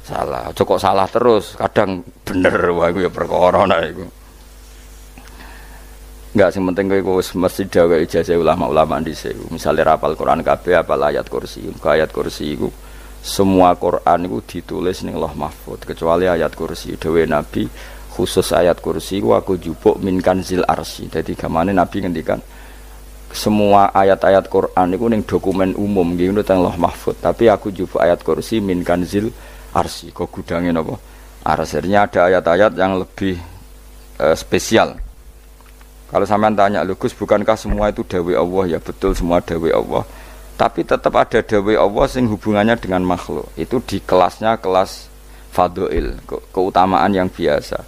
salah. Aja kok salah terus, kadang bener wae iku ya perkara nek iku. Enggak sing penting kowe wis mesti gawe ijazah ulama-ulama dhisik. Misale rapal Quran kabeh apal ayat kursi. Ayat kursi iku semua Quran iku ditulis ning Lauh Mahfuz kecuali ayat kursi. Dewe Nabi khusus ayat kursi iku aku jupuk min kanzil arsy. Dadi gamane Nabi ngendikan semua ayat-ayat Quran itu ning dokumen umum gitu teng Lauh Mahfuz, tapi aku jupuk ayat kursi min kanzil arsy. Kok gudange napa? Arsnya ada ayat-ayat yang lebih spesial. Kalau sampean tanya, "Lho Gus, bukankah semua itu dawuh Allah?" Ya betul, semua dawuh Allah. Tapi tetap ada dawuh Allah sing hubungannya dengan makhluk. Itu di kelasnya kelas fadhil, keutamaan yang biasa.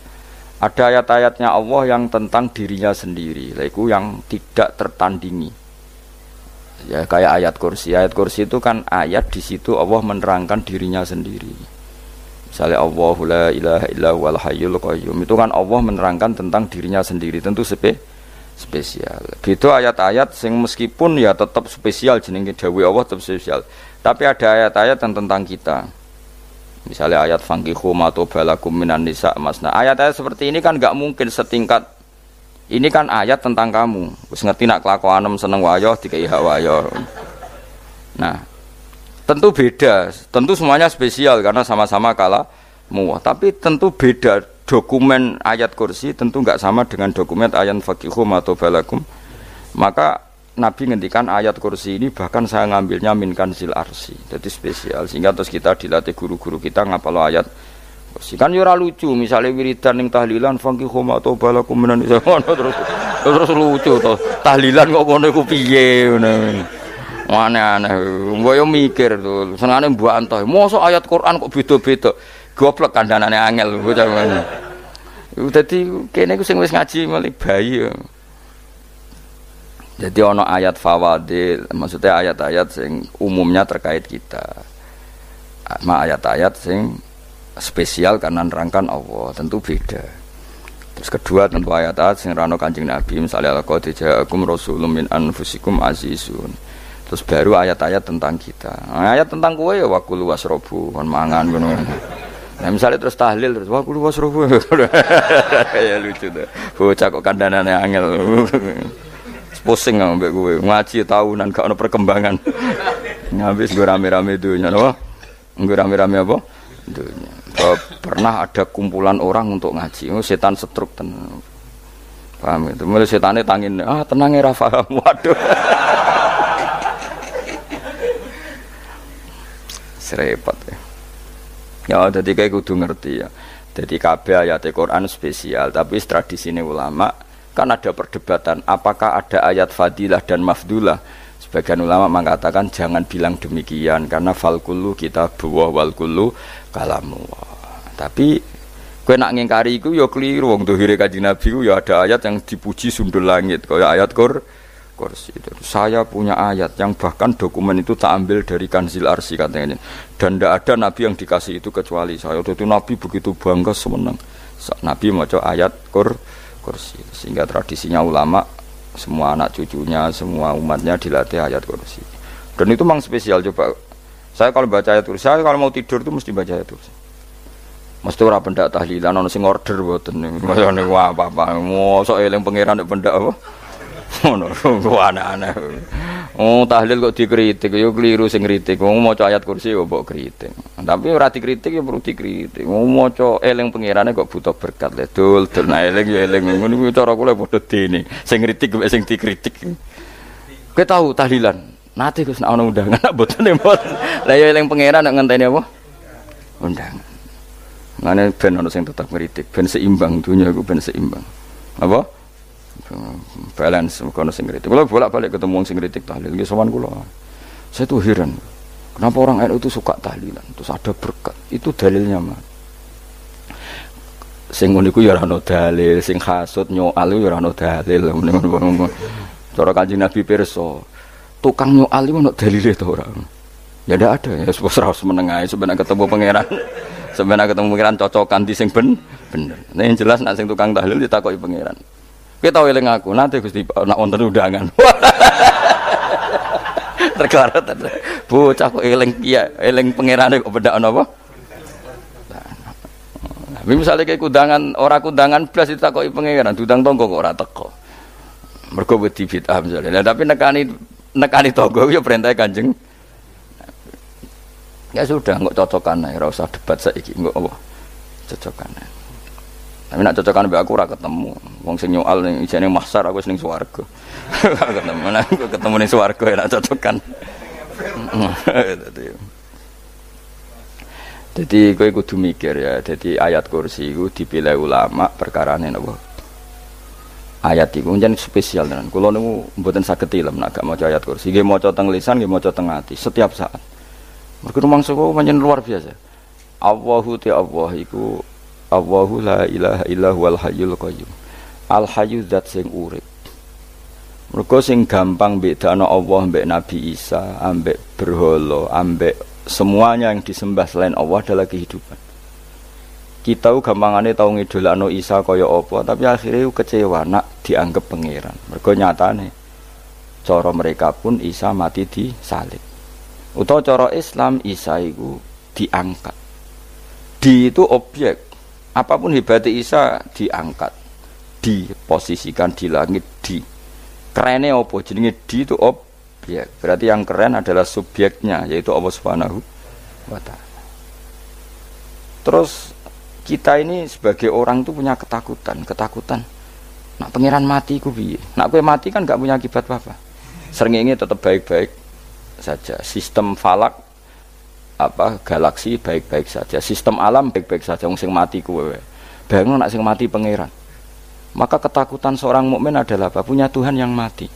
Ada ayat-ayatnya Allah yang tentang dirinya sendiri, itu yang tidak tertandingi. Ya kayak ayat kursi. Ayat kursi itu kan ayat di situ Allah menerangkan dirinya sendiri. Misalnya Allahu la ilaha illa huwal hayyul qayyum. Itu kan Allah menerangkan tentang dirinya sendiri, tentu spesial. Gitu ayat-ayat sing meskipun ya tetap spesial jenenge dawuh Allah tetap spesial. Tapi ada ayat-ayat yang tentang kita. Misalnya ayat fankihu ma tobalakum minan nisa masna. Ayat-ayat seperti ini kan enggak mungkin setingkat. Ini kan ayat tentang kamu. Wis ngerti nak kelakuanem seneng wayo dikai hak wayo. Nah, tentu beda. Tentu semuanya spesial karena sama-sama kalamu. Tapi tentu beda. Dokumen ayat kursi tentu enggak sama dengan dokumen ayat faqihu ma tobalakum. Maka Nabi ngendikan ayat kursi ini bahkan saya ngambilnya min kanzil arsy. Jadi spesial sehingga terus kita dilatih guru-guru kita ngapalo ayat kursi. Kan yo ora lucu misalnya wiridan ning tahlilan faqihu ma tobalakum minan terus lucu to. Tahlilan kok ngono iku piye ngono. Aneh-aneh. Mbok yo mikir to. Senengane mbok antoh. Mosok ayat Quran kok beda-beda. Goblok kandhanane angel bocah ngono. Dadi kene iku sing wis ngaji mulai bayi ya. Jadi ono ayat fawadil, maksudnya ayat-ayat sing umumnya terkait kita. Ayat-ayat sing spesial karena nerangkan Allah, tentu beda. Terus kedua tentu ayat-ayat sing rano Kanjeng Nabi, misalnya laqad ja'akum rasulun min anfusikum azizun. Terus baru ayat-ayat tentang kita. Ayat tentang kowe ya waqulu wasrobu, kon mangan ngono. Nah misalnya terus tahlil terus waqulu wasrobu. Ya lucu tuh. Bocah kok kandhanane angel. Pusing ambek kowe ngaji tahunan gak ono perkembangan. Habis gue rame-rame dunya apa? Gue rame-rame apa? Dunya. Pernah ada kumpulan orang untuk ngaji. Setan setruk tenan. Paham itu? Mulai setane tangin, tenang ya paham. Waduh. Serepot ya. Ya jadi kayak kudu ngerti ya. Jadi kabeh ayat Al-Qur'an spesial, tapi tradisine ulama kan ada perdebatan apakah ada ayat fadilah dan mafdulah. Sebagian ulama mengatakan jangan bilang demikian karena fal kullu kitabullah wal kullu kalamullah. Tapi kowe nak ngingkari iku ya keliru. Wong dohire Kanjeng Nabi ku ya ada ayat yang dipuji sundul langit kaya ayat kursi. Saya punya ayat yang bahkan dokumen itu tak ambil dari kanzil arsy katanya. Dan tidak ada nabi yang dikasih itu kecuali saya. Itu nabi begitu bangga semenang. Nabi maca ayat kursi. Sehingga tradisinya ulama semua anak cucunya, semua umatnya dilatih ayat kursi. Dan itu memang spesial. Coba saya kalau baca ayat kursi, saya kalau mau tidur itu mesti baca ayat kursi. Mesti ora pendak tahlilan ono sing order mboten niku apa-apa. Mosok eling pangeran nek pendak apa? Ngono kok aneh-aneh. Oh tahlil kok dikritik ya keliru sing kritik. Wong maca ayat kursi kok mbok kritik. Tapi ora dikritik ya perlu dikritik. Wong maca eling pangerane kok butuh berkat le dul eling ya eling ngono kuwi cara kula padha dene. Sing kritik mek sing dikritik. Kowe tahu tahlilan? Nate Gus nek ana undangan mboten mboten. Lah ya eling pangeran nek ngenteni apa? Undangan. Ngene ben ana sing tetep ngritik, ben seimbang dunya iku ben seimbang. Apa? Balance kono sing kritik. Kalau bolak-balik ketemu sing kritik tahlil nggih sowan kula. Saya tuh heran. Kenapa orang NU itu suka tahlilan? Terus ada berkat. Itu dalilnya, Mas. Sing ngono iku ya ora ono dalil, sing hasud nyoal ya ora ono dalil. Cara Kanjeng Nabi pirsa, tukang nyoal iku ono dalile to ora? Ya ndak ada. Ya harus menengahi sebenarnya ketemu pangeran. Sebenarnya ketemu pangeran cocokan di sing bener. Nah yang jelas nek sing tukang tahlil ditakoki pangeran. Kowe tau eling aku, nanti Gusti nak wonten undangan. Terkarat. Bocah kok eling iya, eling pangerane kok bedak napa? Misalnya kayak kudangan, orang kudangan blas ditakoki pangeran, dudang tonggo kok ora teko. Mergo wedi bid'ah misalnya. Nah, tapi nekani tonggo ya perintah Kanjeng. Ya sudah, nggak cocokan ae, ora usah debat saiki, nggak apa. Cocokan ae. Tapi nak cocokan mbek aku ora ketemu. Wong sing nyoal ning ijene mahsyar aku ning swarga. Ketemu nek ketemu ning swarga ya nak cocokan. Jadi kowe kudu mikir ya. Jadi ayat kursi itu dipilih ulama perkarane napa? Ayat iku njen spesial tenan. Kula niku mboten saged tilem nek gak maca ayat kursi. Nggih maca teng lisan, nggih maca teng ati setiap saat. Mergo rumangsa kok pancen luar biasa. Allahu ta Allah iku Allahu la ilaha illa huwal hayyul qayyum. Al hayyu zat sing urip. Mergo sing gampang bedakno Allah mbek Nabi Isa, ambek berhala, ambek semuanya yang disembah selain Allah adalah kehidupan. Kita gampangane tau ngidolakno Isa kaya apa, tapi akhirnya kecewa nak dianggap pangeran. Mergo nyatane cara mereka pun Isa mati disalib. Utawa cara Islam Isa iku diangkat. Di itu objek. Apapun hebatnya Isa diangkat. Diposisikan di langit di. Kerene apa jenenge di itu objek. Berarti yang keren adalah subjeknya, yaitu Allah Subhanahu wa ta'ala. Terus kita ini sebagai orang itu punya ketakutan. Nak pangeran mati ku piye? Nak kowe mati kan gak punya akibat apa-apa. Srengenge tetap baik-baik saja. Sistem falak galaksi baik-baik saja. Sistem alam baik-baik saja. Wong sing mati kowe. Bayangno nak sing mati pangeran. Maka ketakutan seorang mukmin adalah apa? Punya Tuhan yang mati.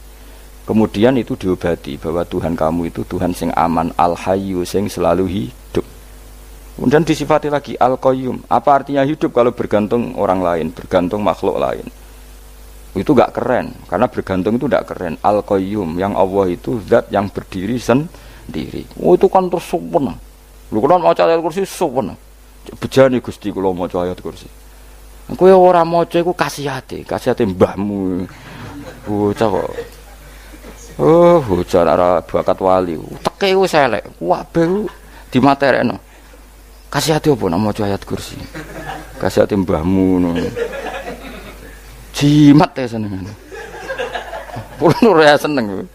Kemudian itu diobati bahwa Tuhan kamu itu Tuhan sing aman, al-hayyu sing selalu hidup. Kemudian disifati lagi al-qayyum. Apa artinya hidup kalau bergantung orang lain, bergantung makhluk lain? Itu gak keren, karena bergantung itu gak keren. Al-qayyum, yang Allah itu zat yang berdiri sendiri. Oh itu kan terus sempurna. Lu kan maca ayat kursi sempurna. Bejane Gusti kula maca ayat kursi. Kowe ora maca iku kasihate mbahmu. Bocah kok. Oh, bocah ora bakat wali. Teke wis elek. Kabeh dimaterekno. Kasihate opo nek maca ayat kursi? Kasihate mbahmu ngono. Jimat ya seneng. Purun ora seneng.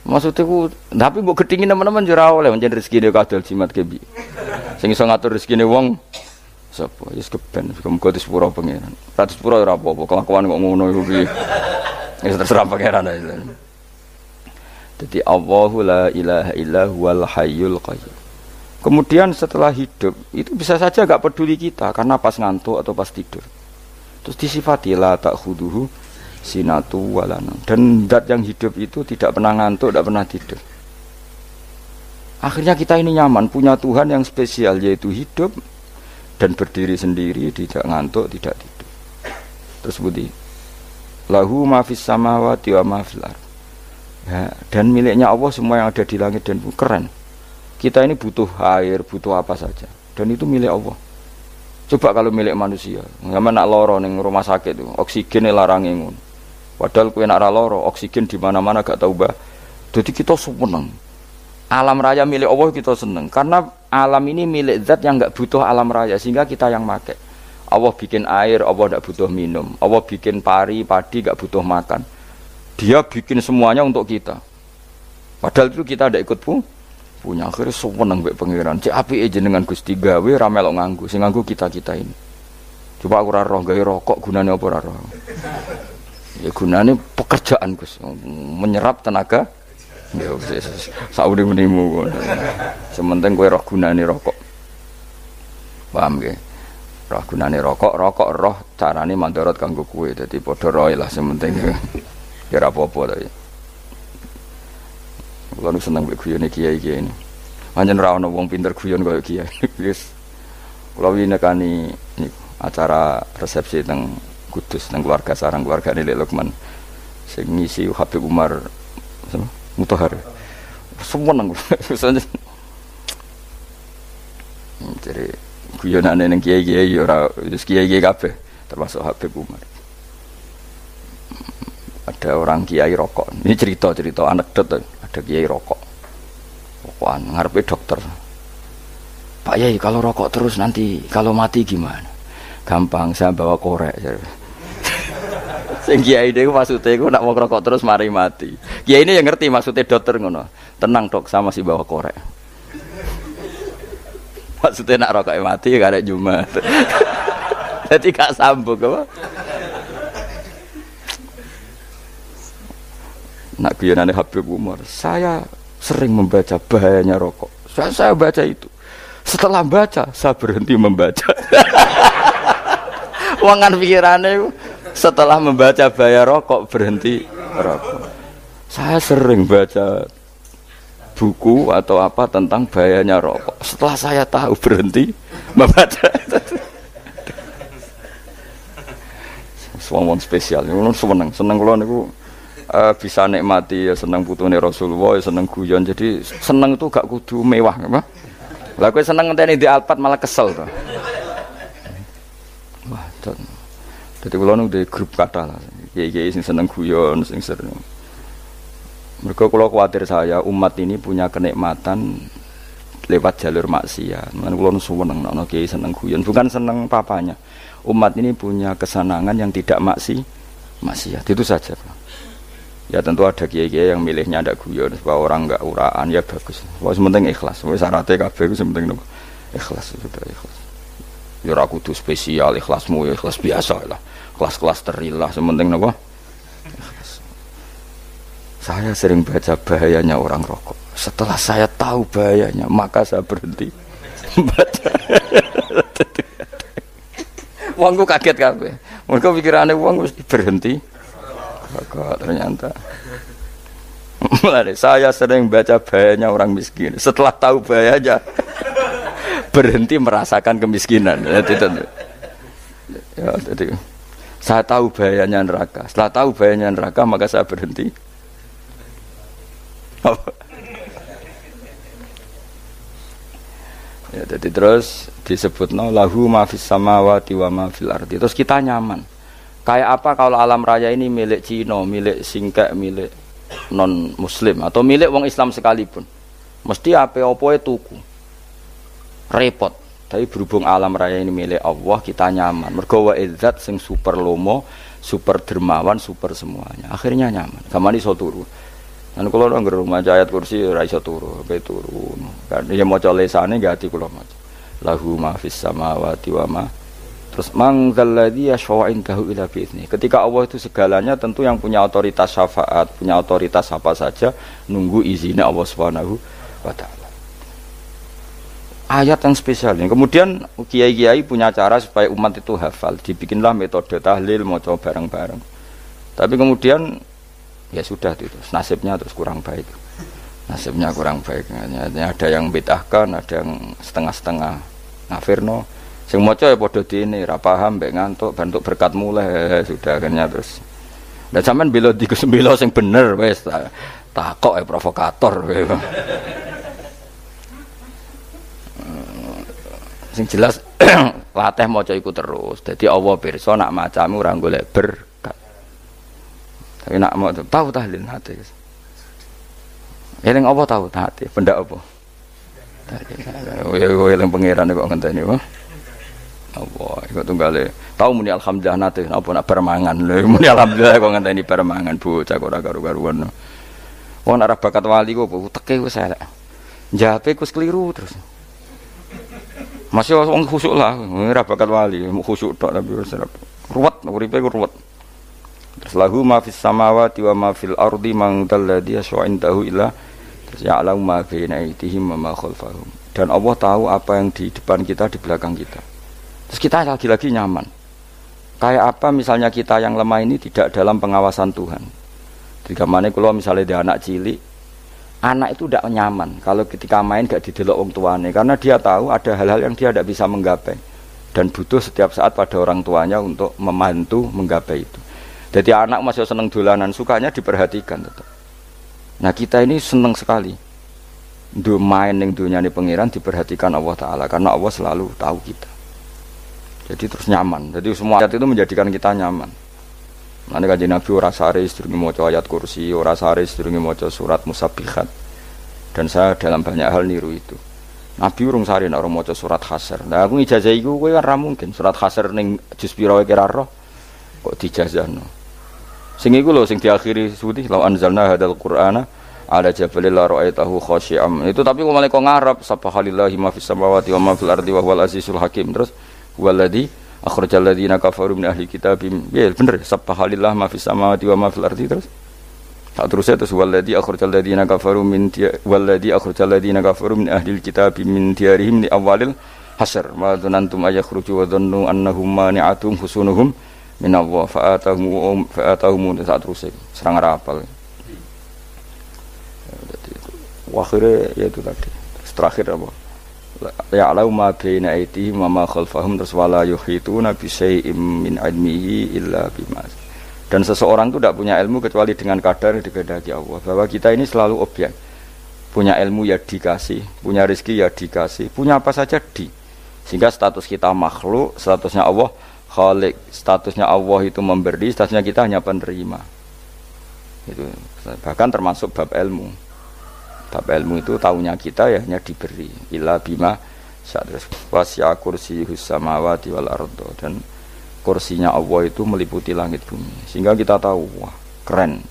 Maksudnya ku, tapi mbok gedhingi teman-teman yo ora oleh pancen rezekine kadal jimat kebi. Sing iso ngatur rezekine wong sapa? Wis keben, muga disepuro pangeran. Ra disepuro ora apa-apa, kelakuan kok ngono iku piye. Wis terserah pangeran ae. Jadi Allahu la ilaha illa huwal hayyul qayyum. Kemudian setelah hidup itu bisa saja enggak peduli kita karena pas ngantuk atau pas tidur. Terus disifati la ta'khuduhu sinatu walana. Dan zat yang hidup itu tidak pernah ngantuk, tidak pernah tidur. Akhirnya kita ini nyaman punya Tuhan yang spesial yaitu hidup dan berdiri sendiri, tidak ngantuk, tidak tidur. Terus budi lahu ma fis samawati wa ma fil ardh. Ya, dan miliknya Allah semua yang ada di langit dan bumi. Keren. Kita ini butuh air, butuh apa saja, dan itu milik Allah. Coba kalau milik manusia, nggak nak loro neng rumah sakit itu, oksigen larang ngono. Padahal kowe nak loro, oksigen di mana-mana gak tahu bah. Jadi kita seneng. Alam raya milik Allah kita seneng, karena alam ini milik zat yang nggak butuh alam raya, sehingga kita yang make. Allah bikin air, Allah tidak butuh minum. Allah bikin padi nggak butuh makan. Dia bikin semuanya untuk kita. Padahal itu kita tidak ikut punya. Akhirnya seneng mbek pangeran. Cek apike jenengan Gusti gawe ra melok nganggo. Sing nganggo kita-kita ini. Coba aku ora roh gawe rokok gunane apa ora roh. Ya gunane pekerjaan Gus. Menyerap tenaga. Ya wis saurip-uripmu. Sementing kowe roh gunane rokok. Paham nggih? Roh gunane rokok roh carane mandorot kanggo kowe. Dadi padha roe lah sementing. Ya apa-apa ta ya. Kulo seneng mbek guyone kiai-kiai ini. Pancen ra ono wong pinter guyon kaya kiai. Wis kulo winekani niku acara resepsi teng Kudus teng keluarga sarang keluargane Lek Lukman. Sing ngisi Habib Umar Mutahar. Seneng. Jadi guyonane ning kiai-kiai ora wis kiai-kiai kabeh termasuk Habib Umar. Ada orang kiai rokok. Ini cerita anekdot. Ada kiai rokok. Rokokan ngarepe dokter. Pak Yai kalau rokok terus nanti kalau mati gimana? Gampang, saya bawa korek. Sing kiai niku maksude iku nak wong rokok terus mari mati. Kiai ini yang ngerti maksudnya dokter ngono. Tenang dok, sama si bawa korek. Maksudnya nak rokok mati gak ada Jumat. Jadi gak sambung apa? Nak guyonane Habib Umar, saya sering membaca bahayanya rokok. Saya baca itu. Setelah baca, saya berhenti membaca. Wangan pikirannya setelah membaca bahaya rokok berhenti rokok. Saya sering baca buku atau apa tentang bahayanya rokok. Setelah saya tahu berhenti membaca. Wong spesial, seneng kalau niku bisa nikmati ya seneng putune Rasulullah, ya seneng guyon. Jadi seneng itu gak kudu mewah, apa? Lah kowe seneng ngenteni di Alphard malah kesel to. Wah, jadi kalau nu di grup kata lah, kiai sing seneng guyon, sing sering. Mereka kalau khawatir saya umat ini punya kenikmatan lewat jalur maksiat. Mana kalau nu seneng, no kiai seneng guyon, bukan seneng papanya. Umat ini punya kesenangan yang tidak maksiat, itu saja. Ya tentu ada kiai-kiai yang milihnya ada guyon, supaya orang enggak uraan ya bagus. Wah sementing ikhlas, syaratnya kabeh itu sementing ikhlas sudah ikhlas. Ya ora kudu spesial ikhlasmu ya ikhlas biasa lah. Kelas-kelas terilah sementing napa? Saya sering baca bahayanya orang rokok. Setelah saya tahu bahayanya, maka saya berhenti baca. Wongku kaget kabeh. Mergo pikirane wong wis berhenti. Rokok ternyata. Mulai saya sering baca bahayanya orang miskin. Setelah tahu bahayanya, berhenti merasakan kemiskinan. Ya, jadi saya tahu bahayanya neraka. Setelah tahu bahayanya neraka, maka saya berhenti. Ya, jadi terus disebutno lahu ma fis samawati wa ma fil ardi. Terus kita nyaman. Kayak apa kalau alam raya ini milik Cina, milik singkek, milik non muslim atau milik wong Islam sekalipun. Mesti apa-apa tuku. Repot. Tapi berhubung alam raya ini milik Allah, kita nyaman. Mergo wa izzat sing super lomo, super dermawan, super semuanya. Akhirnya nyaman. Gamane iso turu. Lan kula nang rumah ayat kursi ora iso turu, pe turu. Kan ya maca lesane gati kula maca. Lahu ma fis samawati wa ma. Terus man dzalladzi yashfa'u indahu illa bi'izni. Ketika Allah itu segalanya, tentu yang punya otoritas syafaat, punya otoritas apa saja nunggu izinnya Allah Subhanahu wa taala. Ayat yang spesial ini. Kemudian kiai-kiai punya cara supaya umat itu hafal. Dibikinlah metode tahlil, mau coba bareng-bareng. Tapi kemudian ya sudah itu. Nasibnya terus kurang baik. Nasibnya kurang baik. Ada yang bid'ahkan, ada yang setengah-setengah ngafirno. Sing maca ya padha dene, ra paham mbek ngantuk, bentuk berkat mulai sudah akhirnya terus. Lah sampean bela di Gus bela sing bener wis takok provokator kowe. Sing jelas latih maca iku terus. Dadi Allah pirsa nak macamu ora golek berkat. Tapi nak mau tahu tahlil hati. Eling apa tahu hati? Benda apa? Ya eling pangeran kok ngenteni apa? Allah, iku tunggale. Tahu muni alhamdulillah nate apa nak permangan. Lho muni alhamdulillah kok ngenteni permangan bocah kok ora karu-karuan. Wong arep bakat wali kok teke wis elek. Njape kus keliru terus. Masih wong khusuk lah, ora bakat wali, khusuk tok tapi wis ruwet, uripe ku ruwet. Terus lahu ma fis samawati wa ma fil ardi man dalladhi yasha'indahu illa ya'lamu ma baina aydihim wa ma khalfahum. Dan Allah tahu apa yang di depan kita, di belakang kita. Terus kita lagi-lagi nyaman. Kayak apa misalnya kita yang lemah ini tidak dalam pengawasan Tuhan. Jika mana kalau misalnya dia anak cilik, anak itu tidak nyaman kalau ketika main gak didelok wong tuane, karena dia tahu ada hal-hal yang dia tidak bisa menggapai dan butuh setiap saat pada orang tuanya untuk membantu menggapai itu. Jadi anak masih seneng dolanan, sukanya diperhatikan tetap. Nah kita ini seneng sekali main yang dunia ini pengiran diperhatikan Allah Ta'ala, karena Allah selalu tahu kita. Jadi terus nyaman. Jadi semua ayat itu menjadikan kita nyaman. Nanti Kanjeng Nabi ora sare sedurunge maca ayat kursi, ora sare sedurunge maca surat Musabbihat. Dan saya dalam banyak hal niru itu. Nabi urung sare nek ora maca surat Hasyr. Lah aku ijazah iku kowe kan ra mungkin surat Hasyr ning juz pira wae kira roh kok dijazahno. Sing iku lho sing diakhiri suwi law anzalna hadzal qur'ana ala jabalil la ra'aitahu khashi'am. Itu tapi kok malah kok ngarep subhanallahi ma fis samawati wa ma fil ardi wa huwal azizul hakim. Terus waladzi akhrajal ladzina kafaru min ahli kitabim. Ya bener subhanallahi ma fis samawati wa ma fil ardi terus. Tak terusnya terus waladzi akhrajal ladzina kafaru min ahli kitabim min diyarihim li awalil hasyr. Wa dzanantum ayakhruju wa dhannu annahum mani'atum husunuhum min Allah fa'atahum tak terusnya serang rapal. Akhirnya ya itu tadi. Terakhir apa? Ya'lamu ma baina aydihim wa ma khalfahum terus wala yuhituna bi syai'in min 'ilmihi illa bima. Dan seseorang itu tidak punya ilmu kecuali dengan kadar yang dikehendaki Allah. Bahwa kita ini selalu objek. Punya ilmu ya dikasih, punya rezeki ya dikasih, punya apa saja di. Sehingga status kita makhluk, statusnya Allah Khalik, statusnya Allah itu memberi, statusnya kita hanya penerima. Itu bahkan termasuk bab ilmu. Bab ilmu itu taunya kita ya hanya diberi. Illa bima syadras wasya kursiyus samawati wal ardo, dan kursinya Allah itu meliputi langit bumi. Sehingga kita tahu, wah keren.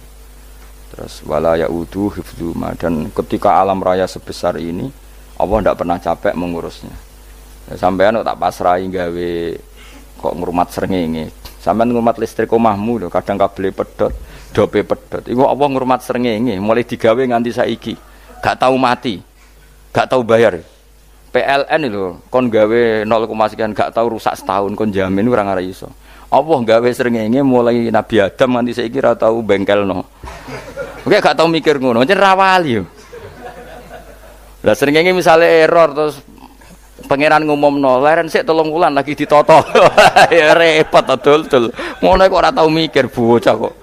Terus wala yaudu hifdzuma, dan ketika alam raya sebesar ini Allah tidak pernah capek mengurusnya. Ya, sampean kok tak pasrahi gawe kok ngurmat srengenge. Sampean ngurmat listrik omahmu lho, kadang kabel pedhot, dope pedhot. Iku Allah ngurmat srengenge mulai digawe nganti saiki. Gak tahu mati. Gak tahu bayar. PLN itu kon gawe 0, sekian gak tahu rusak setahun kon jamin ora ngara iso. Allah gawe srengenge mulai Nabi Adam nganti saiki ora tahu bengkelno. Oke gak tahu mikir ngono, jen ra wali yo. Lah srengenge misale error terus pangeran ngumumno, leren sik 3 wulan lagi ditoto. Ya repot dul-dul. Ngono kok ora tahu mikir bocah kok.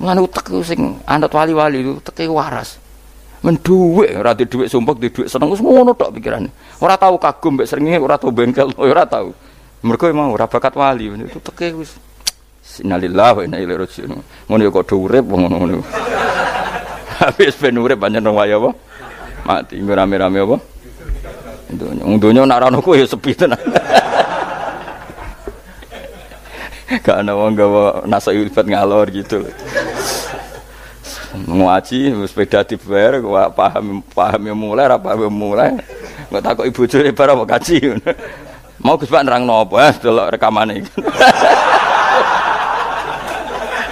Lan utek sing anut wali-wali itu teke waras. Men dhuwit ora di dhuwit sumpek di dhuwit seneng wis ngono tok pikirane. Ora tahu kagum mbek srengenge, ora tahu bengkel, ora tahu. Mergo emang ora bakat wali itu teke wis innalillahi wa inna ilaihi raji'un. Ngono ya kok urip wong ngono. Habis ben urip pancen waya apa? Mati rame-rame apa? Donya nak ana kowe ya sepi tenan. Gak ana wong gawa nasai ulfat ngalor gitu. Ngaji sepeda dibayar paham yang mulai ra paham mulai kok takok ibu bojone bar apa kaji mau Gus Pak nerangno apa delok rekamane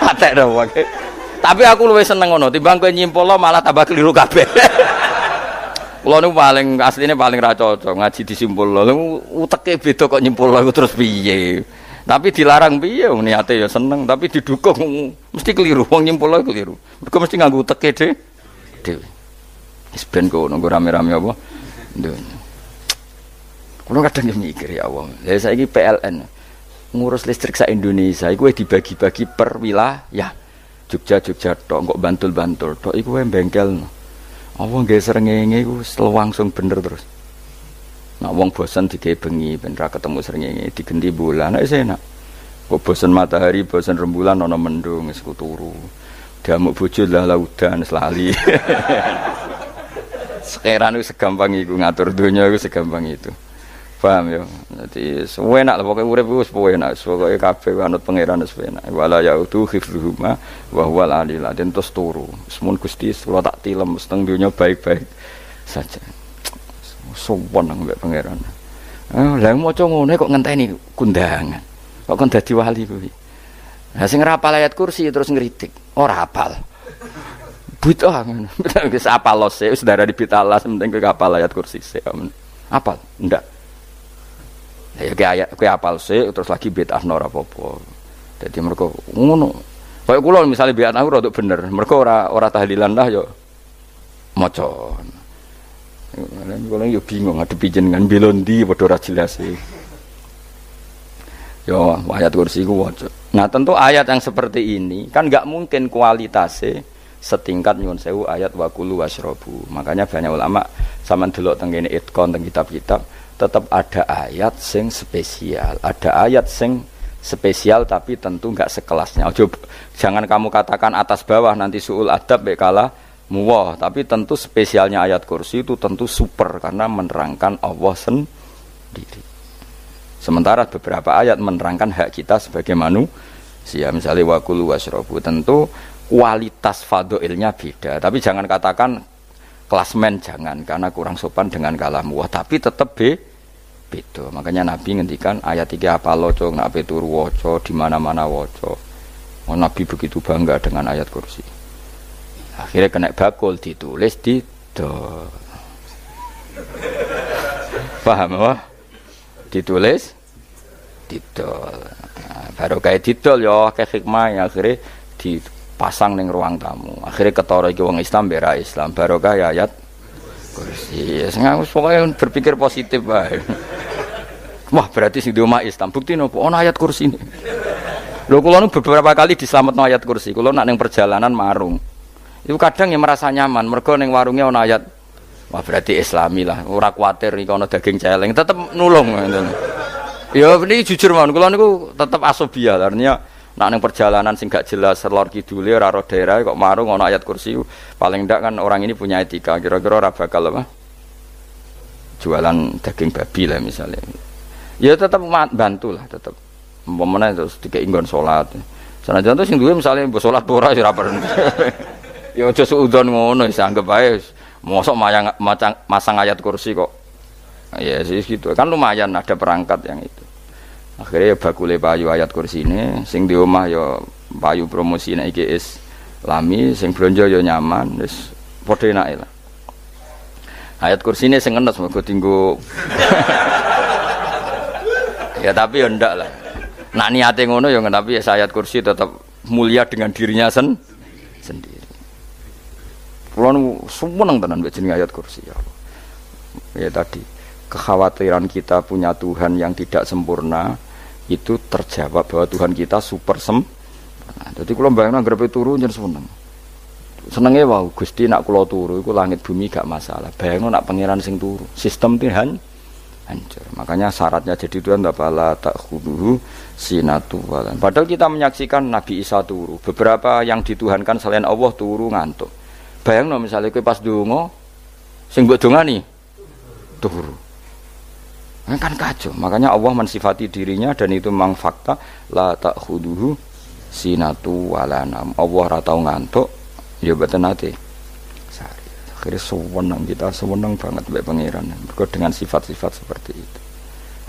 atek dah wae tapi aku luwih seneng ngono timbang kowe nyimpulno malah tambah keliru kabeh. Kula niku paling asline paling ra cocok ngaji disimpulno uteke beda kok nyimpulno terus piye. Tapi dilarang piye wong niate ya seneng, tapi didukung mesti keliru, wong nyimpulno keliru. Mergo mesti nganggo teke dhewe. Wis ben kono rame-rame apa? Ndonya. Kulo kadang mikir ya Allah. Lah saiki PLN ngurus listrik sak Indonesia iku dibagi-bagi per wilayah. Jogja tok, kok Bantul tok iku wae bengkelno. Apa nggih srengenge iku langsung bener terus. Nak wong bosan digawe bengi ben ra ketemu srengenge digenti bulan nek enak. Kok bosan matahari, bosan rembulan ana mendung wis turu. Damuk bojo lah laudan selali. Sekarang wis segampang iku ngatur donya iku segampang itu. Paham ya? Dadi enak lah pokoke urip wis enak, pokoke kabeh anut pangeran wis enak. Wala yautu khifruhuma wa huwal alil adin terus turu. Semun Gusti kula tak tilem seteng donya baik-baik saja. Sopan nang mbek pangeran. Lah maca ngene kok ngenteni kundangan. Kok kon dadi wali kuwi. Lah sing ora hafal ayat kursi terus ngritik, ora hafal. Bid'ah ngono. Wis hafal lose, wis darani bid'ah penting kowe hafal ayat kursi sik. Hafal? Ndak. Lah ya ayat kowe hafal sik terus lagi bid'ah ora apa-apa. Dadi mergo ngono. Kaya kula misale bid'ah ora bener, mergo ora tahlilan lah yo maca. Kalau yo bingung ngadepi jenengan belon ndi padha ora jelas iki. Yo ayat kursi ku waca. Nah, tentu ayat yang seperti ini kan enggak mungkin kualitasnya setingkat nyuwun sewu ayat waqulu wasrobu. Makanya banyak ulama sampean delok teng kene itqon teng kitab-kitab tetap ada ayat sing spesial. Ada ayat sing spesial tapi tentu enggak sekelasnya. Jangan kamu katakan atas bawah nanti suul adab kalah muwah, tapi tentu spesialnya ayat kursi itu tentu super karena menerangkan Allah sendiri. Sementara beberapa ayat menerangkan hak kita sebagai manusia, misalnya wakulu wasrobu, tentu kualitas fadhailnya beda. Tapi jangan katakan klasmen, jangan, karena kurang sopan dengan kalam wah, tapi tetap beda. Makanya Nabi ngendikan ayat 3 apa loco, nak turu waca di mana-mana waca. Oh, Nabi begitu bangga dengan ayat kursi. Akhirnya kena bakul ditulis di paham apa? Ditulis didol. Nah, baru kayak didol ya kayak hikmah ya, akhirnya dipasang ning ruang tamu. Akhirnya ketara iki wong Islam bera Islam barokah ya ayat kursi. Sengaja pokoknya berpikir positif bae. Wah, berarti sing di omah Islam bukti nopo ono ayat kursi ini. Lho kula nu beberapa kali diselametno ayat kursi. Kula nak ning perjalanan marung. Itu kadang ya merasa nyaman mergo ning warunge ono ayat. Wah, berarti Islami lah. Ora kuwatir iki ono daging celeng, tetep nulung ngoten. Ya ini jujur mawon, kula niku tetep asobia, artinya nak ning perjalanan sing gak jelas lor kidule ora ro daerah kok marung ana ayat kursi, paling ndak kan orang ini punya etika, kira-kira ora bakal apa? Jualan daging babi lah misalnya. Ya tetep bantu lah, tetep. Umpamane terus dikek nggon salat. Sanajan to sing duwe misale mbok salat ora ya ora perlu. Ya aja suudon ngono, wis anggap ae mosok masang ayat kursi kok. Ya sih gitu kan lumayan ada perangkat yang itu. Akhirnya ya bakule payu ayat kursi ini, sing di omah ya payu promosi nek iki Islami, sing blonjo ya nyaman, wis padha enake lah. Ayat kursi ini sing enes mergo tinggo. Ya tapi ya ndak lah. Nak niate ngono ya tapi ya ayat kursi tetap mulia dengan dirinya sendiri. Kulo seneng tenan mbek jeneng ayat kursi ya. Ya tadi kekhawatiran kita punya Tuhan yang tidak sempurna itu terjawab bahwa Tuhan kita super sempurna. Jadi kalau bayangkan grepe turu jeneng seneng. Senenge wae Gusti nak kula turu iku langit bumi gak masalah. Bayangno nak pangeran sing turu, sistem Tuhan hancur. Makanya syaratnya jadi Tuhan bala takhuduhu sinatu walan. Padahal kita menyaksikan Nabi Isa turu. Beberapa yang dituhankan selain Allah turu ngantuk. Bayangno misalnya kowe pas donga sing mbok dongani turu. Kan kacau, makanya Allah mensifati dirinya dan itu memang fakta la ta'khuduhu sinatu walanam. Allah ora tau ngantuk ya mboten nate sari. Akhirnya sewenang kita sewenang banget mbek pangeran mergo dengan sifat-sifat seperti itu.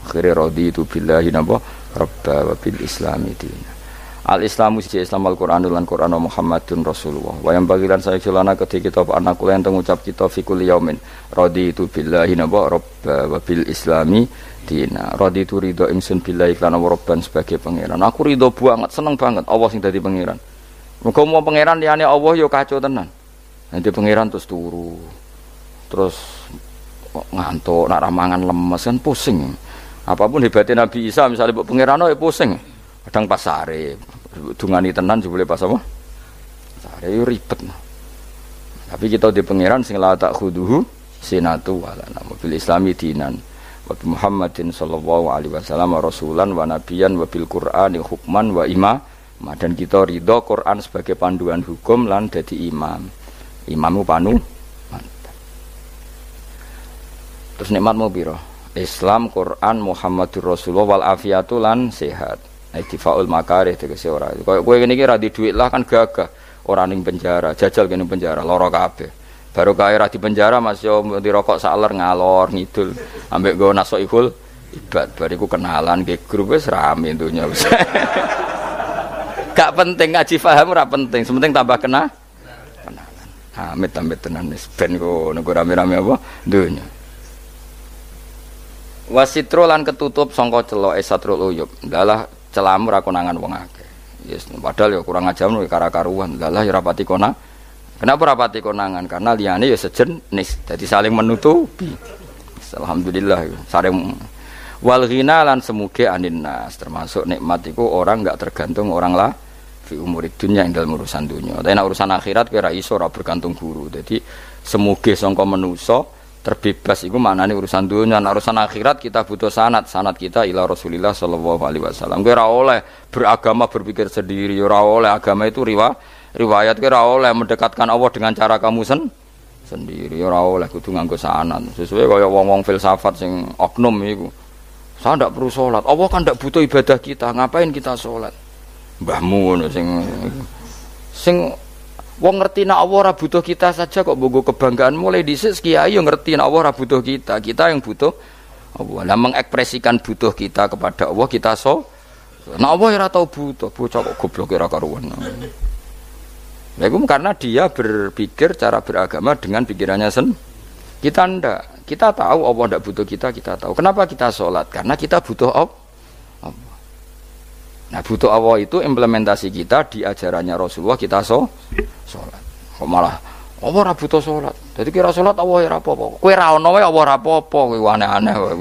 Akhirnya raditu billahi napa rabba wa bil islami dina. Al-Islamu siji Islam Al-Qur'anul lan Qur'an Muhammadun Rasulullah. Wa yang bagilan saya celana ketika kita anak kula enten ngucap kita fi kulli yaumin raditu billahi naba rabba wa bil islami dina. Raditu ridho ingsun billahi lan rabban sebagai pangeran. Aku ridho banget, seneng banget Allah sing dadi pangeran. Muga mau pangeran liyane Allah ya kacau tenan. Nanti pangeran terus turu. Terus ngantuk, nak ramangan lemes kan pusing. Apapun hebatnya Nabi Isa misalnya pangeran ya pusing. Kadang pas sare, dungani tenan jebule pas apa? Sare yo ribet. Tapi kita di pangeran sing la ta'khuduhu sinatu wala bil islami dinan wa Muhammadin sallallahu alaihi wasallam rasulan wa nabiyan wa bil qur'ani hukman wa imam. Dan kita ridho Quran sebagai panduan hukum lan dadi imam. Imamu panu mantap. Terus nikmatmu piro? Islam, Quran, Muhammadur Rasulullah wal afiatu lan sehat. Difaul makarih tegese ora. Kowe ngene iki ra di dhuwit lah kan gagah. Ora ning penjara, jajal kene penjara lara kabeh. Baru kae ra di penjara Mas yo dirokok saler ngalor ngidul ambek nggo nasoihul ibad bariku kenalan ke grup wis rame donya wis. Gak penting ngaji paham ora penting, sementing tambah kenalan. Amit-amit tenan wis ben ngono rame-rame apa donya. Wasitro lan ketutup sangka celoke satrul uyub. Dalah celamu ra konangan wong akeh. Yes, padahal ya kurang ajar no kara-karuan. Dalah ya rapati konang. Kenapa rapati konangan? Karena liyane ya sejenis. Jadi saling menutupi. Alhamdulillah saling wal ghina lan semuge anin nas. Termasuk nikmat iku orang enggak tergantung orang lah fi umurid dunya ing dalem urusan dunya. Tapi nek urusan akhirat kowe ra iso ora bergantung guru. Jadi semuge sangka manusa terbebas iku maknane urusan dunia, urusan akhirat kita butuh sanad kita ila Rasulillah sallallahu alaihi wasallam. Kowe ora oleh beragama berpikir sendiri, ora oleh agama itu riwayat kowe ora oleh mendekatkan Allah dengan cara kamu sendiri, ora oleh kudu nganggo sanad. Sesuai kaya wong-wong filsafat sing oknum iku. Saya ndak perlu salat. Allah kan ndak butuh ibadah kita, ngapain kita salat? Mbahmu ngono sing wong ngerti nek Allah ora butuh kita saja kok bogo kebanggaan mulai dhisik kiai yo ngerti nek Allah ora butuh kita yang butuh Allah. Lah mengekspresikan butuh kita kepada Allah kita nek Allah ora tau butuh, bocah kok goblok ora karuan. Nah, itu karena dia berpikir cara beragama dengan pikirannya kita ndak. Kita tahu Allah ndak butuh kita tahu. Kenapa kita sholat? Karena kita butuh Allah. Nah, butuh Allah itu implementasi kita di ajarannya Rasulullah kita sholat. Kok malah Allah ora butuh sholat. Jadi kira sholat Allah ora apa-apa. Kowe ra ono wae Allah ora apa-apa, kowe aneh-aneh wae.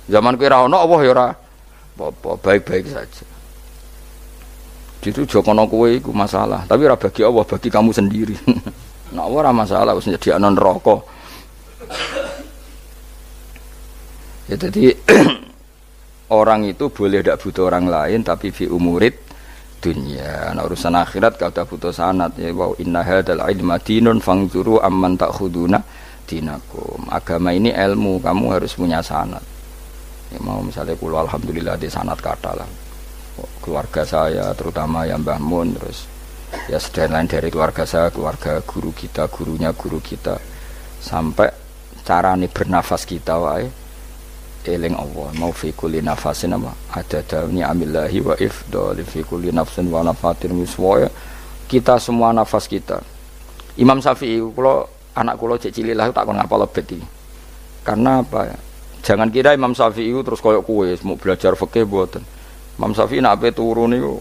Zaman kowe ra ono Allah ya ora apa-apa, baik-baik saja. Itu jokono kowe iku masalah, tapi ora bagi Allah, bagi kamu sendiri. Nek Allah ora masalah wis nyediakno neraka. Ya jadi orang itu boleh tidak butuh orang lain tapi fi umurid dunia. Nah, urusan akhirat kau tak butuh sanad ya wa inna hadzal ilma dinun fangzuru amman ta'khuduna dinakum. Agama ini ilmu, kamu harus punya sanad. Ya mau misalnya kula alhamdulillah di sanad kata lah. Keluarga saya terutama yang Mbah Mun terus ya sedaya lain dari keluarga saya, keluarga guru kita, gurunya guru kita sampai carane bernafas kita wae eling Allah mau fi kulli nafasin apa ada dauni amillahi wa ifdal fi kulli nafsin wa nafatin wiswa kita semua nafas kita. Imam Syafi'i kula anak kula cek cilik lah tak kon ngapal lebet iki. Karena apa ya? Jangan kira Imam Syafi'i terus koyo kowe mau belajar fikih mboten. Imam Syafi'i nek ape turu niku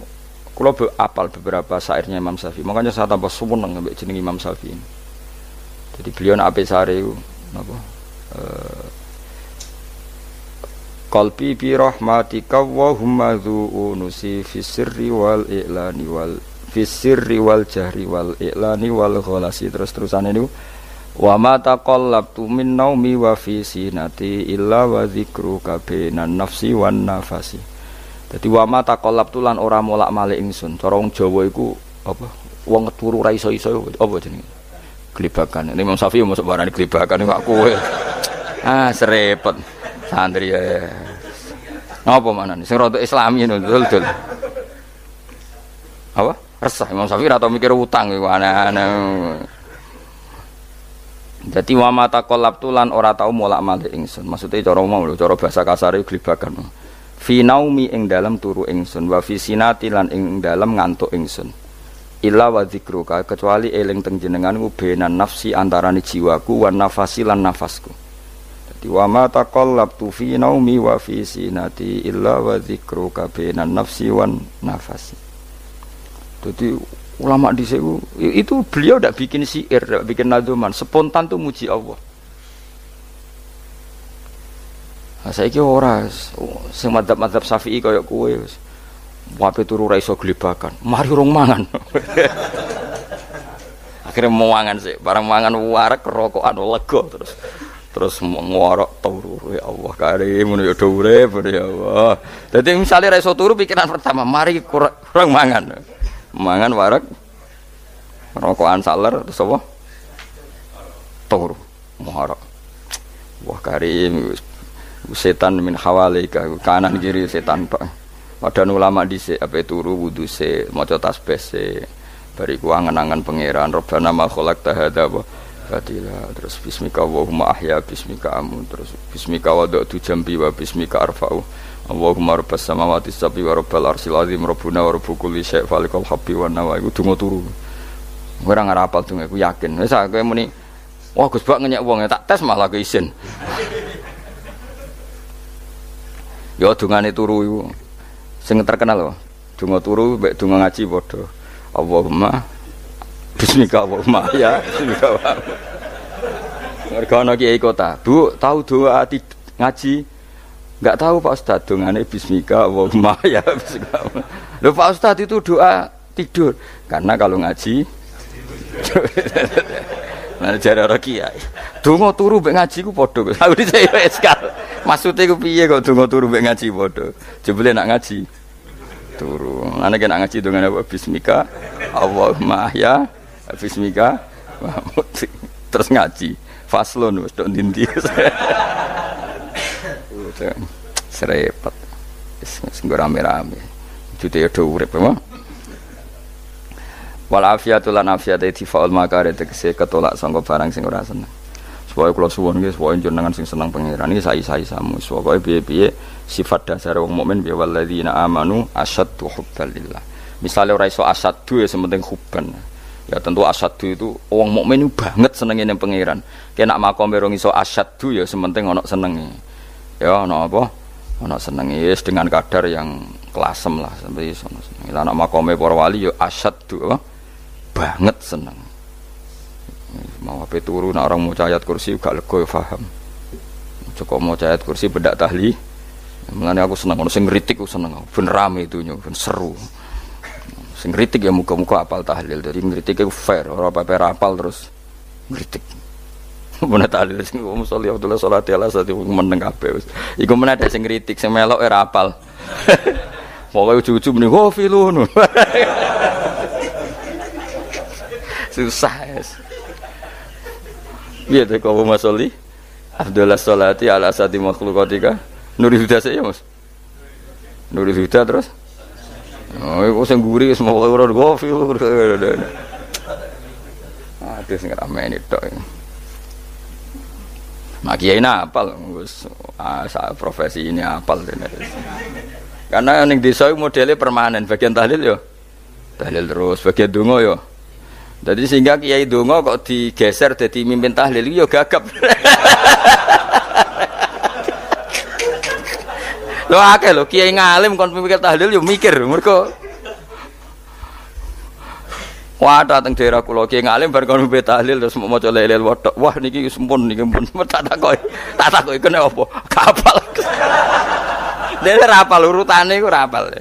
kula apal beberapa syairnya Imam Syafi'i. Makanya saya tambah seneng ambek jeneng Imam Syafi'i. Jadi beliau nek ape sare napa qalbi bi rahmatika wa humma dzu'unusi fis sirri wal i'lani wal fis sirri wal jahri wal i'lani wal ghalasi terus-terusan niku wa ma taqallabtu min naumi wa fi sinati illa wa dzikruka bainan nafsi wan nafasi. Dadi wa ma taqallabtu lan ora molak-malik ingsun. Cara wong Jawa iku apa? Wong turu ra iso-iso apa jenenge? Glibakan. Imam Syafi'i mosok barani glibakan kok kowe. Serepet. Santri ya. Napa manane? Sing rada Islami dul. Apa? Resah Imam Syafi'i ora tau mikir utang iku aneh-aneh. Dadi wa mata qallabtu lan ora tau molak-malik ingsun. Maksude cara umum lho, cara bahasa kasare glibakan. Fi naumi ing dalem turu ingsun wa fi sinati lan ing dalem ngantuk ingsun. Illa wa dzikruka kecuali eling teng jenenganku benan nafsi antarane jiwaku wan nafasi lan nafasku. Wa ma taqallabtu fi naumi wa fi sinati illa wa dzikruka bainan nafsi wan nafasi. Jadi ulama di situ itu beliau tidak bikin syair, tidak bikin nadzuman, spontan tuh muji Allah. Nah, saiki ora sing madzhab Syafi'i kaya kowe wape turu ra iso glebakan. Mari urung mangan. Akhirnya mau mangan sih, barang mangan warek rokokan lega terus ngorok turu ya Allah karim ngono ya urip ya Allah. Dadi misale ra iso turu pikiran pertama mari kurang mangan. Mangan warek rokokan saler terus apa? Turu ngorok. Wah karim setan min hawalika kanan kiri setan Pak. Padahal ulama dhisik ape turu wudu se maca tasbih se bariku angen-angen pangeran Rabbana ma khalaqta hadza Fatilah terus bismika Allahumma ahya bismika amun terus bismika wada'tu jambi wa bismika arfa'u Allahumma rabbas samawati sab'i wa rabbal arsyil azim rabbuna wa rabbu kulli syai' falikal habbi wa nawa iku donga turu ora ngarapal donga iku yakin wis kowe muni wah Gus Bak ngenyek wong tak tes malah keisen ya dongane turu iku sing terkenal lho donga turu mek donga ngaji padha Allahumma bismika Allahumma ya bismika mereka ana kiai kota Bu tahu doa ngaji enggak tahu Pak Ustaz dongane bismika Allahumma ya bismika lho Pak Ustaz itu doa tidur karena kalau ngaji Lah jare ora kiai. Donga turu mbek ngaji ku padha. Aku dhisik yo eskal. Maksude ku piye kok donga turu mbek ngaji padha. Jebule nak ngaji turu. Ana kena ngaji dongane apa bismika Allahumma ya bismika terus ngaji. Faslon wis tok ndi-ndi. Serepet. Wis rame-rame. Jute yo urip apa? Wal afiatul lan afiat ittifaul makare tegese ketolak sangka barang sing ora seneng. Supaya kula suwun nggih supaya jenengan sing seneng pangeran iki sai-sai-samu. Supaya piye-piye sifat dasar wong mukmin ya walladzina amanu asyaddu hubban lillah. Misale ora iso asyaddu ya sementing hubban. Ya tentu asyaddu itu wong mukmin banget senenge ning pangeran. Kena makome rong iso asyaddu ya sementing ana senenge. Ya ana apa? Ana senenge wis dengan kadar yang klasem lah sampai iso seneng. Lah ana makome para wali ya asyaddu apa? Banget seneng. Mau apa turu nak orang mau ayat kursi gak lega paham. Cukup mau ayat kursi bedak tahli. Mulane aku seneng ono sing ngritik aku seneng. Ben rame itunya, ben seru. Sing ngritik ya muga-muga apal tahlil. Jadi ngritik iku fair, ora apa-apa apal terus ngritik. Mun tahlil sing musolli Abdullah sholati ala sate meneng kabeh wis. Iku men ada sing ngritik sing melok ora apal. Pokoke ujug-ujug muni ho filun. Susah es. Biar deh kau masoli, Abdullah sholati ala sati makhlukatika. Nuri Huda saya mas. Nuri Huda terus. Oh, aku sengguri semua orang gofil. Aduh, sing ramai ini dok. Makiai apal, profesi ini apal. Karena yang desa modelnya permanen, bagian tahlil yo, tahlil terus, bagian dungo yo. Jadi sehingga kiai donga kok digeser dadi mimpin tahlil yo gagap. Lho akeh lho kiai ngalim kon mikir tahlil yo mikir mergo wah dateng daerah kula kiai ngalim bar kon mimpin tahlil terus maca lelel wedok. Wah niki sempun niki pun tak takoki kene apa? Kapal. Dene ra apal urutane iku ra apal.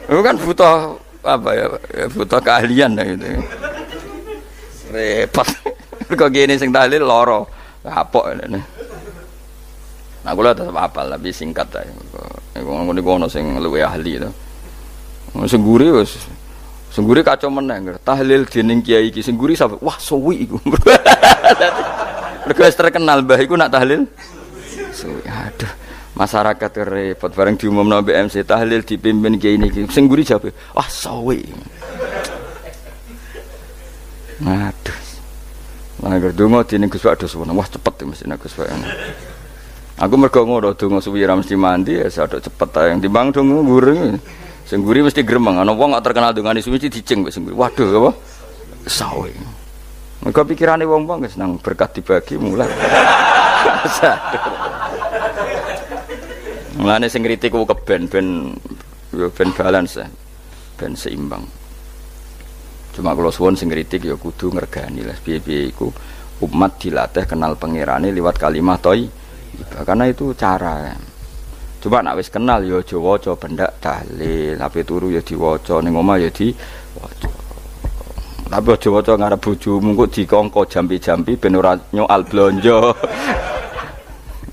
Iku kan butuh apa ya? Butuh keahlian gitu. Repot. Kok gini sing tahlil loro. Kapok ngene. Nah kula tetep apal tapi singkat ae. Iku ngono sing luwih ahli to. Sing guri wis sing guri kacau meneh. Tahlil dening kiai iki sing guri sampe wah suwi iku. Mergo terkenal mbah iku nak tahlil. Suwi. Aduh. Masyarakat repot bareng diumumno BMC tahlil dipimpin kiai niki. Sing guri jabe wah suwi. Aduh. Lah donga dene Gus Pak dos wah cepet mesti Gus Pak. Aku mergo ngono donga suwi ra mesti mandi ya sadok cepet ae timbang donga gureng. Sing guri mesti gremeng ana wong gak terkenal dongane suwi mesti dicing wis sing guri. Waduh apa? Sawe. Mergo pikirane wong-wong wis nang berkat dibagi mulai. Mulane sing kritik ku keben ben balance ben seimbang. Cuma kalau suwon sing kritik ya kudu ngergani lah piye-piye iku umat dilatih kenal pangerane liwat kalimat thayyibah karena itu cara. Coba nek wis kenal ya aja waca bendak tahlil, tapi turu ya diwaca ning omah ya diwaca. Tapi aja waca ngarep bojomu kok dikongko jampi-jampi ben ora nyoal blonjo.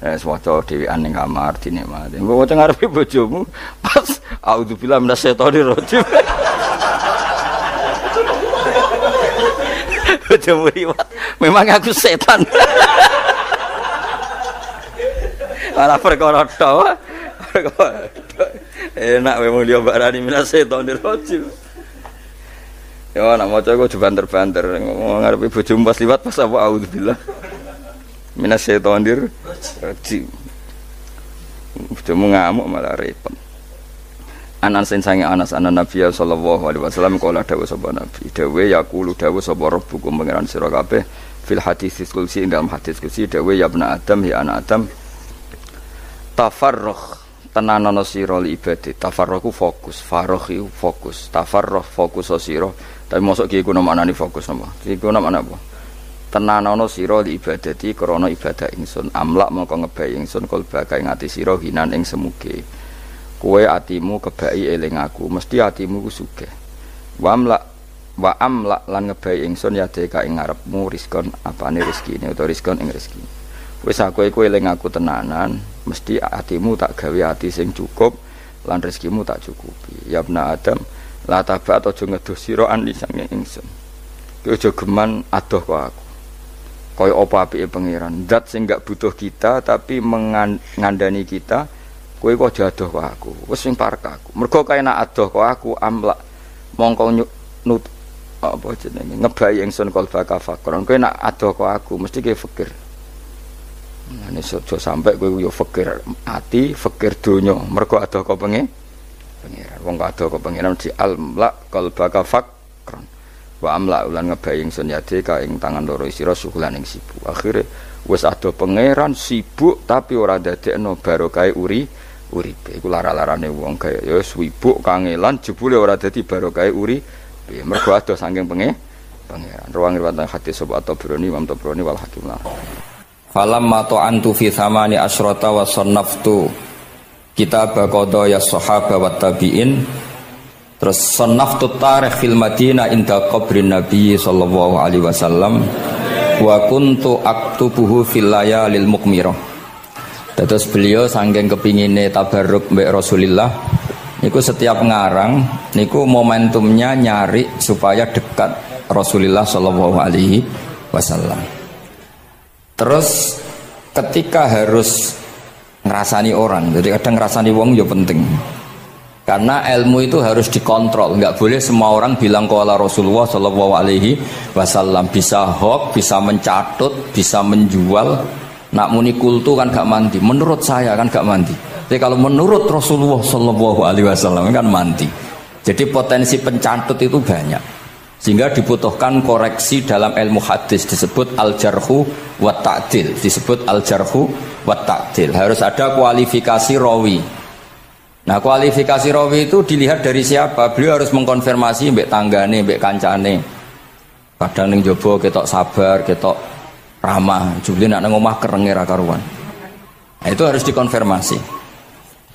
Waca dhewean ning kamar dinikmati. Engko waca ngarepe bojomu pas auzubillahi minasyaitonir rajim. Bojomu riwat, memang aku setan. Ala perkara tok. Enak memang dia barani minasyaitonir rajim. Ya nak maca kok banter-banter ngarepe bojomu pas liwat pas apa auzubillah. Minasyaitonir rajim. Bojomu ngamuk malah repot. Anas sange Anas anan Nabi sallallahu alaihi wasallam kala dawuh sapa Nabi dawuh yaqulu dawuh sapa rabbukum pangeran sira kabeh fil hadis qudsi dalam hadis qudsi dawuh ya ibnu adam ya anak adam tafarrugh tenanono sira li ibadah tafarrugh fokus faragh fokus tafarrugh fokus sira tapi mosok ki iku maknane fokus napa iku maknane apa tenanono sira li ibadati krana ibadah ingsun amlak mongko ngebayi ingsun kalbaka ing ati sira hinan ing semuge kowe atimu kebaki eling aku mesti atimu ku sugih wamla wa amla lan ngebai ingsun ya deka ing ngarepmu rizkon apane rezekine utawa rizkon ing rezeki. Wis aku iku eling aku tenanan, mesti atimu tak gawe ati sing cukup lan rezekimu tak cukupi. Ya bna Adam, la tabat aja ngedoh sira ani sange ingsun. Ki aja geman adoh kok aku. Kaya apa apike pangeran, zat sing gak butuh kita tapi mengandani kita, kowe kok aja adoh kok aku. Wis sing parek aku. Mergo kaya nak adoh kok aku amlak mongko nut apa jenenge ngebai ingsun kalbaka fakron. Kowe nak adoh kok aku mesti ke fikir. Ini sojo sampai gue yo fikir ati, fikir dunya. Mergo adoh kok pengiran. Wong adoh kok pengiran di almla kalbaka fakron. Wa amla ulan ngebai ingsun yade ka ing tangan loro sira sukulan ing sibuk. Akhire wis adoh pangeran sibuk tapi ora dadekno barokah uripe. Iku lara-larane wong kaya ya sibuk kangelan jebule ora dadi barokah uripe. Mergo adoh saking pangeran. Ruang riwayat hadis sapa Tabrani Imam Tabrani wal Hakim lah. Falamma ta'antu fi thamani asyrata wa sannaftu kitab qada ya sahaba wa tabi'in. Terus sannaftu tarikh fil Madinah inda qabrin Nabi sallallahu alaihi wasallam wa kuntu aktubuhu fil layalil muqmirah. Terus beliau saking kepingine tabarruk mbek Rasulillah niku setiap ngarang niku momentumnya nyari supaya dekat Rasulullah sallallahu alaihi wasallam. Terus ketika harus ngerasani orang, jadi kadang ngerasani wong ya penting. Karena ilmu itu harus dikontrol, nggak boleh semua orang bilang qala Rasulullah sallallahu alaihi wasallam, bisa hoax, bisa mencatut, bisa menjual. Nak muni kultu kan gak mandi, menurut saya kan gak mandi. Jadi kalau menurut Rasulullah sallallahu alaihi wasallam kan mandi. Jadi potensi pencatut itu banyak. Sehingga dibutuhkan koreksi dalam ilmu hadis disebut al-jarhu wa ta'dil, disebut al-jarhu wa ta'dil. Harus ada kualifikasi rawi. Nah, kualifikasi rawi itu dilihat dari siapa? Beliau harus mengkonfirmasi mbek tanggane, mbek kancane. Kadang ning jaba ketok sabar, ketok ramah, jebule nek nang omah kerenge ra karuan. Nah, itu harus dikonfirmasi.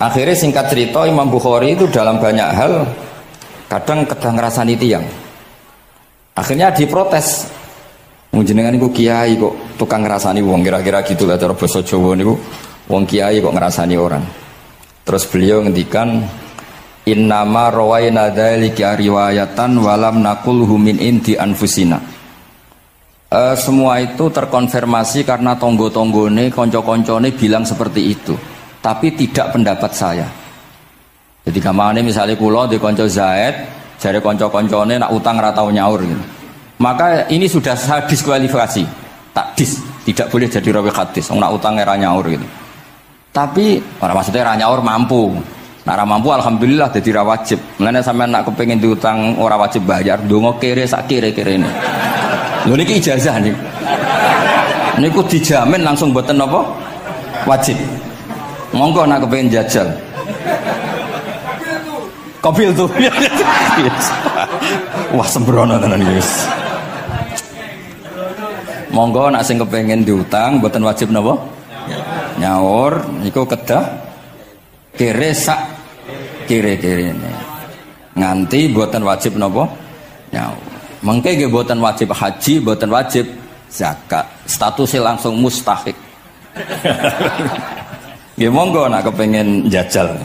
Akhirnya singkat cerita Imam Bukhari itu dalam banyak hal kadang ngrasani tiyang. Akhirnya diprotes. Jenengan niku kiai kok tukang ngrasani wong, kira-kira gitulah cara basa Jawa niku. Wong kiai kok ngrasani orang. Terus beliau ngendikan innama rawaina dzalika riwayatan walam naqulhu min indi anfusina. Semua itu terkonfirmasi karena tonggo-tonggone, konco-koncone bilang seperti itu. Tapi tidak pendapat saya. Jadi gamane misalnya kula di konco Zaid jare kanca-kancane nak utang ora tau nyaur gitu. Maka ini sudah saya diskualifikasi. Takdis, tidak boleh jadi rawi hadis. Wong nak utang ora nyaur gitu. Tapi ora maksudnya ora nyaur mampu. Nak ora mampu alhamdulillah dadi ra wajib. Mulane sampean nak kepengin diutang ora wajib bayar, ndonga kere sak kere-kerene. Lho niki ijazah niku. Niku dijamin langsung mboten napa? Wajib. Monggo nak kepengin jajal. Kobil tuh. Wah sembrono tenan iki. Monggo nak sing kepengin diutang mboten wajib napa? Nyaur niku kedah kere sak kere-kerene. Nganti mboten wajib napa? Nyaur. Mengke nggih mboten wajib haji, mboten wajib zakat. Statusnya langsung mustahik. Nggih monggo nak kepengin jajal.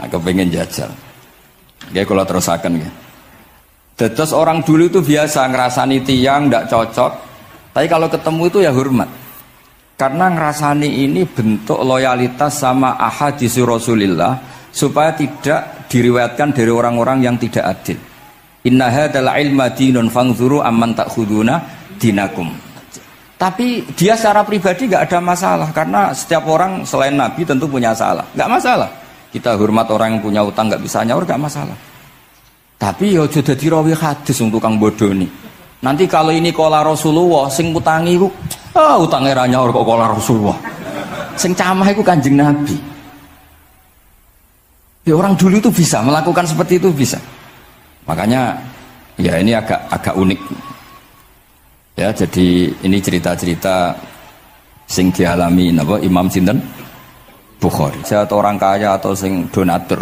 Nak kepengin jajal. Nggih kula terusaken nggih. Terus orang dulu itu biasa ngerasani tiang tidak cocok, tapi kalau ketemu itu ya hormat. Karena ngerasani ini bentuk loyalitas sama ahadits Rasulillah supaya tidak diriwayatkan dari orang-orang yang tidak adil. Inna hadzal ilma dinun fanzuru amman ta'khuduna dinakum. Tapi dia secara pribadi nggak ada masalah karena setiap orang selain Nabi tentu punya salah, nggak masalah. Kita hormat orang yang punya utang nggak bisa nyaur nggak masalah. Tapi ya aja dadi rawi hadis untuk tukang bodoni. Nanti kalau ini qala Rasulullah sing utangi ku utange ra nyaur kok qala Rasulullah. Sing camah iku Kanjeng Nabi. Ya orang dulu itu bisa melakukan seperti itu bisa. Makanya ya ini agak unik. Ya jadi ini cerita-cerita sing dialami napa Imam sinten Bukhari. Saya atau orang kaya atau sing donatur.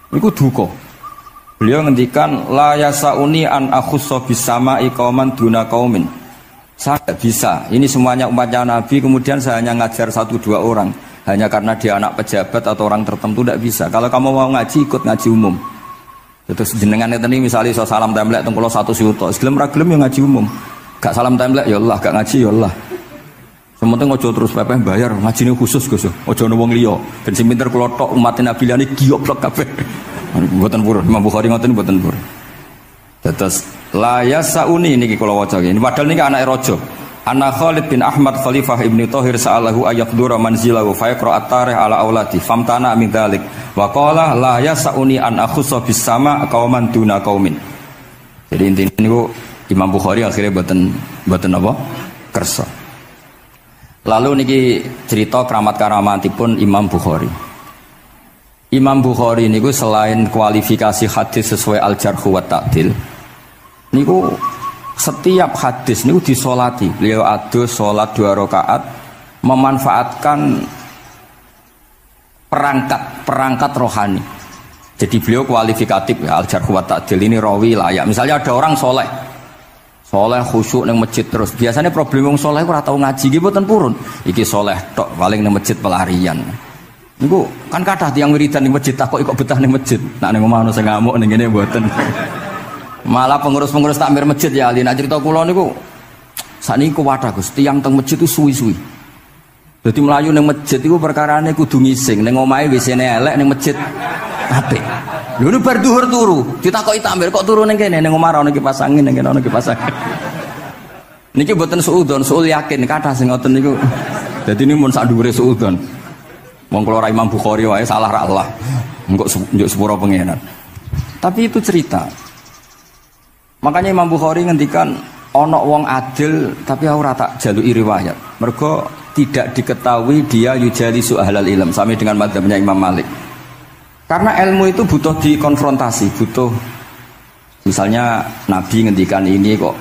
Iku duka. Beliau ngendikan la yasauni an akhussa bis sama'i qauman duna qaumin. Saya tidak bisa. Ini semuanya umatnya Nabi, kemudian saya hanya ngajar 1-2 orang hanya karena dia anak pejabat atau orang tertentu, tidak bisa. Kalau kamu mau ngaji, ikut ngaji umum. Terus jenengan itu nih misalnya so salam templek teng kula 1 juta, gelem ra gelem ya ngaji umum. Gak salam templek ya Allah, gak ngaji ya Allah. Sementing ojo terus pepeh bayar, ngajine khusus Gus. Ojo ono wong liya. Ben sing pinter kula tok umat Nabi liyane giyoblok kabeh. Mboten purun, Imam Bukhari ngoten mboten purun. Terus la yasauni niki kula waca iki. Padahal niki anake raja. Anna Khalid bin Ahmad Khalifah Ibnu Thahir sa'alahu ayaqdura manzilahu fa yaqra at-tarikh ala auladi famtana min dzalik wa qala la yasauni an akhussa bis sama qauman duna qaumin. Jadi intine niku Imam Bukhari akhirnya boten apa? Kersa. Lalu niki cerita keramat-keramatipun Imam Bukhari. Imam Bukhari niku selain kualifikasi hadis sesuai al-jarh wa ta'dil, niku setiap hadis niku disolati. Beliau adus salat 2 rakaat, memanfaatkan perangkat rohani. Jadi beliau kualifikatif ya, al-jarh wa ta'dil ini rawi layak. Misalnya ada orang soleh khusyuk nang masjid terus. Biasanya problem wong soleh ora tau ngaji nggih mboten purun. Iki soleh tok paling nang masjid pelarian. Niku kan kathah tiyang wiridan ning masjid takok kok betah ning masjid. Nek ning omah ono sing ngamuk ning kene mboten. Malah pengurus-pengurus takmir masjid ya ali. Nek cerita kula niku sakniku kuwathah Gus, tiyang teng masjid itu suwi-suwi. Dadi mlayu ning masjid iku perkarane kudu ngising, ning omahe WC-ne elek ning masjid apik. Lho nu bar dhuwur turu, ditakoki takmir kok turu ning kene ning omah ana kipas angin ning kene ana kipas angin. Niki mboten suudzon, suul yakin kathah sing ngoten niku. Dadi ini mun sak dhuwure suudzon. Wong kula Imam Bukhari wae salah ra Allah. Engko njuk sepuro pengenan. Tapi itu cerita. Makanya Imam Bukhari ngendikan ana wong adil tapi ora tak jaluki riwayat. Mergo tidak diketahui dia yujalisu ahlal ilm, sama dengan madzhabnya Imam Malik. Karena ilmu itu butuh dikonfrontasi, butuh misalnya Nabi ngendikan ini kok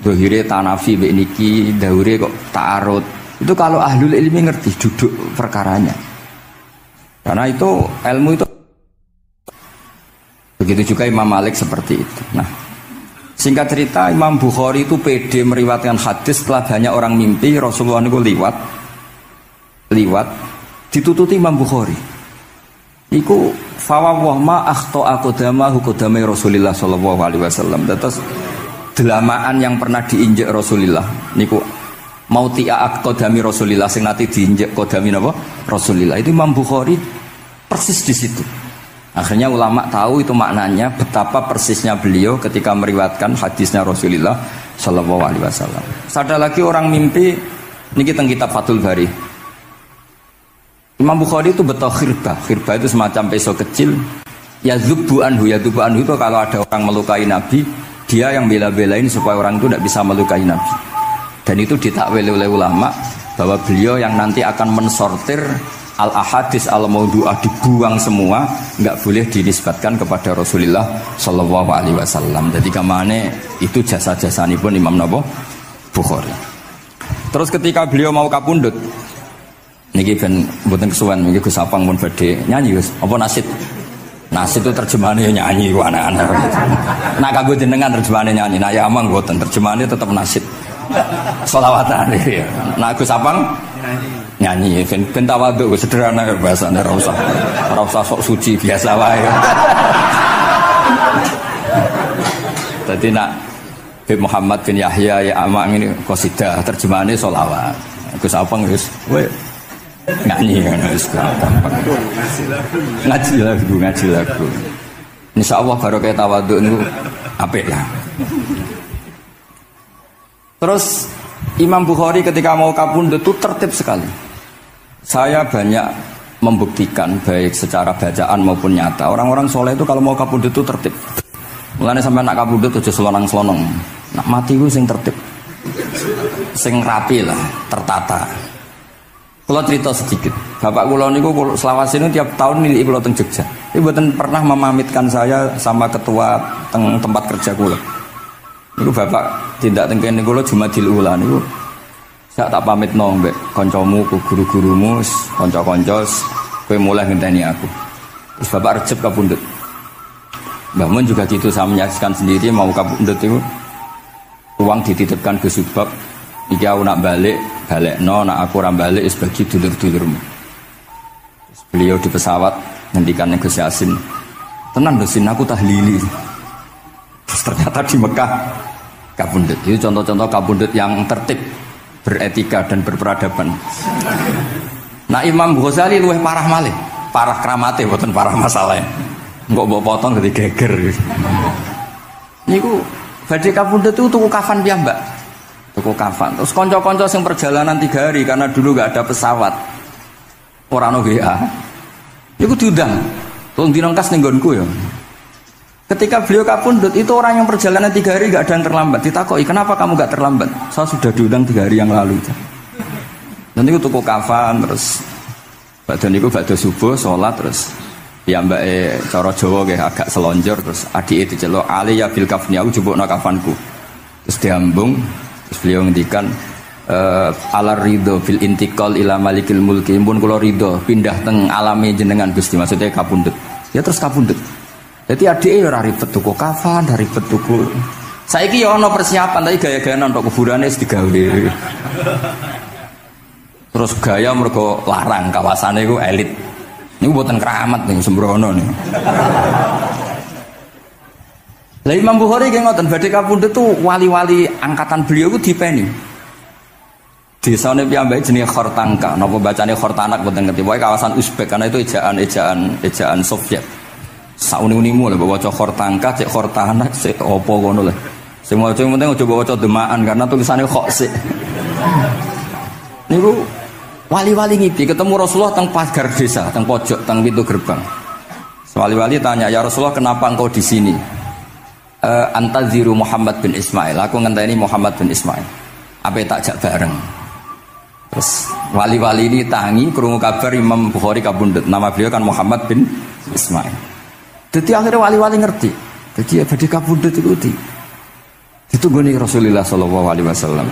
dohire tanafi mbek niki, dahure kok ta'arud. Itu kalau ahlul ilmi ngerti duduk perkaranya. Karena itu ilmu itu. Begitu juga Imam Malik seperti itu. Nah, singkat cerita Imam Bukhari itu pede meriwayatkan hadis setelah banyak orang mimpi Rasulullah itu liwat ditututi Imam Bukhari. Iku fawwah ma akhta aqdamahu qadamai Rasulillah sallallahu alaihi wasallam. Terus delamaan yang pernah diinjek Rasulullah niku mautia aqdami Rasulillah sing nate diinjek qadami napa Rasulillah. Itu Imam Bukhari persis di situ. Akhirnya ulama tahu itu maknanya betapa persisnya beliau ketika meriwayatkan hadisnya Rasulullah sallallahu alaihi wasallam. Ada lagi orang mimpi niki teng kitab Fathul Bari. Imam Bukhari itu betul khirbah itu semacam peso kecil. Yadzubu anhu itu kalau ada orang melukai Nabi, dia yang bela-belain supaya orang itu tidak bisa melukai Nabi. Dan itu ditakwil oleh ulama bahwa beliau yang nanti akan mensortir al-ahadis al-maudu'ah, dibuang semua, nggak boleh dinisbatkan kepada Rasulullah sallallahu alaihi wasallam. Jadi kemana itu jasa-jasanya pun Imam Bukhari. Terus ketika beliau mau kapundhut, niki ben mboten kesuwen niki Gus Sapang pun badhe nyanyi Gus. Apa nasid? Nasid itu terjemahannya nyanyi ku anak-anak. Nah kanggo jenengan terjemahannya nyanyi. Nah ya amang mboten terjemahannya tetap nasid. Sholawatan ya. Nah Gus Sapang nyanyi ben tawadhu sederhana bahasane ora usah sok suci biasa wae. Dadi nak Muhammad bin Yahya ya amang ini qasidah terjemahannya sholawat. Gus Sapang wis nyanyi kan gampang. Ngaji lagu. Insyaallah barokah tawadhu niku apik lah. Terus Imam Bukhari ketika mau kapundhut itu tertib sekali. Saya banyak membuktikan baik secara bacaan maupun nyata. Orang-orang soleh itu kalau mau kapundhut itu tertib. Mulane sampai nak kapundhut aja selonang-selonong. Nak mati ku sing tertib. Sing rapi lah, tertata. Kalau cerita sedikit, bapak kula niku selawase niku tiap tahun nilai kula teng Jogja. Ibu mboten pernah memamitkan saya sama ketua tempat kerja kula. Niku bapak tindak teng kene kula Jumadil Ula niku sak tak pamitno mbek kancamu, guru-gurumu, kanca-kanca kowe mulai ngenteni aku. Terus bapak Recep kapundhut. Mbah Mun juga gitu, saya menyaksikan sendiri mau kabundut itu uang dititipkan ke Subak, iki aku nak balik no, nak aku ora balik wis bagi dulur-dulurmu. Beliau di pesawat ngendikan Gus Yasin, tenan lho Sin aku tahlili. Terus ternyata di Mekah kabundut. Itu contoh-contoh kabundut yang tertib, beretika dan berperadaban. Nah Imam Ghazali luwih parah malih, parah kramate boten parah masalahnya. Engko mbok potong dadi geger. Niku badhe kabundut itu tuku kafan piyambak. Tuku kafan. Terus kanca-kanca sing perjalanan 3 hari karena dulu enggak ada pesawat. Ora ono WA. Niku diundang. Tolong dinongkas ning nggonku ya. Ketika beliau kabundut itu orang yang perjalanan 3 hari enggak ada yang terlambat. Ditakoki, "Kenapa kamu enggak terlambat?" "Saya sudah diundang 3 hari yang lalu." Dan niku tuku kafan terus badan niku badhe subuh salat terus piyambake cara Jawa nggih agak selonjor terus adike diceluk Ali ya bil kafni aku jupukno kafanku. Terus diambung terus beliau ngendikan alar ridho bil intiqal ila malikil mulki pun kula ridho pindah teng alame jenengan Gusti maksudnya kabundut. Ya terus kabundut. Jadi adike ora ribet tuku kafan, ora ribet tuku. Saiki ya ana persiapan tapi gaya-gayaan untuk kuburane wis digawe. Terus gaya mergo larang kawasane iku elit. Niku mboten keramat ning sembrono niku. Lah Imam Bukhari nggih ngoten badhe kabundut tuh wali-wali angkatan beliau ku dipeni. Desane piyambake jenenge Khortangka, napa bacane Khortanak mboten ngerti. Pokoke kawasan Uzbek karena itu ejaan Soviet. Sauni-unimu lho waca Khortangka, cek Khortanak, cek apa ngono lho. Sing maca penting aja waca demaan karena tulisannya kok sik. Niku wali-wali ngipi ketemu Rasulullah teng pagar desa, teng pojok, teng pintu gerbang. Wali-wali tanya, "Ya Rasulullah, kenapa engkau di sini?" Antaziru Muhammad bin Ismail. Aku ngenteni Muhammad bin Ismail. Apa tak jak bareng. Terus wali-wali ini tangi krungu kabar Imam Bukhari kabundut. Nama beliau kan Muhammad bin Ismail. Jadi akhirnya wali-wali ngerti. Jadi ya badhe kabundut itu ditunggoni Rasulullah sallallahu alaihi wasallam.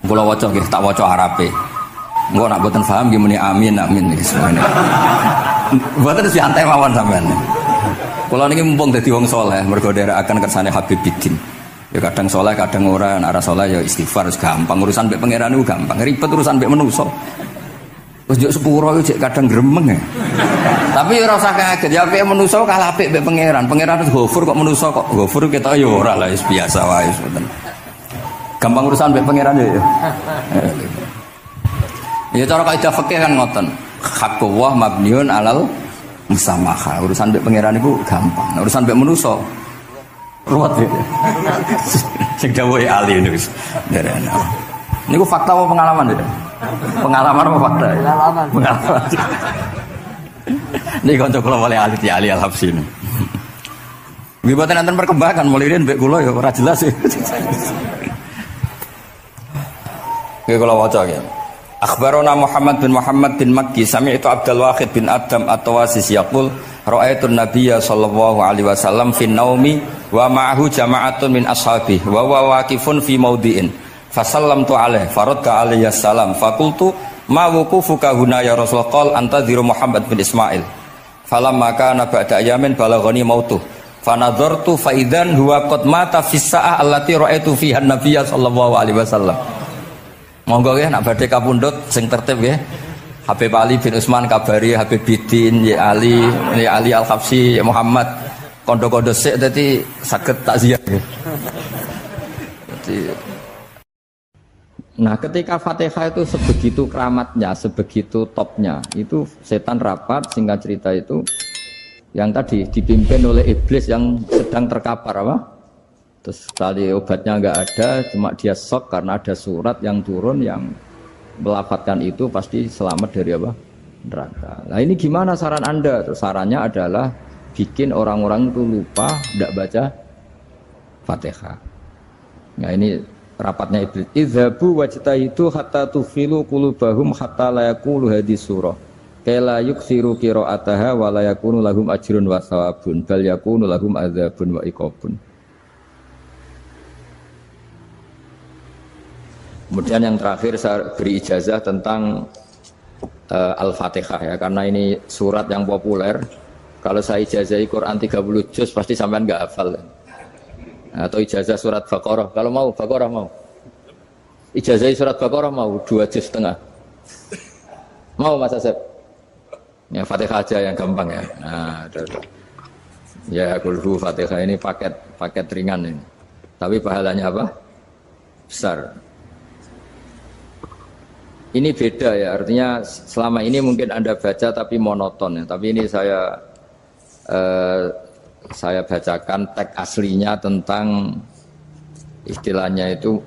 Kula waca nggih tak waca Arabe. Engko nak mboten paham nggih muni amin nggih semene. Mboten santai mawon sampean. Kula niki mumpung dadi wong saleh mergo nderekaken kersane Habib Bidin. Ya kadang saleh kadang ora, nek ora saleh ya istighfar wis gampang. Urusan mbek pangeran niku gampang. Ribet urusan mbek manusa. Wis njuk sepuro iku jek kadang gremeng ya. Tapi ora usah kaget ya apike manusa kalah apik mbek pangeran. Pangeran wis Ghafur kok manusa kok Ghafur ketok ya ora lah wis biasa wae mboten. Gampang urusan mbek pangeran ya. Ya cara kaidah fikih kan ngoten. Haqqullah mabniun alal musamaha. Urusan mbek pangeran iku gampang. Urusan mbek manusa ruwet ya. Sing dawuhe ahli niku wis nderene. Niku fakta apa pengalaman ya? Pengalaman apa fakta? Pengalaman. Niki kanca kula wali ahli al-Habsyi. Nggih boten enten perkembangan mulai mbek kula ya ora jelas ya. Nggih kula waca ya. Akhbarana Muhammad bin Makki sami'tu Abdul Wahid bin Adam at-Tawasis yaqul ra'aitu an-nabiyya sallallahu alaihi wasallam fi naumi wa ma'ahu jama'atun min ashabihi wa huwa waqifun fi mawdi'in fasallamtu alaihi faradda alayhi salam faqultu ma wuqufuka huna ya Rasulullah qala antaziru Muhammad bin Ismail falamma kana ba'da ayamin balaghani mautuh fanadhartu fa idzan huwa qad mata fi sa'ah allati ra'aitu fiha an-nabiyya sallallahu alaihi wasallam. Monggo nggih nak badhe kapundhut sing tertib nggih. Habib Ali bin Utsman kabari Habib Bidin ya Ali Al-Habsyi ya Muhammad kondo-kondo sik dadi saged takziah nggih. Nah, ketika Fatihah itu sebegitu keramatnya, sebegitu topnya, itu setan rapat singkat cerita itu yang tadi dipimpin oleh iblis yang sedang terkapar apa? Terus tali obatnya enggak ada, cuma dia shock karena ada surat yang turun yang melafatkan itu pasti selamat dari apa? Neraka. Nah ini gimana saran Anda? Terus sarannya adalah bikin orang-orang itu lupa tidak baca Fatihah. Nah ini rapatnya iblis. Idzabu wajtahidu hatta tufilu qulubahum hatta la yaqulu hadis surah. Kala yuksiru qira'ataha wa la yakunu lahum ajrun wa thawabun bal yakunu lahum adzabun wa iqabun. Kemudian yang terakhir saya beri ijazah tentang Al-Fatihah ya, karena ini surat yang populer Kalau saya ijazahi Quran 30 juz pasti sampean nggak hafal. Atau ijazah surat Baqarah. Kalau mau Baqarah mau. Ijazahi surat Baqarah mau 2 juz setengah. Mau Mas Asep? Ya Fatihah aja yang gampang ya. Nah, ada. Ya kulhu Fatihah ini paket ringan ini. Tapi pahalanya apa? Besar. Ini beda ya, artinya selama ini mungkin Anda baca tapi monoton ya. Tapi ini saya bacakan teks aslinya tentang istilahnya itu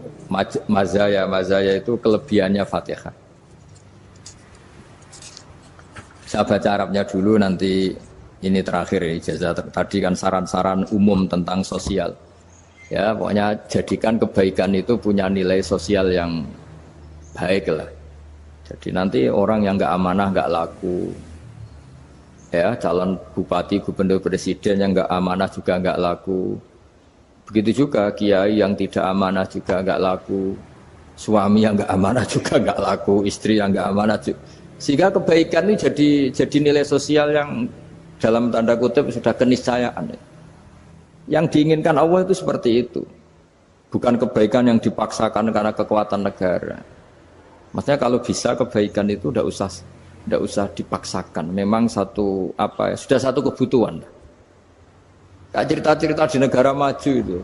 mazaya itu kelebihannya Fatihah. Saya baca Arabnya dulu, nanti ini terakhir ya, ijazah tadi kan saran-saran umum tentang sosial. Ya, pokoknya jadikan kebaikan itu punya nilai sosial yang baik lah. Jadi nanti orang yang nggak amanah nggak laku, ya calon bupati, gubernur, presiden yang nggak amanah juga nggak laku. Begitu juga kiai yang tidak amanah juga nggak laku, suami yang nggak amanah juga nggak laku, istri yang nggak amanah juga. Sehingga kebaikan ini jadi nilai sosial yang dalam tanda kutip sudah keniscayaan. Yang diinginkan Allah itu seperti itu, bukan kebaikan yang dipaksakan karena kekuatan negara. Maksudnya kalau bisa kebaikan itu tidak usah dipaksakan. Memang sudah satu kebutuhan. Kayak cerita-cerita di negara maju itu,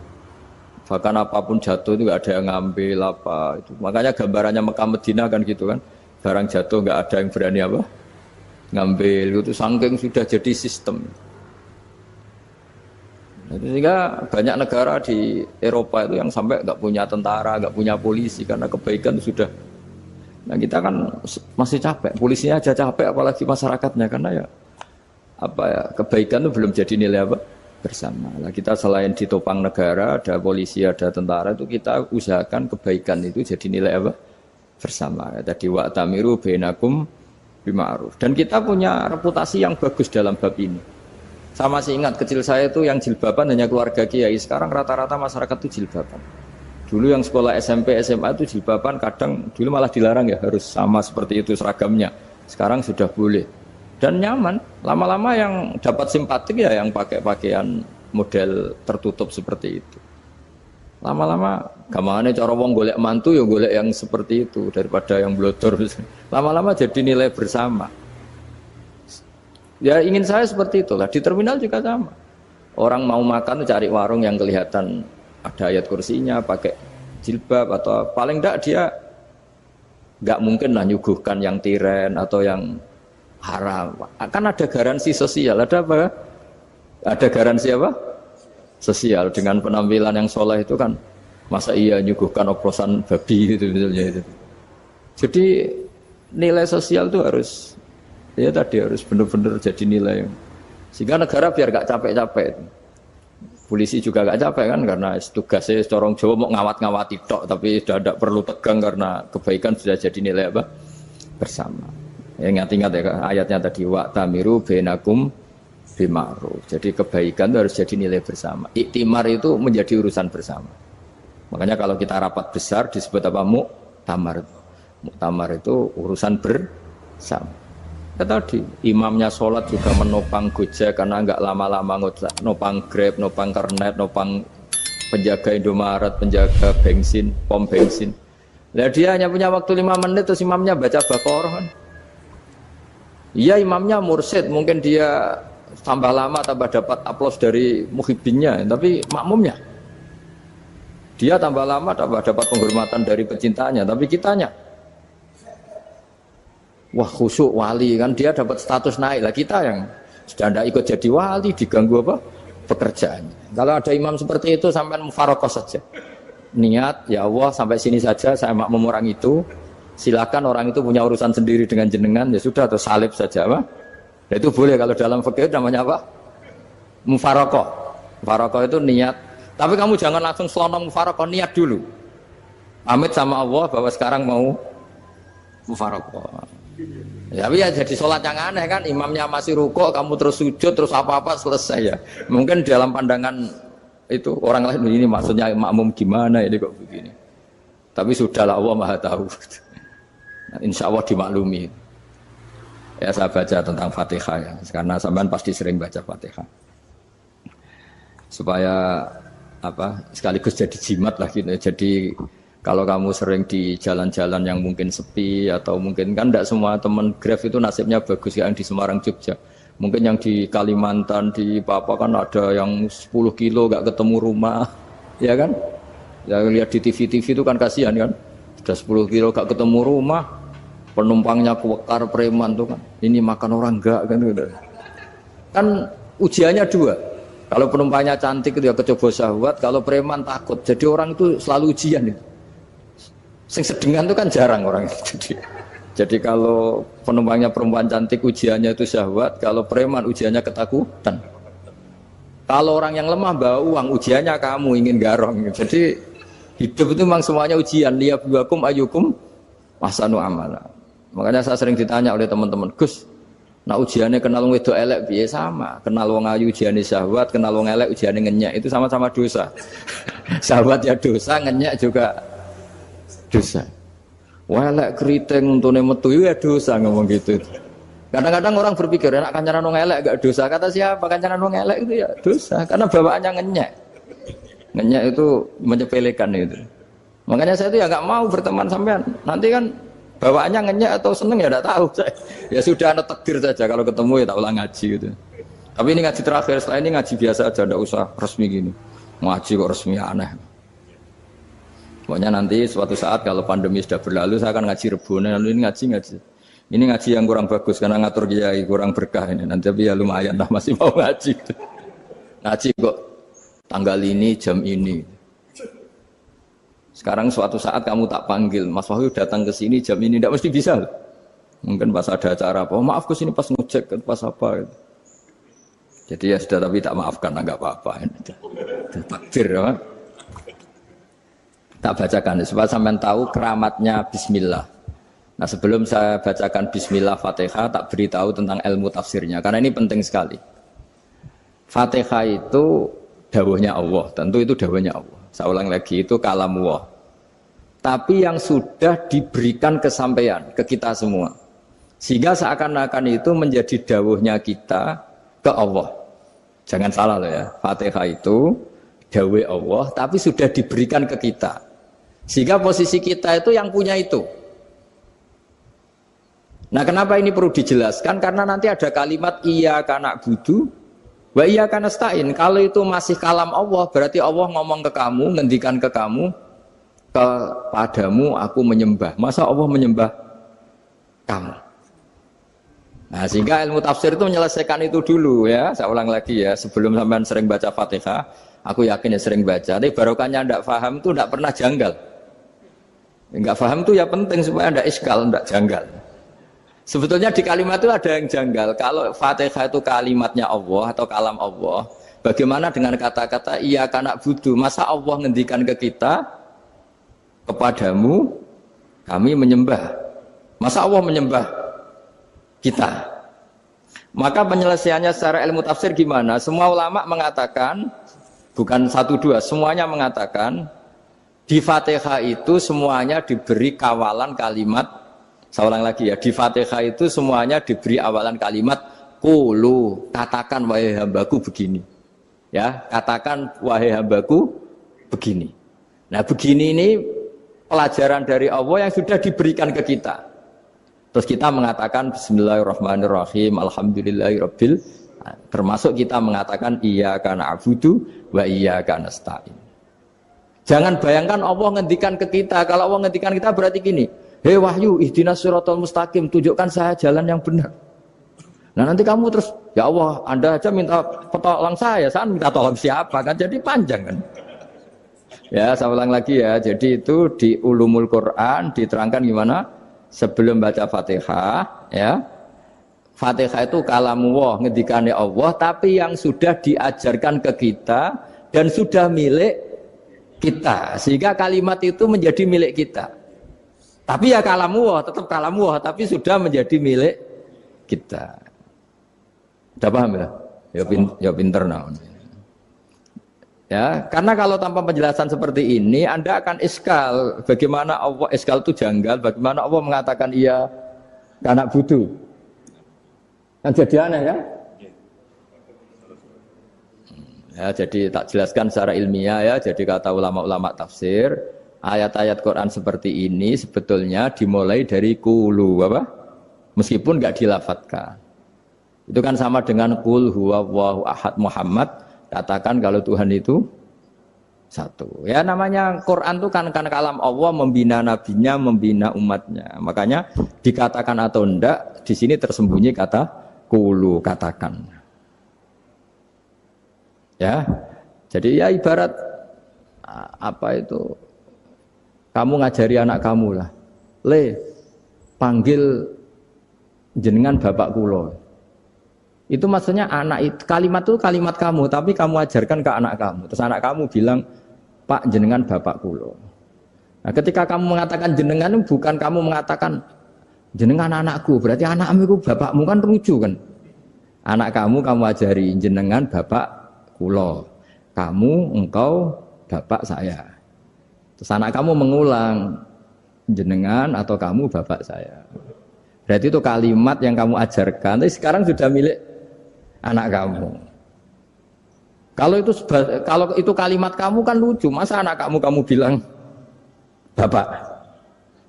bahkan apapun jatuh itu nggak ada yang ngambil apa itu. Makanya gambarannya Mekah Medina kan gitu kan, barang jatuh nggak ada yang berani apa ngambil. Itu saking sudah jadi sistem. Sehingga banyak negara di Eropa itu yang sampai nggak punya tentara, nggak punya polisi karena kebaikan itu sudah. Nah kita kan masih capek, polisinya aja capek apalagi masyarakatnya, karena ya kebaikan itu belum jadi nilai apa bersama. Nah kita selain ditopang negara, ada polisi, ada tentara, itu kita usahakan kebaikan itu jadi nilai apa bersama. Tadi wa'tamiru bainakum bima'ruf. Dan kita punya reputasi yang bagus dalam bab ini. Saya masih ingat kecil saya itu yang jilbaban hanya keluarga kiai. Sekarang rata-rata masyarakat itu jilbaban. Dulu yang sekolah SMP, SMA itu jilbaban kadang dulu malah dilarang ya, harus sama seperti itu seragamnya. Sekarang sudah boleh dan nyaman. Lama-lama yang dapat simpatik ya yang pakai pakaian model tertutup seperti itu. Lama-lama gamane cara wong golek mantu ya golek yang seperti itu daripada yang blodor. Lama-lama jadi nilai bersama. Ya ingin saya seperti itulah. Di terminal juga sama. Orang mau makan cari warung yang kelihatan ada ayat kursinya, pakai jilbab, atau paling enggak dia enggak mungkin lah nyuguhkan yang tiren atau yang haram. Kan ada garansi sosial, ada apa? Ada garansi apa? Sosial dengan penampilan yang soleh itu kan, masa iya nyuguhkan oplosan babi gitu misalnya itu. Jadi nilai sosial itu harus benar-benar jadi nilai. Sehingga negara biar enggak capek-capek. Polisi juga gak capek kan, karena tugasnya corong Jawa mau ngawat-ngawati tok, tapi sudah tidak perlu tegang karena kebaikan sudah jadi nilai apa bersama. Ya, ingat-ingat ya ayatnya tadi, wa'tamiru bainakum bima'ruf. Jadi kebaikan itu harus jadi nilai bersama. Iktimar itu menjadi urusan bersama. Makanya kalau kita rapat besar disebut apa? Muktamar. Muktamar itu urusan bersama. Ya tadi, imamnya sholat juga menopang Gojek karena nggak lama-lama nopang Grab, nopang Kernet, nopang penjaga Indomaret, penjaga bensin, pom bensin. Nah dia hanya punya waktu 5 menit terus imamnya baca Baqarah kan. Iya imamnya mursyid, mungkin dia tambah lama tambah dapat aplaus dari muhibbinnya, tapi makmumnya dia tambah lama tambah dapat penghormatan dari pecintanya, tapi kitanya wah khusyuk wali kan, dia dapat status naik lah. Kita yang sudah tidak ikut jadi wali diganggu apa pekerjaannya. Kalau ada imam seperti itu sampai mufarokoh saja, niat ya Allah sampai sini saja saya makmum orang itu, silakan orang itu punya urusan sendiri dengan jenengan ya sudah, atau salib saja apa. Nah, itu boleh kalau dalam fikih namanya apa mufarokoh. Mufarokoh itu niat, tapi kamu jangan langsung selonong mufarokoh, niat dulu pamit sama Allah bahwa sekarang mau mufarokoh. Ya, tapi ya jadi sholat yang aneh kan, imamnya masih rukuk, kamu terus sujud, terus apa-apa selesai ya. Mungkin dalam pandangan itu orang lain ini maksudnya makmum gimana ini kok begini. Tapi sudahlah Allah Maha tahu. Insya Allah dimaklumi. Ya saya baca tentang Fatihah ya, karena sampean pasti sering baca Fatihah. Supaya apa? Sekaligus jadi jimat lah gitu. Jadi kalau kamu sering di jalan-jalan yang mungkin sepi atau mungkin kan tidak semua teman Grab itu nasibnya bagus yang di Semarang Jogja. Mungkin yang di Kalimantan di Papua kan ada yang 10 kilo gak ketemu rumah, ya kan? Ya lihat di TV-TV itu kan kasihan kan. Sudah 10 kilo gak ketemu rumah. Penumpangnya kuwekar preman tuh kan, ini makan orang enggak kan gitu. Kan ujiannya dua. Kalau penumpangnya cantik itu ya kecoba syahwat, kalau preman takut. Jadi orang itu selalu ujian itu. Sing sedengan itu kan jarang orang itu. Jadi kalau penumpangnya perempuan cantik ujiannya itu syahwat, kalau preman ujiannya ketakutan. Kalau orang yang lemah bawa uang ujiannya kamu ingin garong. Jadi hidup itu memang semuanya ujian. Liyabluwakum ayyukum ahsanu amala. Makanya saya sering ditanya oleh teman-teman, Gus, nah ujiannya kenal wong wedok elek piye sama, kenal wong ayu ujiannya syahwat, kenal wong elek ujiannya ngenyek, itu sama-sama dosa. Syahwat ya dosa, ngenyek juga dosa. Wah elek keriting untune metu ya dosa ngomong gitu. Kadang-kadang orang berpikir enak kancanan wong elek gak dosa. Kata siapa kancanan wong elek itu ya dosa, karena bawaannya ngenyek. Ngenyek itu menyepelekan itu. Makanya saya itu ya nggak mau berteman sampean. Nanti kan bawaannya ngenyek atau seneng ya tidak tahu. Ya sudah ada takdir saja kalau ketemu ya tak ulang ngaji gitu. Tapi ini ngaji terakhir, setelah ini ngaji biasa aja, tidak usah resmi gini. Ngaji kok resmi aneh. Pokoknya nanti suatu saat kalau pandemi sudah berlalu saya akan ngaji Rebone, lalu ini ngaji. Ini ngaji yang kurang bagus karena ngatur kiai kurang berkah ini. Nanti tapi ya lumayan lah masih mau ngaji. Ngaji kok tanggal ini jam ini. Sekarang suatu saat kamu tak panggil, Mas Wahyu datang ke sini jam ini, tidak mesti bisa. Mungkin pas ada acara apa, maaf ke sini pas ngecek, pas apa. Gitu. Jadi ya sudah, tapi tak maafkan, enggak apa-apa. Takdir, ya. Tak bacakan, supaya sampean tahu keramatnya Bismillah. Nah sebelum saya bacakan Bismillah Fatihah, tak beritahu tentang ilmu tafsirnya, karena ini penting sekali. Fatihah itu dawuhnya Allah, tentu itu dawuhnya Allah. Saya ulang lagi, itu kalamullah. Tapi yang sudah diberikan kesampaian ke kita semua. Sehingga seakan-akan itu menjadi dawuhnya kita ke Allah. Jangan salah loh ya. Fatihah itu dawuh Allah, tapi sudah diberikan ke kita. Sehingga posisi kita itu yang punya itu. Nah kenapa ini perlu dijelaskan? Karena nanti ada kalimat iyyaka na'budu wa iyyaka nasta'in. Kalau itu masih kalam Allah, berarti Allah ngomong ke kamu, ngendikan ke kamu, kepadamu aku menyembah. Masa Allah menyembah kamu? Nah, sehingga ilmu tafsir itu menyelesaikan itu dulu ya. Saya ulang lagi ya, sebelum sampean sering baca Fatihah, aku yakin ya sering baca. Tapi barokahnya ndak paham itu ndak pernah janggal. Enggak paham itu ya penting supaya ndak iskal, ndak janggal. Sebetulnya di kalimat itu ada yang janggal. Kalau Fatihah itu kalimatnya Allah atau kalam Allah, bagaimana dengan kata-kata iyyaka na'budu? Masa Allah ngendikan ke kita, kepadamu kami menyembah. Masa Allah menyembah kita? Maka penyelesaiannya secara ilmu tafsir gimana? Semua ulama mengatakan, bukan satu dua, semuanya mengatakan di Fatihah itu semuanya diberi kawalan kalimat. Saya ulang lagi ya, di Fatihah itu semuanya diberi awalan kalimat qulu, katakan wahai hambaku begini. Ya, katakan wahai hambaku begini. Nah, begini ini pelajaran dari Allah yang sudah diberikan ke kita. Terus kita mengatakan bismillahirrahmanirrahim, alhamdulillahirabbil, termasuk kita mengatakan iyyaka na'budu wa iyyaka nasta'in. Jangan bayangkan Allah ngendikan ke kita. Kalau Allah ngendikan kita berarti gini, hei Wahyu, ihdinas siratal mustaqim, tunjukkan saya jalan yang benar. Nah nanti kamu terus, ya Allah, Anda aja minta tolong saya minta tolong siapa kan? Jadi panjang kan? Ya, saya ulang lagi ya. Jadi itu di Ulumul Quran diterangkan gimana? Sebelum baca Fatihah, ya. Fatihah itu kalamullah, ngendikane Allah, tapi yang sudah diajarkan ke kita dan sudah milik kita. Sehingga kalimat itu menjadi milik kita. Tapi ya kalamullah, tetap kalamullah, tapi sudah menjadi milik kita. Sudah paham ya? Ya pinter nah. Ya, karena kalau tanpa penjelasan seperti ini, Anda akan iskal. Bagaimana Allah iskal itu janggal? Bagaimana Allah mengatakan iya karena butuh? Kan jadi aneh kan? Ya, jadi tak jelaskan secara ilmiah ya. Jadi kata ulama-ulama tafsir, ayat-ayat Quran seperti ini sebetulnya dimulai dari kulu apa? Meskipun nggak dilafatkan. Itu kan sama dengan qul huwallahu ahad Muhammad, katakan kalau Tuhan itu satu. Ya namanya Quran itu kan kalam Allah, membina nabinya, membina umatnya. Makanya dikatakan atau enggak di sini tersembunyi kata qulu, katakan. Ya, jadi ya ibarat apa itu? Kamu ngajari anak kamu lah, le panggil jenengan bapak kulo. Itu maksudnya anak itu kalimat itu kalimat kamu, tapi kamu ajarkan ke anak kamu. Terus anak kamu bilang, Pak jenengan bapak kulo. Nah, ketika kamu mengatakan jenengan bukan kamu mengatakan jenengan anakku, berarti anakmu itu bapakmu kan lucu kan? Anak kamu ajari jenengan bapak kulo, kamu engkau bapak saya. Terus anak kamu mengulang jenengan atau kamu bapak saya. Berarti itu kalimat yang kamu ajarkan, tapi sekarang sudah milik anak kamu. Kalau itu kalimat kamu kan lucu, masa anak kamu bilang bapak.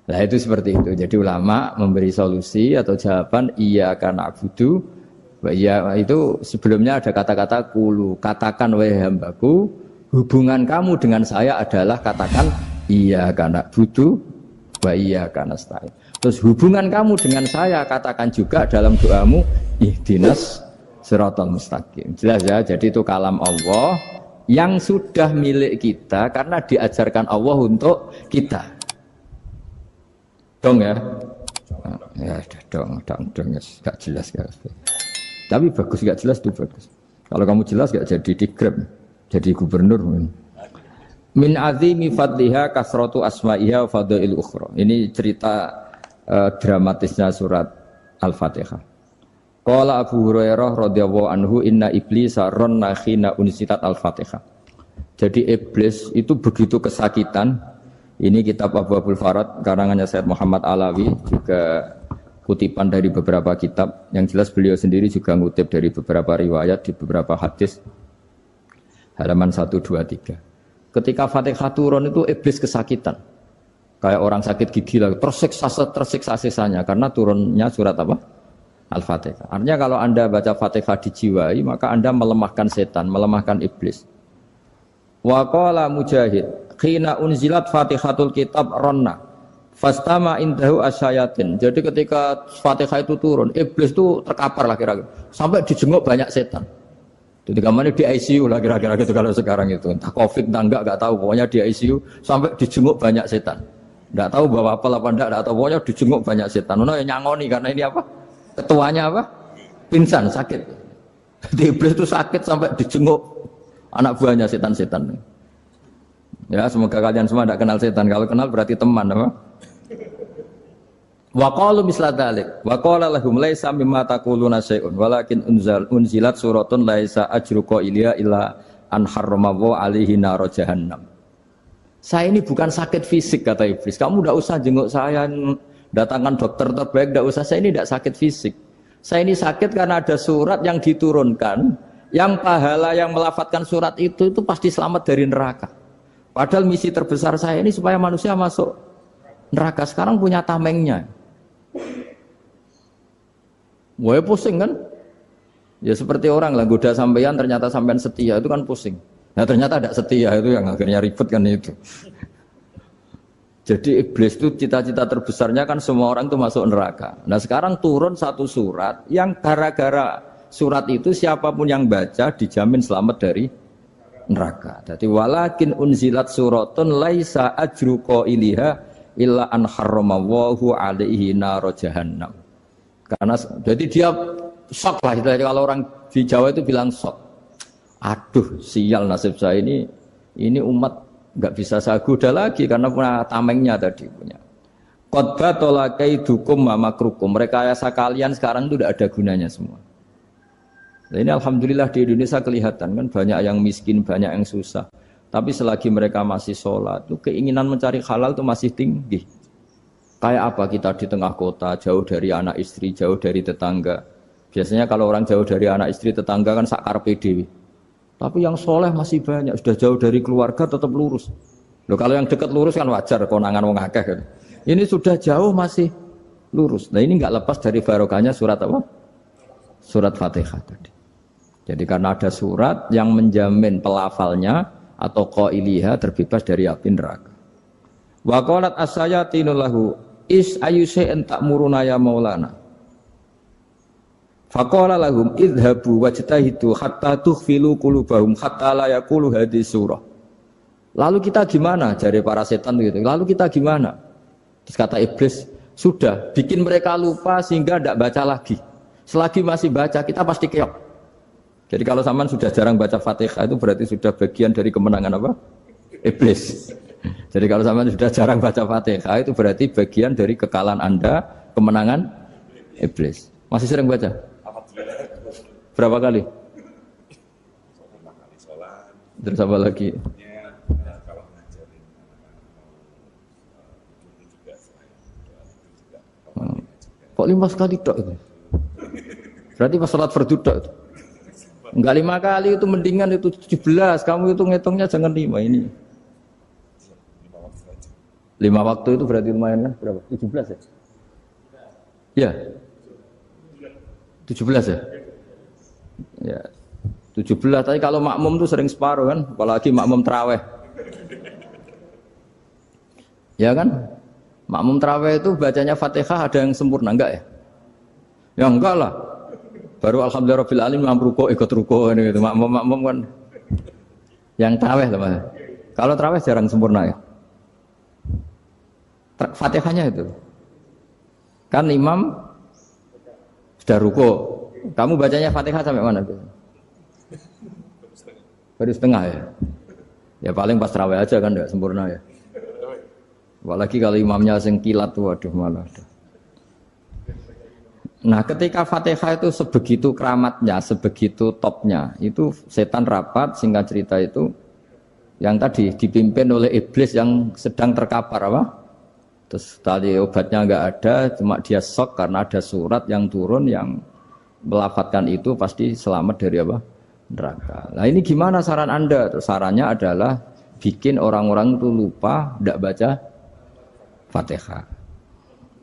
Nah itu seperti itu. Jadi ulama memberi solusi atau jawaban iya karena abudu. Ya itu sebelumnya ada kata-kata kulu, katakan wahai hambaku, hubungan kamu dengan saya adalah katakan iya karena butuh, wa iya karena stain. Terus hubungan kamu dengan saya katakan juga dalam doamu ihdinas siratal mustaqim. Jelas ya, jadi itu kalam Allah yang sudah milik kita karena diajarkan Allah untuk kita. Dong ya? Ya dong, gak jelas gak. Tapi bagus, gak jelas itu bagus. Kalau kamu jelas gak jadi digrab, jadi gubernur. Min azimi fadliha kasratu asma'iha wa fadail ukhra. Ini cerita dramatisnya surat Al-Fatihah. Qala Abu Hurairah radhiyallahu anhu inna iblisa ranna khina unsitat Al-Fatihah. Jadi iblis itu begitu kesakitan. Ini kitab Abu Abul Farad karangannya Sayyid Muhammad Alawi, juga kutipan dari beberapa kitab. Yang jelas beliau sendiri juga ngutip dari beberapa riwayat di beberapa hadis. Halaman 1, 2, 3. Ketika Fatihah turun itu iblis kesakitan. Kayak orang sakit gigi lah, tersiksa sisanya karena turunnya surat apa? Al-Fatihah. Artinya kalau Anda baca Fatihah dijiwai, maka Anda melemahkan setan, melemahkan iblis. Wa qala Mujahid, khina unzilat Fatihatul kitab ronna fastama indahu asyayatin. Jadi ketika Fatihah itu turun, iblis itu terkapar lah kira-kira. Sampai dijenguk banyak setan. Jadi kemana di ICU lah kira-kira gitu kalau sekarang itu. Entah COVID entah enggak tahu. Pokoknya di ICU sampai dijenguk banyak setan. Enggak tahu bawa apa enggak tahu. Pokoknya dijenguk banyak setan. Ono yang nyangoni karena ini apa? Ketuanya apa? Pingsan, sakit. Jadi iblis itu sakit sampai dijenguk anak buahnya setan-setan. Ya semoga kalian semua tidak kenal setan. Kalau kenal berarti teman apa? Wa qalu misla dzalik wa qala lahum laisa mimma taquluna syai'un walakin unzilat suratun laisa ajruqa ilya illa an harrama alaihi nar jahannam. Saya ini bukan sakit fisik kata iblis. Kamu tidak usah jenguk saya, datangkan dokter terbaik, tidak usah. Saya ini tidak sakit fisik. Saya ini sakit karena ada surat yang diturunkan, yang pahala yang melafatkan surat itu pasti selamat dari neraka. Padahal misi terbesar saya ini supaya manusia masuk neraka. Sekarang punya tamengnya. Wah pusing kan? Ya seperti orang lah goda sampean ternyata sampean setia itu kan pusing. Nah ternyata tidak setia itu yang akhirnya ribet kan itu. Jadi iblis itu cita-cita terbesarnya kan semua orang itu masuk neraka. Nah sekarang turun satu surat yang gara-gara surat itu siapapun yang baca dijamin selamat dari neraka. Jadi walakin unzilat suratun laisa ajru qailiha illa an harramallahu alaihi nar jahannam. Karena jadi dia shock lah itu kalau orang di Jawa itu bilang shock. Aduh sial nasib saya ini umat nggak bisa saya goda lagi karena punya tamengnya tadi punya. Qad batala kaidukum wa makrukum. Rekayasa kalian sekarang itu tidak ada gunanya semua. Nah, ini alhamdulillah di Indonesia kelihatan kan banyak yang miskin, banyak yang susah. Tapi selagi mereka masih sholat, itu keinginan mencari halal itu masih tinggi. Kayak apa kita di tengah kota, jauh dari anak istri, jauh dari tetangga. Biasanya kalau orang jauh dari anak istri tetangga kan sakar PDW. Tapi yang soleh masih banyak, sudah jauh dari keluarga tetap lurus. Loh kalau yang dekat lurus kan wajar, konangan wong akeh kan. Ini sudah jauh masih lurus. Nah ini nggak lepas dari barokahnya surat apa? Surat Fatihah tadi. Jadi karena ada surat yang menjamin pelafalnya atau qailiha terbebas dari api neraka. Wa qalat as-sayatinu lahu is ayyusai'in ta'muruna ya maulana. Faqala lahum idhabu wajtahidu hatta tukhfilu qulubahum hatta la yaqulu hadhihi surah. Lalu kita gimana? Jari para setan gitu. Lalu kita gimana? Terus kata iblis, sudah bikin mereka lupa sehingga tidak baca lagi. Selagi masih baca kita pasti keok. Jadi kalau sampean sudah jarang baca Fatihah itu berarti sudah bagian dari kemenangan apa? Iblis. Jadi kalau sampean sudah jarang baca Fatihah itu berarti bagian dari kekalahan Anda, kemenangan iblis. Masih sering baca? Berapa kali? Terus apa lagi? Kok 5 kali tok itu? Berarti pas sholat fardu tok itu. Enggak 5 kali itu mendingan itu 17. Kamu itu ngitungnya jangan 5 ini. 5 waktu itu berarti lumayan kan? Berapa? 17 ya? Iya. 17 ya? Ya. 17. Tapi kalau makmum tuh sering separuh kan, apalagi makmum tarawih. Ya kan? Makmum tarawih itu bacanya Fatihah ada yang sempurna enggak ya? Ya enggak lah. Baru alhamdulillahirabbil alamin ruko ikut ruko ini gitu. Makmum kan yang tarawih lah Mas. Kalau tarawih jarang sempurna ya. Fatihahnya itu. Kan imam sudah ruko. Kamu bacanya Fatihah sampai mana tuh? Baru setengah ya. Ya paling pas tarawih aja kan enggak sempurna ya. Apalagi kalau imamnya sing kilat waduh malah. Nah, ketika Fatihah itu sebegitu keramatnya, sebegitu topnya, itu setan rapat singkat cerita itu yang tadi dipimpin oleh iblis yang sedang terkapar apa? Terus tadi obatnya enggak ada, cuma dia shock karena ada surat yang turun yang melafatkan itu pasti selamat dari apa? Neraka. Nah, ini gimana saran Anda? Sarannya adalah bikin orang-orang itu lupa enggak baca Fatihah.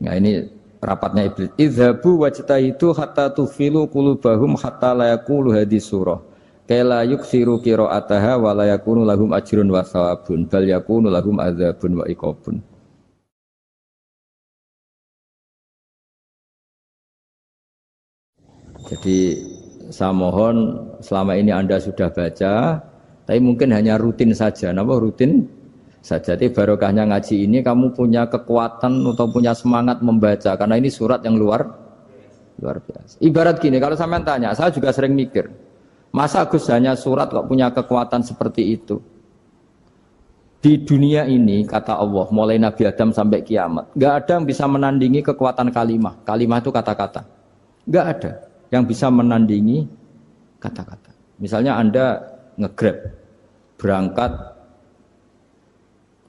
Nah ini rapatnya iblis. Idhabu wajtahidu hatta tufilu qulubahum hatta la yaqulu hadhihi surah. Kala yuksiru qira'ataha wa la yakunu lahum ajrun wa thawabun bal yakunu lahum adzabun wa iqabun. Jadi saya mohon selama ini Anda sudah baca, tapi mungkin hanya rutin saja. Napa rutin? Saja. Jadi barokahnya ngaji ini kamu punya kekuatan atau punya semangat membaca karena ini surat yang luar biasa. Ibarat gini, kalau sampean tanya, saya juga sering mikir, masa Gus hanya surat kok punya kekuatan seperti itu? Di dunia ini kata Allah, mulai Nabi Adam sampai kiamat, nggak ada yang bisa menandingi kekuatan kalimah. Kalimah itu kata-kata. Nggak ada yang bisa menandingi kata-kata. Misalnya Anda nge-grab, berangkat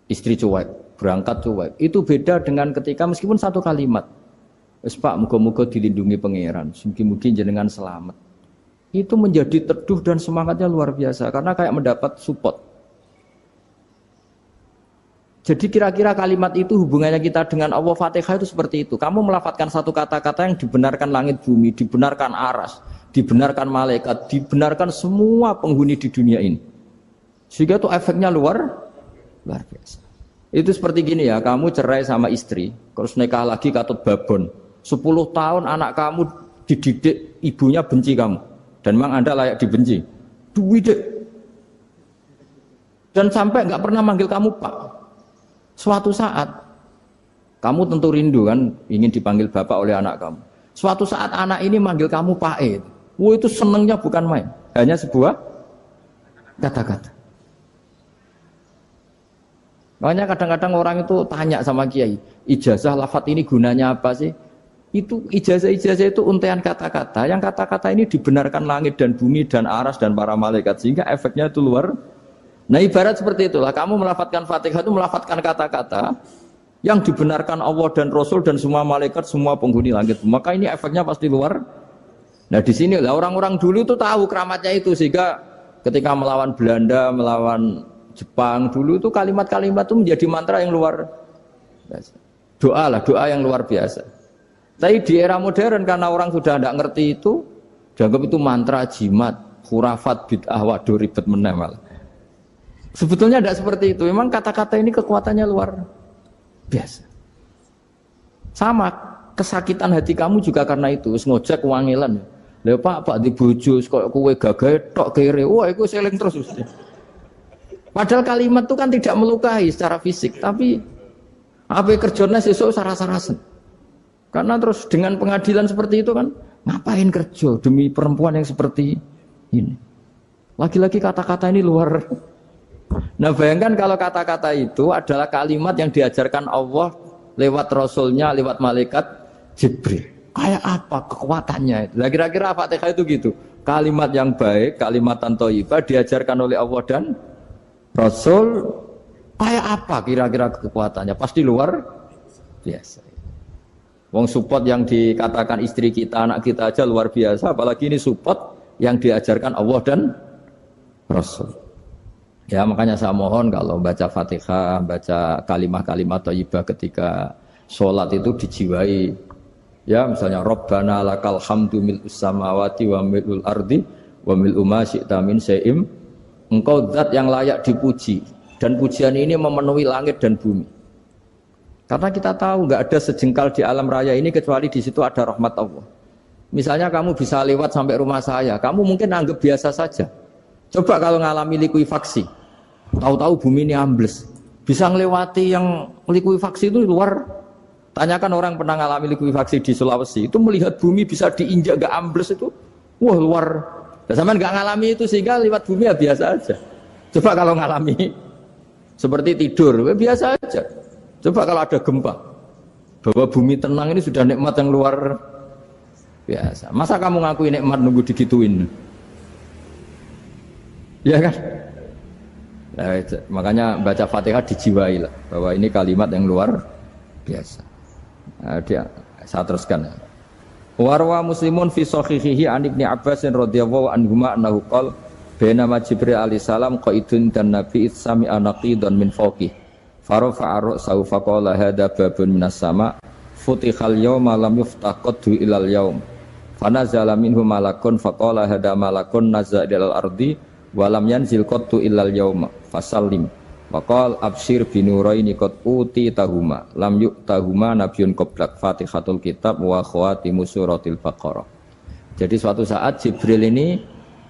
istri cuek, berangkat cuek. Itu beda dengan ketika meskipun satu kalimat. Wes Pak, muga-muga dilindungi pangeran, mugi-mugi jenengan selamat. Itu menjadi teduh dan semangatnya luar biasa karena kayak mendapat support. Jadi kira-kira kalimat itu hubungannya kita dengan Allah Fatihah itu seperti itu. Kamu melafadzkan satu kata-kata yang dibenarkan langit bumi, dibenarkan aras, dibenarkan malaikat, dibenarkan semua penghuni di dunia ini. Sehingga itu efeknya luar biasa. Itu seperti gini ya, kamu cerai sama istri, terus nikah lagi katut babon. 10 tahun anak kamu dididik, ibunya benci kamu. Dan memang Anda layak dibenci. Dididik. Dan sampai nggak pernah manggil kamu Pak. Suatu saat, kamu tentu rindu kan, ingin dipanggil Bapak oleh anak kamu. Suatu saat anak ini manggil kamu Pak E. Wah itu senengnya bukan main. Hanya sebuah kata-kata. Makanya kadang-kadang orang itu tanya sama kiai, ijazah lafadz ini gunanya apa sih? Itu ijazah-ijazah itu untaian kata-kata. Yang kata-kata ini dibenarkan langit dan bumi dan aras dan para malaikat sehingga efeknya itu luar. Nah ibarat seperti itulah. Kamu melafadzkan Fatihah itu melafadzkan kata-kata yang dibenarkan Allah dan Rasul dan semua malaikat, semua penghuni langit. Maka ini efeknya pasti luar Nah di sini lah orang-orang dulu tuh tahu keramatnya itu sehingga ketika melawan Belanda, melawan Jepang dulu tuh kalimat-kalimat itu menjadi mantra yang luar biasa. Doa yang luar biasa. Tapi di era modern karena orang sudah tidak ngerti itu, dianggap itu mantra, jimat, khurafat, bid'ah, waduh ribet menemal. Sebetulnya tidak seperti itu. Memang kata-kata ini kekuatannya luar biasa. Sama kesakitan hati kamu juga karena itu. Ngojek wangilan. Lha Pak di bojo kok kowe gagah tok kere. Wah, iku seling terus. Padahal kalimat itu kan tidak melukai secara fisik, tapi apa kerjanya sesuk sarah-sarasen. Karena terus dengan pengadilan seperti itu kan ngapain kerja demi perempuan yang seperti ini. Lagi-lagi kata-kata ini luar. Nah bayangkan kalau kata-kata itu adalah kalimat yang diajarkan Allah lewat Rasulnya, lewat malaikat Jibril. Kayak apa kekuatannya itu? Nah kira-kira Fatihah itu gitu. Kalimat yang baik, kalimatan thayyibah diajarkan oleh Allah dan Rasul. Kayak apa kira-kira kekuatannya? Pasti luar biasa. Wong support yang dikatakan istri kita, anak kita aja luar biasa. Apalagi ini support yang diajarkan Allah dan Rasul. Ya makanya saya mohon kalau baca Fatihah, baca kalimat-kalimat thayyibah ketika sholat itu dijiwai. Ya misalnya Rabbana lakal hamdu mil'us samawati wa mil'ul ardi wa mil'u ma syi'ta min syai'im. Engkau zat yang layak dipuji dan pujian ini memenuhi langit dan bumi. Karena kita tahu nggak ada sejengkal di alam raya ini kecuali di situ ada rahmat Allah. Misalnya kamu bisa lewat sampai rumah saya, kamu mungkin anggap biasa saja. Coba kalau ngalami likuifaksi, tahu-tahu bumi ini ambles, bisa ngelewati yang likuifaksi itu luar. Tanyakan orang pernah ngalami likuifaksi di Sulawesi, itu melihat bumi bisa diinjak gak ambles itu, wah luar. Dan sampean gak ngalami itu sehingga lewat bumi ya biasa aja. Coba kalau ngalami seperti tidur, ya biasa aja. Coba kalau ada gempa, bahwa bumi tenang ini sudah nikmat yang luar biasa. Masa kamu ngaku nikmat nunggu digituin? Ya kan? Nah, makanya baca Fatihah dijiwai lah bahwa ini kalimat yang luar biasa. Nah, saya teruskan. Warwa Muslimun fi sahihihi an Ibnu Abbas radhiyallahu anhuma annahu qala bainama Jibril alaihi salam qaidun dan Nabi itsami anaqidan min fawqih farafa'a ra'sahu faqala hadza babun minas sama futihal yawma lam yuftah qaddu ilal yaum fanazala minhu malakun faqala hadza malakun nazza ilal ardi walam yanzil qattu illal yauma fasallim waqal absyir binuraini qad uti tahuma lam yu'tahuma nabiyyun qablak Fatihatul kitab wa khawatimus suratil baqarah. Jadi suatu saat Jibril ini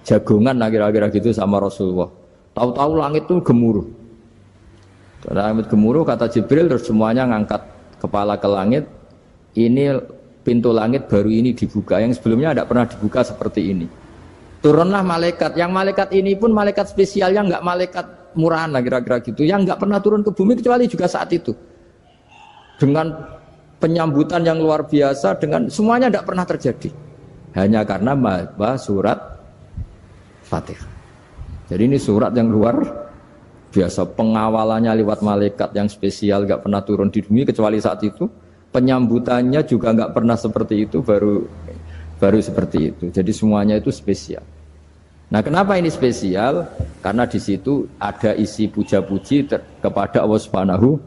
jagongan kira-kira gitu sama Rasulullah. Tahu-tahu langit itu gemuruh. Langit gemuruh kata Jibril terus semuanya ngangkat kepala ke langit. Ini pintu langit baru ini dibuka, yang sebelumnya tidak pernah dibuka seperti ini. Turunlah malaikat, yang malaikat ini pun malaikat spesial, yang enggak malaikat murahan lah kira-kira gitu, yang enggak pernah turun ke bumi kecuali juga saat itu. Dengan penyambutan yang luar biasa, dengan semuanya tidak pernah terjadi. Hanya karena surat Fatihah. Jadi ini surat yang luar biasa, pengawalannya lewat malaikat yang spesial, enggak pernah turun di bumi kecuali saat itu. Penyambutannya juga enggak pernah seperti itu, baru seperti itu. Jadi semuanya itu spesial. Nah, kenapa ini spesial? Karena di situ ada isi puja-puji kepada Allah Subhanahu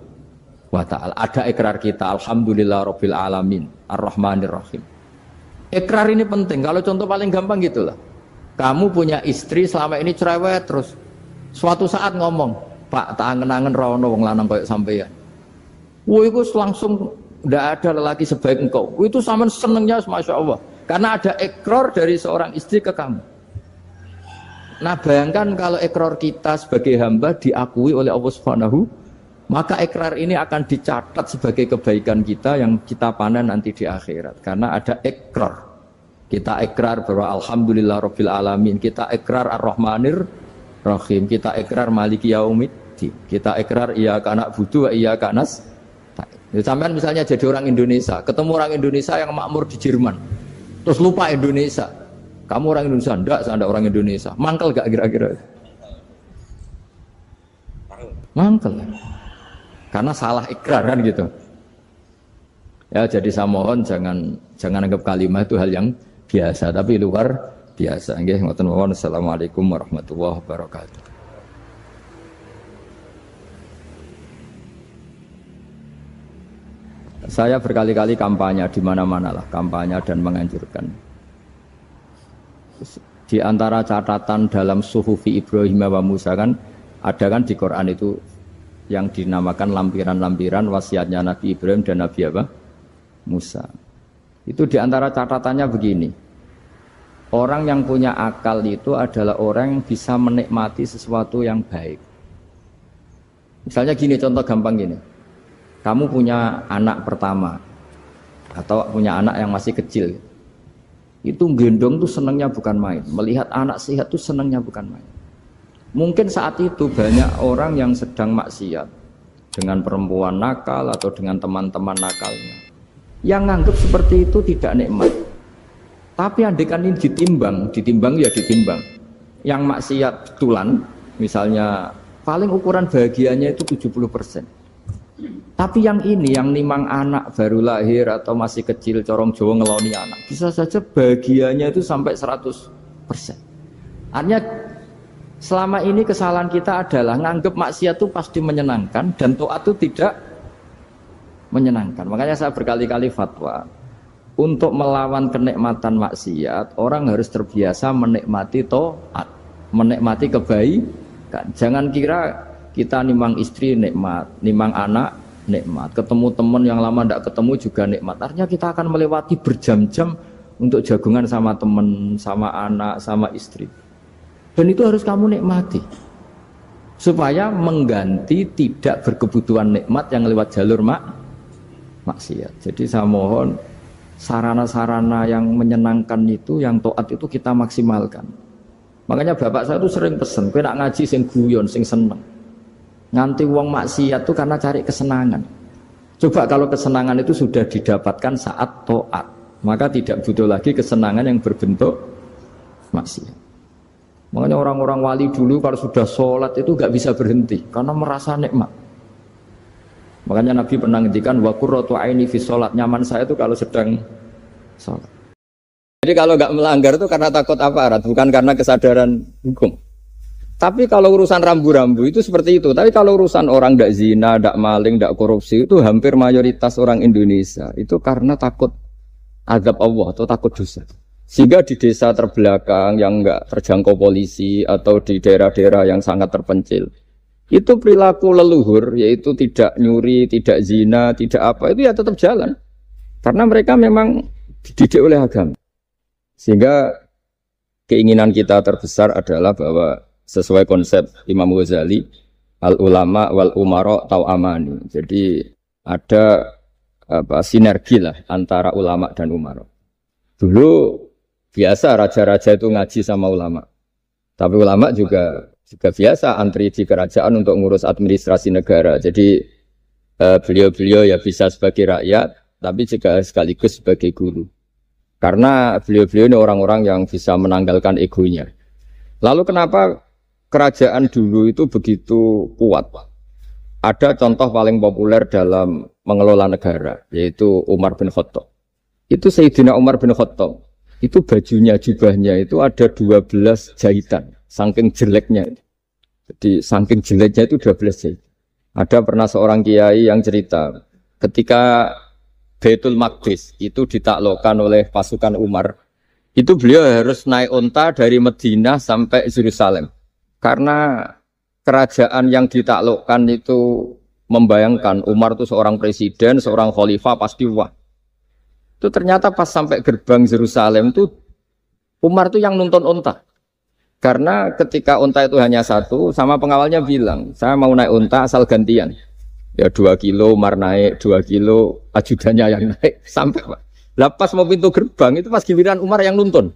wa ta'ala. Ada ikrar kita, alhamdulillah rabbil alamin, ar-rahmanir rahim. Ikrar ini penting. Kalau contoh paling gampang gitulah. Kamu punya istri selama ini cerewet terus. Suatu saat ngomong, "Pak, tak angen-angen ra ono wong lanang koyo sampeyan." Wah, itu langsung tidak ada lelaki sebaik engkau. Itu sama senengnya, masya Allah. Karena ada ikrar dari seorang istri ke kamu. Nah bayangkan kalau ikrar kita sebagai hamba diakui oleh Allah Subhanahu, maka ikrar ini akan dicatat sebagai kebaikan kita yang kita panen nanti di akhirat. Karena ada ikrar. Kita ikrar bahwa alhamdulillah rabbil alamin. Kita ikrar ar-rahmanir rahim. Kita ikrar maliki yaumiddin. Kita ikrar iyyaka na'budu wa iyyaka nasta'in. Sampean misalnya jadi orang Indonesia, ketemu orang Indonesia yang makmur di Jerman. Terus lupa Indonesia. Kamu orang Indonesia? Enggak, saya enggak orang Indonesia. Mangkel gak kira-kira? Mangkel. Karena salah ikrar kan gitu. Ya, jadi saya mohon jangan anggap kalimat itu hal yang biasa, tapi luar biasa. Nggih, ngoten mawon. Assalamualaikum warahmatullahi wabarakatuh. Saya berkali-kali kampanye di mana-mana lah, kampanye dan menganjurkan. Di antara catatan dalam Suhufi Ibrahim wa Musa kan ada kan di Quran itu yang dinamakan lampiran-lampiran wasiatnya Nabi Ibrahim dan Nabi apa? Musa. Itu di antara catatannya begini. Orang yang punya akal itu adalah orang yang bisa menikmati sesuatu yang baik. Misalnya gini, contoh gampang gini. Kamu punya anak pertama atau punya anak yang masih kecil, itu gendong tuh senangnya bukan main, melihat anak sehat tuh senangnya bukan main. Mungkin saat itu banyak orang yang sedang maksiat dengan perempuan nakal atau dengan teman-teman nakalnya, yang nganggap seperti itu tidak nikmat. Tapi andaikan ini ditimbang ya ditimbang. Yang maksiat betulan, misalnya paling ukuran bahagianya itu 70%. Tapi yang ini, yang nimang anak baru lahir atau masih kecil, corong Jawa ngeloni anak, bisa saja bahagianya itu sampai 100%. Artinya selama ini kesalahan kita adalah nganggep maksiat itu pasti menyenangkan dan taat itu tidak menyenangkan. Makanya saya berkali-kali fatwa, untuk melawan kenikmatan maksiat, orang harus terbiasa menikmati taat, menikmati kebaikan. Jangan kira kita nimang istri nikmat, nimang anak nikmat, ketemu teman yang lama tidak ketemu juga nikmat. Artinya kita akan melewati berjam-jam untuk jagungan sama teman, sama anak, sama istri. Dan itu harus kamu nikmati supaya mengganti tidak berkebutuhan nikmat yang lewat jalur maksiat. Jadi saya mohon sarana-sarana yang menyenangkan itu, yang taat itu kita maksimalkan. Makanya bapak saya itu sering pesen, kowe nak ngaji sing guyon, sing seneng. Nganti wong maksiat itu karena cari kesenangan. Coba kalau kesenangan itu sudah didapatkan saat taat, maka tidak butuh lagi kesenangan yang berbentuk maksiat. Makanya orang-orang wali dulu kalau sudah sholat itu gak bisa berhenti karena merasa nikmat. Makanya Nabi pernah ngendikan wa qurratu aini fi sholat, nyaman saya itu kalau sedang sholat. Jadi kalau gak melanggar itu karena takut aparat, bukan karena kesadaran hukum. Tapi kalau urusan rambu-rambu itu seperti itu. Tapi kalau urusan orang tidak zina, tidak maling, tidak korupsi, itu hampir mayoritas orang Indonesia itu karena takut azab Allah atau takut dosa. Sehingga di desa terbelakang yang enggak terjangkau polisi atau di daerah-daerah yang sangat terpencil, itu perilaku leluhur, yaitu tidak nyuri, tidak zina, tidak apa, itu ya tetap jalan. Karena mereka memang dididik oleh agama. Sehingga keinginan kita terbesar adalah bahwa sesuai konsep Imam Ghazali, al-ulama wal umara tau amani. Jadi ada sinergi lah antara ulama dan umara. Dulu biasa raja-raja itu ngaji sama ulama. Tapi ulama juga biasa antri di kerajaan untuk ngurus administrasi negara. Jadi beliau-beliau ya bisa sebagai rakyat, tapi juga sekaligus sebagai guru. Karena beliau-beliau ini orang-orang yang bisa menanggalkan egonya. Lalu kenapa kerajaan dulu itu begitu kuat? Ada contoh paling populer dalam mengelola negara, yaitu Umar bin Khattab. Itu Sayyidina Umar bin Khattab. Itu bajunya, jubahnya itu ada 12 jahitan, saking jeleknya. Jadi saking jeleknya itu 12 jahitan. Ada pernah seorang kiai yang cerita, ketika Baitul Maqdis itu ditaklukkan oleh pasukan Umar, itu beliau harus naik unta dari Madinah sampai Yerusalem. Karena kerajaan yang ditaklukkan itu membayangkan Umar itu seorang presiden, seorang khalifah pasti wah. Itu ternyata pas sampai gerbang Yerusalem itu Umar itu yang nuntun unta. Karena ketika unta itu hanya satu, sama pengawalnya bilang, saya mau naik unta asal gantian. Ya 2 kilo Umar naik, 2 kilo ajudannya yang naik. Sampai Pak. Lepas mau pintu gerbang itu pas giliran Umar yang nuntun.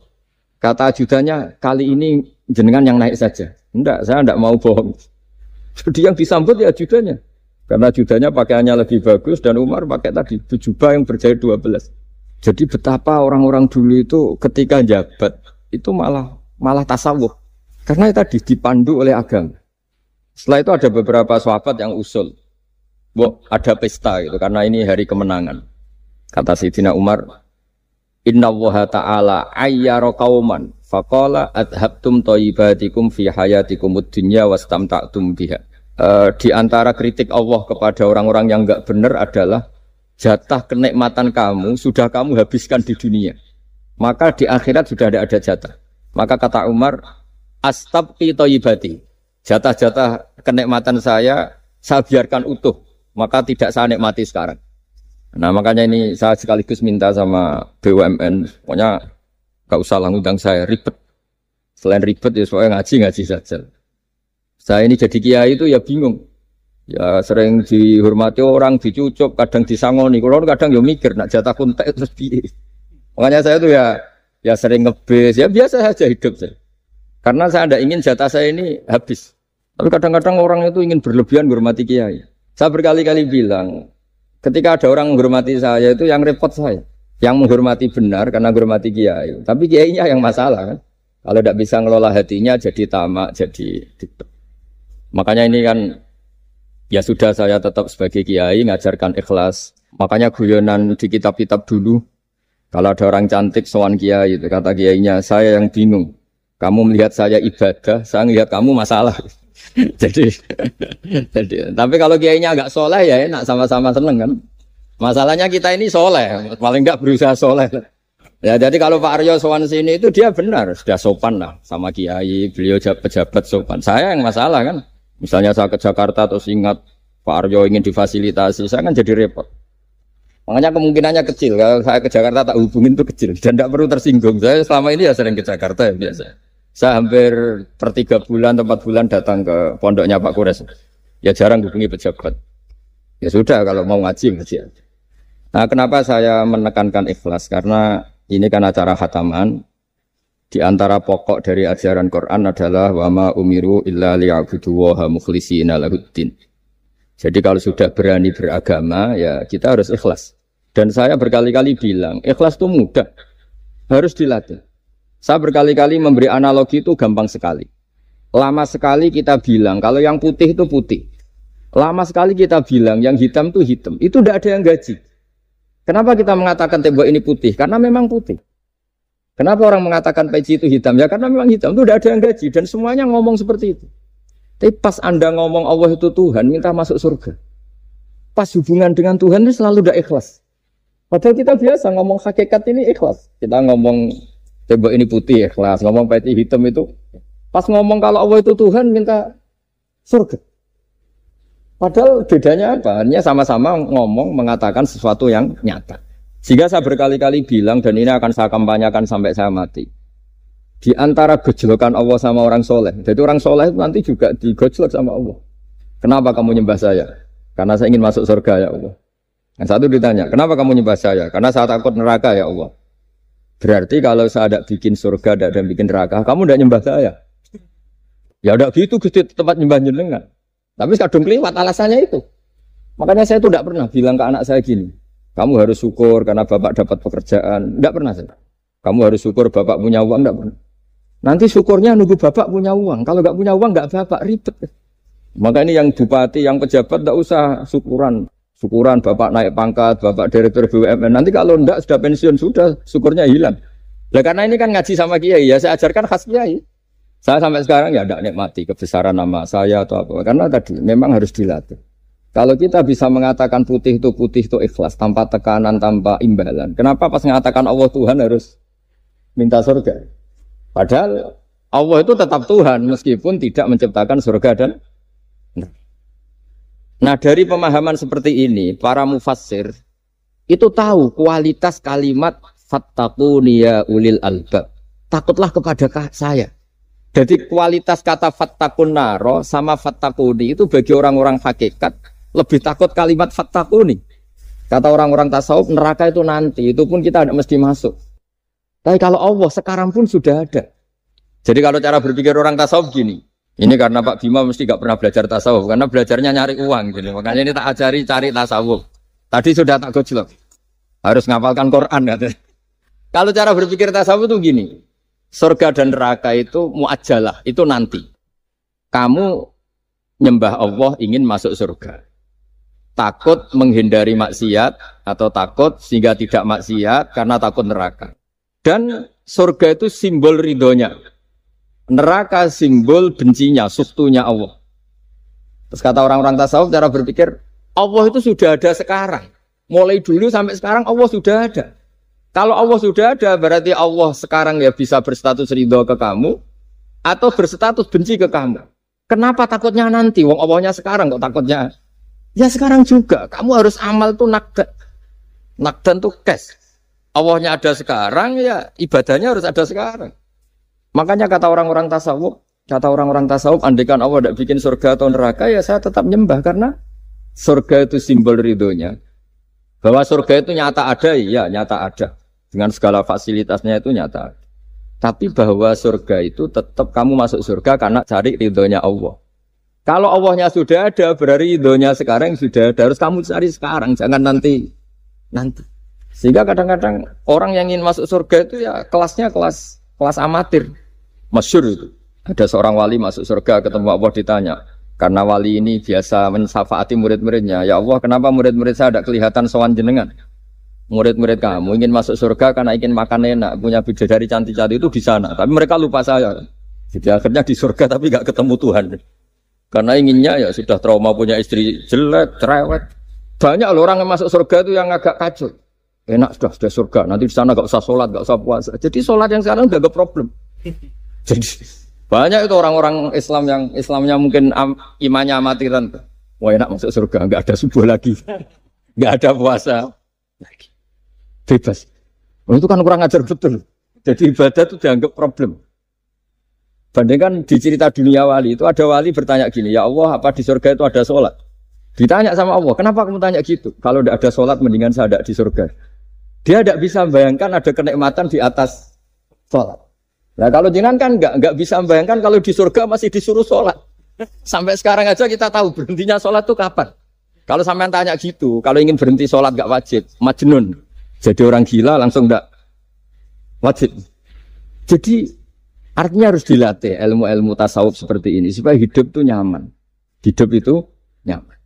Kata ajudannya, kali ini jenengan yang naik saja. Enggak, saya enggak mau bohong. Jadi yang disambut ya ajudannya. Karena ajudannya pakaiannya lebih bagus dan Umar pakai tadi jubah yang berjahit 12. Jadi betapa orang-orang dulu itu ketika jabat itu malah tasawuf. Karena tadi dipandu oleh agama. Setelah itu ada beberapa sahabat yang usul. Ada pesta gitu karena ini hari kemenangan. Kata Sayyidina Umar, Inna Allaha ta'ala ayyara qauman faqala adhabtum thayyibatikum fi hayatikumud dunya wastamta'tum biha. Di antara kritik Allah kepada orang-orang yang enggak benar adalah jatah kenikmatan kamu sudah kamu habiskan di dunia. Maka di akhirat sudah tidak ada jatah. Maka kata Umar, astabqi thayyibati. Jatah-jatah kenikmatan saya biarkan utuh. Maka tidak saya nikmati sekarang. Nah makanya ini saya sekaligus minta sama BUMN, pokoknya gak usah ngundang saya ribet. Selain ribet ya soalnya ngaji saja. Saya ini jadi kiai itu ya bingung. Ya sering dihormati orang, dicucuk, kadang disangoni. Kalau kadang ya mikir nak jatah kontek terus piye. Makanya saya tuh ya sering ngebes, ya biasa saja hidup saya. Karena saya tidak ingin jatah saya ini habis. Tapi kadang-kadang orang itu ingin berlebihan menghormati kiai. Saya berkali-kali bilang, ketika ada orang menghormati saya itu yang repot saya. Yang menghormati benar karena menghormati kiai. Tapi kiainya yang masalah kan. Kalau tidak bisa ngelola hatinya jadi tamak, jadi diktek. Makanya ini kan ya sudah saya tetap sebagai kiai ngajarkan ikhlas. Makanya guyonan di kitab-kitab dulu. Kalau ada orang cantik sowan kiai itu kata kiainya, saya yang bingung. Kamu melihat saya ibadah, saya melihat kamu masalah. jadi tapi kalau kiainya agak soleh ya enak sama-sama seneng kan. Masalahnya kita ini soleh, paling enggak berusaha soleh. Ya jadi kalau Pak Aryo sowan sini itu dia benar sudah sopan lah sama kiai, beliau pejabat sopan. Saya yang masalah kan. Misalnya saya ke Jakarta terus ingat Pak Aryo ingin difasilitasi, saya kan jadi repot. Makanya kemungkinannya kecil kalau saya ke Jakarta tak hubungin itu kecil dan tidak perlu tersinggung. Saya selama ini ya sering ke Jakarta ya biasa. Saya hampir per 3 bulan, 4 bulan datang ke pondoknya Pak Kures. Ya jarang hubungi pejabat. Ya sudah kalau mau ngaji aja. Nah kenapa saya menekankan ikhlas? Karena ini kan acara khataman. Di antara pokok dari ajaran Quran adalah wa ma umiru illa liya'budullaha mukhlishina lahuddin. Jadi kalau sudah berani beragama ya kita harus ikhlas. Dan saya berkali-kali bilang ikhlas itu mudah. Harus dilatih. Saya berkali-kali memberi analogi itu gampang sekali. Lama sekali kita bilang kalau yang putih itu putih. Lama sekali kita bilang yang hitam itu hitam. Itu tidak ada yang gaji. Kenapa kita mengatakan tembok ini putih? Karena memang putih. Kenapa orang mengatakan peci itu hitam? Ya karena memang hitam. Itu tidak ada yang gaji. Dan semuanya ngomong seperti itu. Tapi pas Anda ngomong Allah itu Tuhan, minta masuk surga. Pas hubungan dengan Tuhan itu selalu tidak ikhlas. Padahal kita biasa ngomong hakikat ini ikhlas. Kita ngomong tembok ini putih ikhlas, ngomong peci hitam itu. Pas ngomong kalau Allah itu Tuhan minta surga. Padahal bedanya apa? Hanya sama-sama ngomong mengatakan sesuatu yang nyata. Sehingga saya berkali-kali bilang dan ini akan saya kampanyakan sampai saya mati. Di antara gejolokan Allah sama orang soleh. Jadi orang soleh itu nanti juga digojlok sama Allah. Kenapa kamu nyembah saya? Karena saya ingin masuk surga ya Allah. Yang satu ditanya, kenapa kamu nyembah saya? Karena saya takut neraka ya Allah. Berarti kalau saya tidak bikin surga, tidak bikin neraka, kamu tidak nyembah saya. Ya udah gitu, Gusti tempat nyembah jenengan. Tapi kadung keliwat alasannya itu. Makanya saya itu tidak pernah bilang ke anak saya gini, kamu harus syukur karena bapak dapat pekerjaan. Tidak pernah saya. Kamu harus syukur bapak punya uang, tidak pernah. Nanti syukurnya nunggu bapak punya uang. Kalau nggak punya uang, nggak bapak ribet. Maka ini yang bupati, yang pejabat tidak usah syukuran. Syukuran bapak naik pangkat, bapak direktur BUMN. Nanti kalau enggak sudah pensiun, sudah syukurnya hilang. Nah, karena ini kan ngaji sama kiai, ya saya ajarkan khas kiai. Saya sampai sekarang ya tidak nikmati kebesaran nama saya atau apa. Karena tadi memang harus dilatih. Kalau kita bisa mengatakan putih itu ikhlas, tanpa tekanan, tanpa imbalan. Kenapa pas mengatakan Allah Tuhan harus minta surga? Padahal Allah itu tetap Tuhan meskipun tidak menciptakan surga dan nah dari pemahaman seperti ini para mufassir itu tahu kualitas kalimat fattaquni ya ulil albab. Takutlah kepada saya. Jadi kualitas kata fattaqun naro sama fattaquni itu bagi orang-orang hakikat lebih takut kalimat fattaquni. Kata orang-orang tasawuf neraka itu nanti, itu pun kita tidak mesti masuk. Tapi kalau Allah sekarang pun sudah ada. Jadi kalau cara berpikir orang tasawuf gini, ini karena Pak Bima mesti gak pernah belajar tasawuf, karena belajarnya nyari uang. Jadi makanya ini tak ajari cari tasawuf. Tadi sudah tak gojlok, harus ngapalkan Quran katanya. Kalau cara berpikir tasawuf itu gini, surga dan neraka itu muajjalah, itu nanti. Kamu nyembah Allah ingin masuk surga. takut menghindari maksiat atau takut sehingga tidak maksiat karena takut neraka. Dan surga itu simbol ridhonya. Neraka simbol bencinya, suktunya Allah. Terus kata orang-orang tasawuf cara berpikir, Allah itu sudah ada sekarang. Mulai dulu sampai sekarang Allah sudah ada. Kalau Allah sudah ada berarti Allah sekarang ya bisa berstatus ridho ke kamu atau berstatus benci ke kamu. Kenapa takutnya nanti? Wong Allahnya sekarang kok takutnya? Ya sekarang juga. Kamu harus amal tuh nakdan. Nakdan tuh cash. Allahnya ada sekarang ya ibadahnya harus ada sekarang. Makanya kata orang-orang tasawuf, andaikan Allah tidak bikin surga atau neraka, ya saya tetap nyembah karena surga itu simbol ridhonya. Bahwa surga itu nyata ada, ya nyata ada. Dengan segala fasilitasnya itu nyata ada. Tapi bahwa surga itu tetap kamu masuk surga karena cari ridhonya Allah. Kalau Allahnya sudah ada, berarti ridhonya sekarang sudah ada. Harus kamu cari sekarang, jangan nanti. Sehingga kadang-kadang orang yang ingin masuk surga itu ya kelasnya kelas amatir. Masyhur itu. Ada seorang wali masuk surga ketemu Allah ditanya. Karena wali ini biasa mensyafaati murid-muridnya. Ya Allah, kenapa murid-murid saya tidak kelihatan sowan jenengan? Murid-murid kamu ingin masuk surga karena ingin makan enak, punya bidadari cantik-cantik itu di sana. Tapi mereka lupa saya. Jadi akhirnya di surga tapi nggak ketemu Tuhan. Karena inginnya ya sudah trauma punya istri jelek, cerewet. Banyak loh orang yang masuk surga itu yang agak kacau. Enak sudah surga. Nanti di sana nggak usah sholat, nggak usah puasa. Jadi sholat yang sekarang udah gak problem. Jadi banyak itu orang-orang Islam yang Islamnya mungkin imannya amatiran. Wah enak masuk surga, nggak ada subuh lagi, nggak ada puasa lagi, bebas. Oh, itu kan kurang ajar betul. Jadi ibadah itu dianggap problem. Bandingkan di cerita dunia wali itu ada wali bertanya gini, ya Allah apa di surga itu ada sholat? Ditanya sama Allah, kenapa kamu tanya gitu? Kalau tidak ada sholat mendingan saya tidak di surga. Dia tidak bisa membayangkan ada kenikmatan di atas sholat. Nah kalau jenengan kan nggak bisa membayangkan kalau di surga masih disuruh sholat. Sampai sekarang aja kita tahu berhentinya sholat itu kapan. Kalau sampean tanya gitu, kalau ingin berhenti sholat nggak wajib, majnun. Jadi orang gila langsung nggak wajib. Jadi artinya harus dilatih ilmu-ilmu tasawuf seperti ini supaya hidup itu nyaman. Hidup itu nyaman.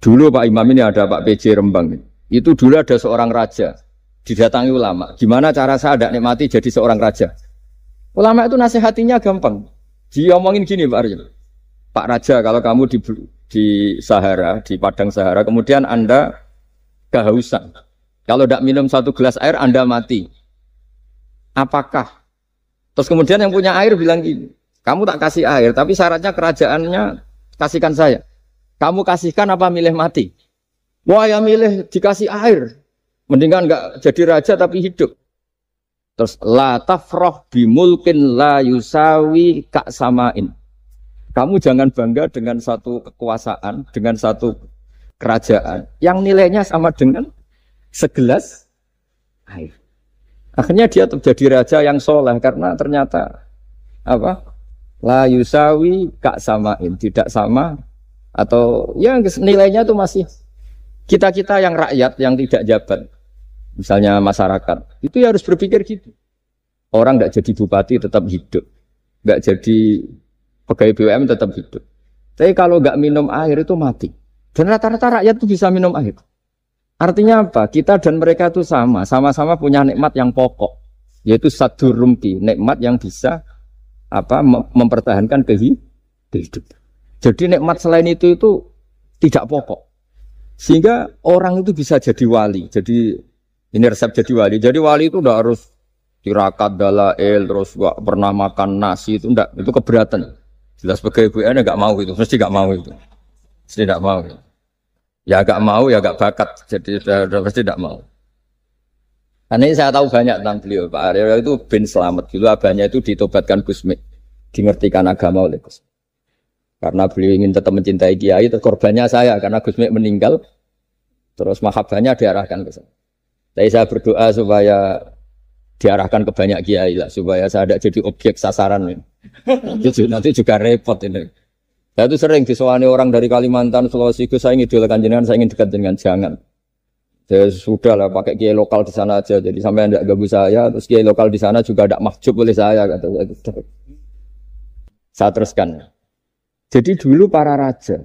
Dulu Pak Imam ini ada Pak PJ Rembang. Itu dulu ada seorang raja didatangi ulama. Gimana cara saya tidak nikmati jadi seorang raja? Ulama itu nasihatinya gampang. Dia omongin gini Pak Arya. Pak Raja, kalau kamu di Sahara, di padang Sahara, kemudian Anda kehausan. Kalau tidak minum satu gelas air, Anda mati. Apakah? Terus kemudian yang punya air bilang gini, kamu tak kasih air, tapi syaratnya kerajaannya kasihkan saya. Kamu kasihkan apa milih mati? Wah ya milih dikasih air. Mendingan enggak jadi raja tapi hidup. Terus la tafrah bimulkin la yusawi kak samain. Kamu jangan bangga dengan satu kekuasaan, dengan satu kerajaan yang nilainya sama dengan segelas air. Akhirnya dia terjadi raja yang soleh karena ternyata apa? La yusawi kak samain, tidak sama atau ya nilainya itu masih kita-kita yang rakyat yang tidak jabat. Misalnya masyarakat, itu ya harus berpikir gitu. Orang tidak jadi bupati tetap hidup, nggak jadi pegawai BUMN tetap hidup. Tapi kalau nggak minum air itu mati. Dan rata-rata rakyat itu bisa minum air. Artinya apa? Kita dan mereka itu sama-sama punya nikmat yang pokok, yaitu sadur rumki, nikmat yang bisa mempertahankan kehidupan. Jadi nikmat selain itu tidak pokok. Sehingga orang itu bisa jadi wali. Jadi ini resep jadi wali. Jadi wali itu udah harus tirakat dalail, terus gak pernah makan nasi itu enggak, itu keberatan. Jelas sebagai BUMN enggak mau itu, mesti enggak mau itu. Mesti enggak mau. Ya enggak mau ya enggak bakat. Jadi udah pasti enggak mau. Karena ini saya tahu banyak tentang beliau. Pak Arya itu bin selamat. Dulu abahnya itu ditobatkan Gusmi, dimengertikan agama oleh Gusmi. Karena beliau ingin tetap mencintai Kiai, korbannya saya karena Gusmi meninggal. Terus mahabbahnya diarahkan ke saya. Tapi saya berdoa supaya diarahkan ke banyak kiai lah, supaya saya tidak jadi objek sasaran. Nanti juga repot ini. Saya itu sering disewani orang dari Kalimantan, Sulawesi, saya ingin idolakan jenengan, saya ingin dekat dengan jangan. Ya sudah lah, pakai kiai lokal di sana aja. Jadi sampai tidak ganggu saya, terus kiai lokal di sana juga tidak mahjub oleh saya. Kata saya. Saya teruskan. Jadi dulu para raja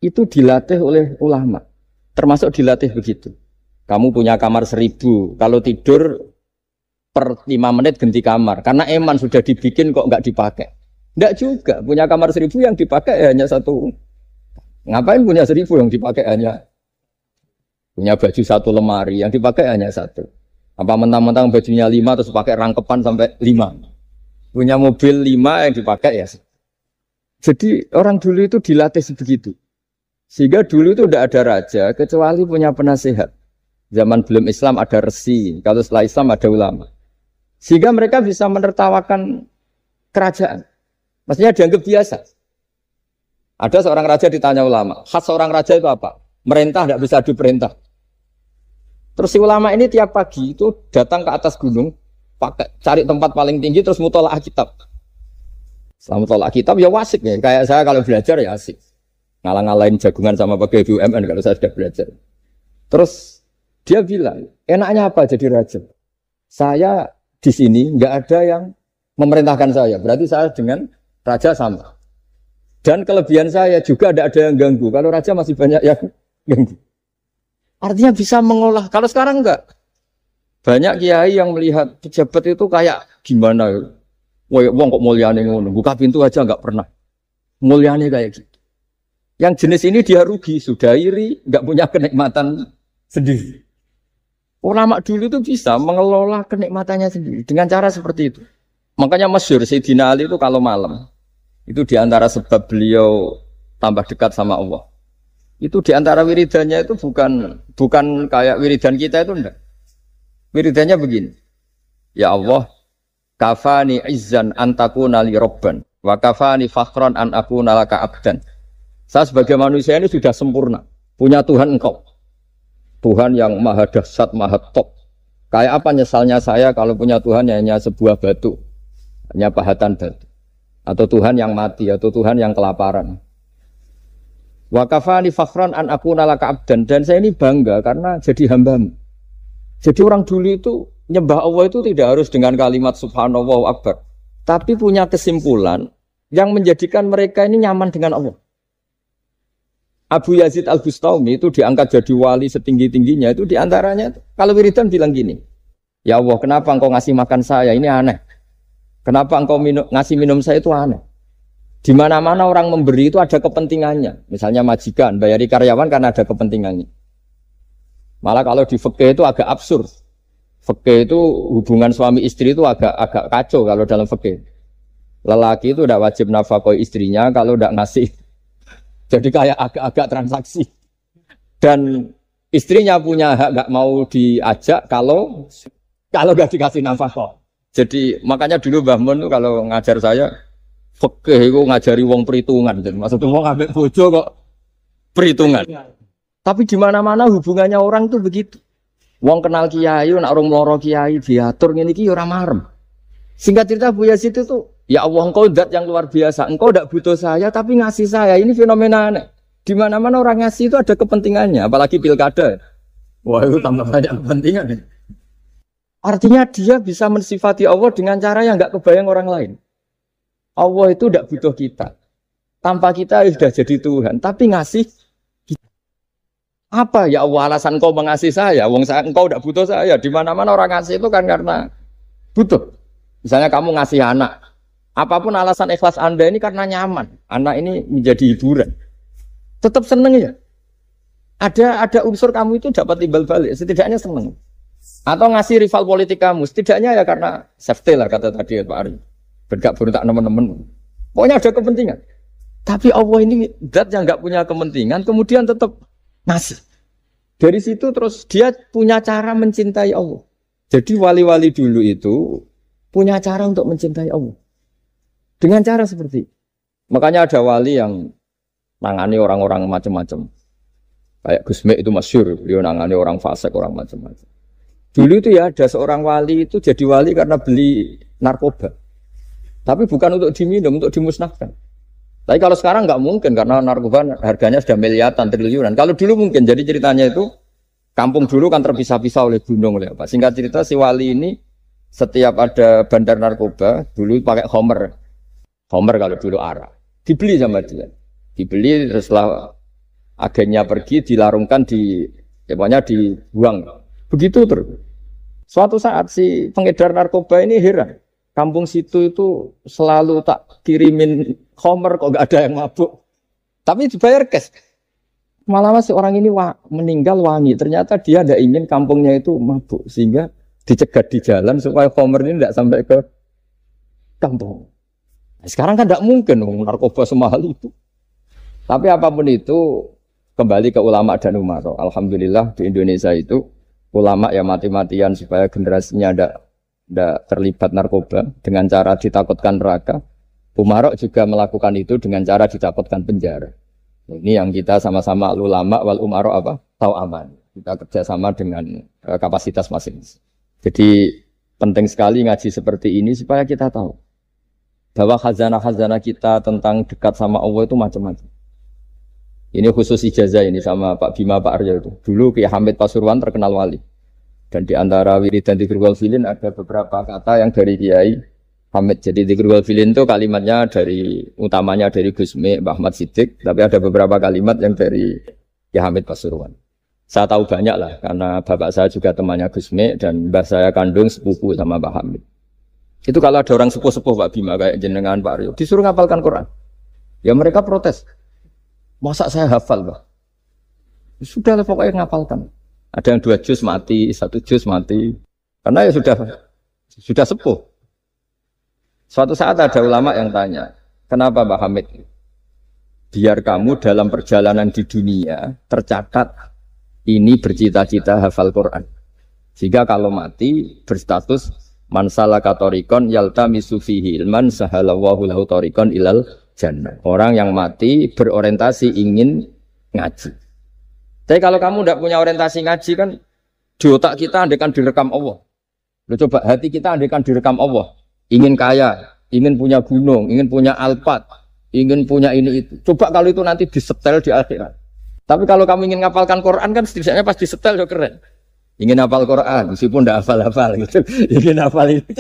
itu dilatih oleh ulama. Termasuk dilatih begitu. Kamu punya kamar 1000, kalau tidur per 5 menit ganti kamar. Karena eman sudah dibikin kok nggak dipakai. Nggak juga, punya kamar 1000 yang dipakai hanya satu. Ngapain punya 1000 yang dipakai hanya punya baju satu lemari, yang dipakai hanya satu. Apa mentang-mentang bajunya 5 terus pakai rangkepan sampai 5. Punya mobil 5 yang dipakai ya. Jadi orang dulu itu dilatih sebegitu. Sehingga dulu itu tidak ada raja kecuali punya penasehat. Zaman belum Islam ada resi, kalau setelah Islam ada ulama. Sehingga mereka bisa menertawakan kerajaan. Maksudnya dianggap biasa. Ada seorang raja ditanya ulama, khas seorang raja itu apa? Merintah tidak bisa diperintah. Terus si ulama ini tiap pagi itu datang ke atas gunung, cari tempat paling tinggi terus mutolaah kitab. Setelah mutolaah kitab ya wasik ya. Kayak saya kalau belajar ya asik. Ngalang-ngalain jagungan sama pegawai BUMN kalau saya sudah belajar. Terus dia bilang, enaknya apa jadi raja? Saya di sini nggak ada yang memerintahkan saya. Berarti saya dengan raja sama. Dan kelebihan saya juga tidak ada yang ganggu. Kalau raja masih banyak yang ganggu. Artinya bisa mengolah. Kalau sekarang enggak. Banyak kiai yang melihat pejabat itu kayak gimana. Wong kok mulyane ngono. Buka pintu aja enggak pernah. Mulyane kayak gitu. Yang jenis ini dia rugi. Sudah iri. Enggak punya kenikmatan sendiri. Ulama dulu itu bisa mengelola kenikmatannya sendiri. Dengan cara seperti itu. Makanya masyhur Sayyidina Ali itu kalau malam. Itu diantara sebab beliau tambah dekat sama Allah. Itu diantara wiridannya itu bukan kayak wiridan kita itu enggak. Wiridannya begini. Ya Allah, kafani izzan an takuna li robban wa kafani fakhran an akuna laka abdan. Saya sebagai manusia ini sudah sempurna. Punya Tuhan engkau. Tuhan yang maha dahsyat, maha top. Kayak apa nyesalnya saya kalau punya Tuhan hanya sebuah batu. Hanya pahatan batu. Atau Tuhan yang mati, atau Tuhan yang kelaparan. Wa kafani fakhran an akuna laka abdan. Dan saya ini bangga karena jadi hambamu. Jadi orang dulu itu nyembah Allah itu tidak harus dengan kalimat subhanallah akbar. Tapi punya kesimpulan yang menjadikan mereka ini nyaman dengan Allah. Abu Yazid Al-Bustami itu diangkat jadi wali setinggi-tingginya. Itu diantaranya, kalau wiridan bilang gini. Ya Allah, kenapa engkau ngasih makan saya? Ini aneh. Kenapa engkau ngasih minum saya itu aneh. Di mana-mana orang memberi itu ada kepentingannya. Misalnya majikan, bayari karyawan karena ada kepentingannya. Malah kalau di fikih itu agak absurd. Fikih itu hubungan suami istri itu agak kacau kalau dalam fikih. Lelaki itu tidak wajib nafkahi istrinya kalau tidak ngasih. Jadi kayak agak-agak transaksi. Dan istrinya punya hak nggak mau diajak kalau nggak dikasih nafkah. Jadi makanya dulu Mbah Mun tuh kalau ngajar saya fikih itu ngajari wong perhitungan. Jadi maksudnya wong ambek bojo kok perhitungan. Tapi di mana-mana hubungannya orang tuh begitu. Wong kenal kiai, nak orang meloro kiai diatur ngene iki ora marem. Singkat cerita Bu Yazid itu ya Allah engkau zat yang luar biasa. Engkau tidak butuh saya tapi ngasih saya. Ini fenomena aneh. Di mana-mana orang ngasih itu ada kepentingannya, apalagi pilkada. Wah, itu tambah banyak kepentingan. Artinya dia bisa mensifati Allah dengan cara yang enggak kebayang orang lain. Allah itu tidak butuh kita. Tanpa kita sudah jadi Tuhan, tapi ngasih kita. Apa ya Allah alasan kau mengasih saya? Engkau tidak butuh saya. Di mana-mana orang ngasih itu kan karena butuh. Misalnya kamu ngasih anak. Apapun alasan ikhlas Anda ini karena nyaman. Anak ini menjadi hiburan. Tetap seneng ya. Ada unsur kamu itu dapat timbal balik. Setidaknya seneng. Atau ngasih rival politik kamu. Setidaknya ya karena safety lah kata tadi Pak Ari. Bergabung tak teman-teman. Pokoknya ada kepentingan. Tapi Allah ini zat yang nggak punya kepentingan. Kemudian tetap ngasih. Dari situ terus dia punya cara mencintai Allah. Jadi wali-wali dulu itu punya cara untuk mencintai Allah. Dengan cara seperti itu. Makanya ada wali yang nangani orang-orang macam-macam. Kayak Gusme itu masyhur. Beliau nangani orang fasik, orang macam-macam. Dulu itu ya ada seorang wali itu jadi wali karena beli narkoba. Tapi bukan untuk diminum, untuk dimusnahkan. Tapi kalau sekarang nggak mungkin karena narkoba harganya sudah miliaran, triliunan. Kalau dulu mungkin. Jadi ceritanya itu kampung dulu kan terpisah-pisah oleh gunung oleh apa. Singkat cerita si wali ini setiap ada bandar narkoba dulu pakai Homer. Homer kalau dulu arah. Dibeli sama dia. Dibeli setelah agennya pergi dilarungkan pokoknya dibuang. Begitu terus. Suatu saat si pengedar narkoba ini heran. Kampung situ itu selalu tak kirimin khomer kok gak ada yang mabuk. Tapi dibayar cash. Malah si orang ini meninggal wangi. Ternyata dia tidak ingin kampungnya itu mabuk. Sehingga dicegat di jalan supaya khomer ini tidak sampai ke kampung. Nah, sekarang kan tidak mungkin narkoba semahal itu. Tapi apapun itu kembali ke ulama dan umaro. Alhamdulillah di Indonesia itu ulama yang mati-matian supaya generasinya tidak terlibat narkoba dengan cara ditakutkan neraka. Umaro juga melakukan itu dengan cara ditakutkan penjara. Ini yang kita sama-sama ulama wal umaro tahu aman. Kita kerjasama dengan kapasitas masing-masing. Jadi penting sekali ngaji seperti ini supaya kita tahu bahwa khazanah-khazanah kita tentang dekat sama Allah itu macam-macam. Ini khusus ijazah ini sama Pak Bima, Pak Arya itu. Dulu Kiai Hamid Pasuruan terkenal wali. Dan di antara wirid dan dzikrul filin ada beberapa kata yang dari Kiai Hamid. Jadi dzikrul filin itu kalimatnya utamanya dari Gusmi, Mbah Ahmad Siddiq. Tapi ada beberapa kalimat yang dari Kiai Hamid Pasuruan. Saya tahu banyak lah, karena bapak saya juga temannya Gusmi dan mbah saya kandung sepupu sama Mbah Hamid. Itu kalau ada orang sepuh-sepuh Pak Bima kayak jenengan Pak Arya, disuruh ngapalkan Quran. Ya mereka protes. Masa saya hafal, Pak? Sudah lah pokoknya ngapalkan. Ada yang 2 juz mati, 1 juz mati. Karena ya sudah sepuh. Suatu saat ada ulama yang tanya, kenapa Mbak Hamid? Biar kamu dalam perjalanan di dunia tercatat ini bercita-cita hafal Quran. Sehingga kalau mati berstatus man salaka thoriqan yaltamisu fihi ilman sahalallahu lahu thoriqan ilal jannah. Orang yang mati berorientasi ingin ngaji. Tapi kalau kamu tidak punya orientasi ngaji kan di otak kita andaikan direkam Allah. Loh, coba hati kita andaikan direkam Allah. Ingin kaya, ingin punya gunung, ingin punya Alphard, ingin punya ini itu. Coba kalau itu nanti disetel di akhirat. Tapi kalau kamu ingin ngapalkan Quran kan setidaknya pas disetel ya keren. Ingin hafal Quran meskipun tidak hafal-hafal gitu. Ingin hafal itu.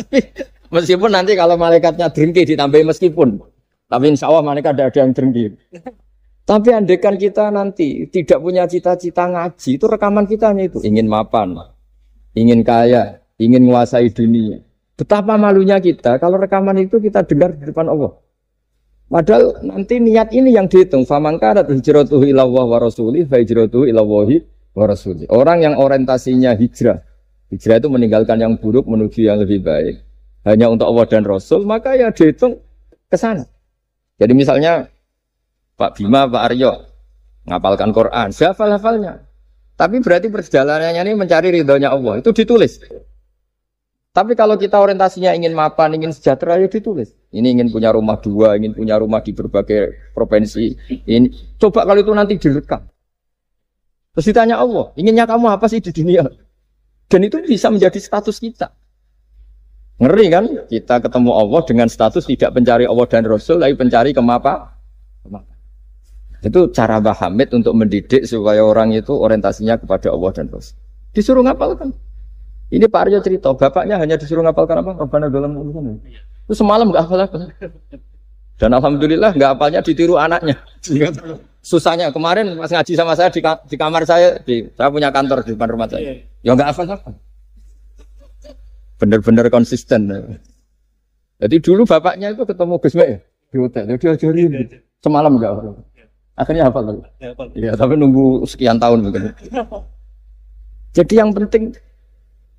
Meskipun nanti kalau malaikatnya drengki ditambahin meskipun. Tapi insya Allah mereka tidak ada yang drengki. Tapi andaikan kita nanti tidak punya cita-cita ngaji, itu rekaman kita itu. Ingin mapan, ingin kaya, ingin menguasai dunia. Betapa malunya kita kalau rekaman itu kita dengar di depan Allah. Padahal nanti niat ini yang dihitung. Faman kanat hijratuhu ila Allah wa rasulih fa hijratuhu ila Allahi wa rasulih. Orang yang orientasinya hijrah. Hijrah itu meninggalkan yang buruk menuju yang lebih baik. Hanya untuk Allah dan Rasul, maka ya dihitung ke sana. Jadi misalnya Pak Bima, Pak Aryo ngapalkan Quran, hafal-hafalnya. Tapi berarti perjalanannya ini mencari ridhonya Allah, itu ditulis. Tapi kalau kita orientasinya ingin mapan, ingin sejahtera, ya ditulis. Ini ingin punya rumah 2, ingin punya rumah di berbagai provinsi. Ini coba kalau itu nanti direkam. Terus ditanya Allah, inginnya kamu apa sih di dunia? Dan itu bisa menjadi status kita. Ngeri kan? Kita ketemu Allah dengan status tidak pencari Allah dan Rasul, tapi pencari kemapa? Itu cara Mbah Hamid untuk mendidik supaya orang itu orientasinya kepada Allah dan Rasul. Disuruh ngapalkan. Ini Pak Aryo cerita, bapaknya hanya disuruh ngapalkan apa? Rabbana dalam urusan. Itu semalam enggak hafal. Dan alhamdulillah enggak hafalnya ditiru anaknya. Susahnya kemarin pas ngaji sama saya di kamar saya, saya punya kantor di depan rumah saya. Ya enggak hafal-hafal. Benar-benar konsisten. Jadi dulu bapaknya itu ketemu Gus Mek di hotel, dia ajarin semalam enggak hafal. Akhirnya hafal. Ya, tapi nunggu sekian tahun mungkin. Jadi yang penting,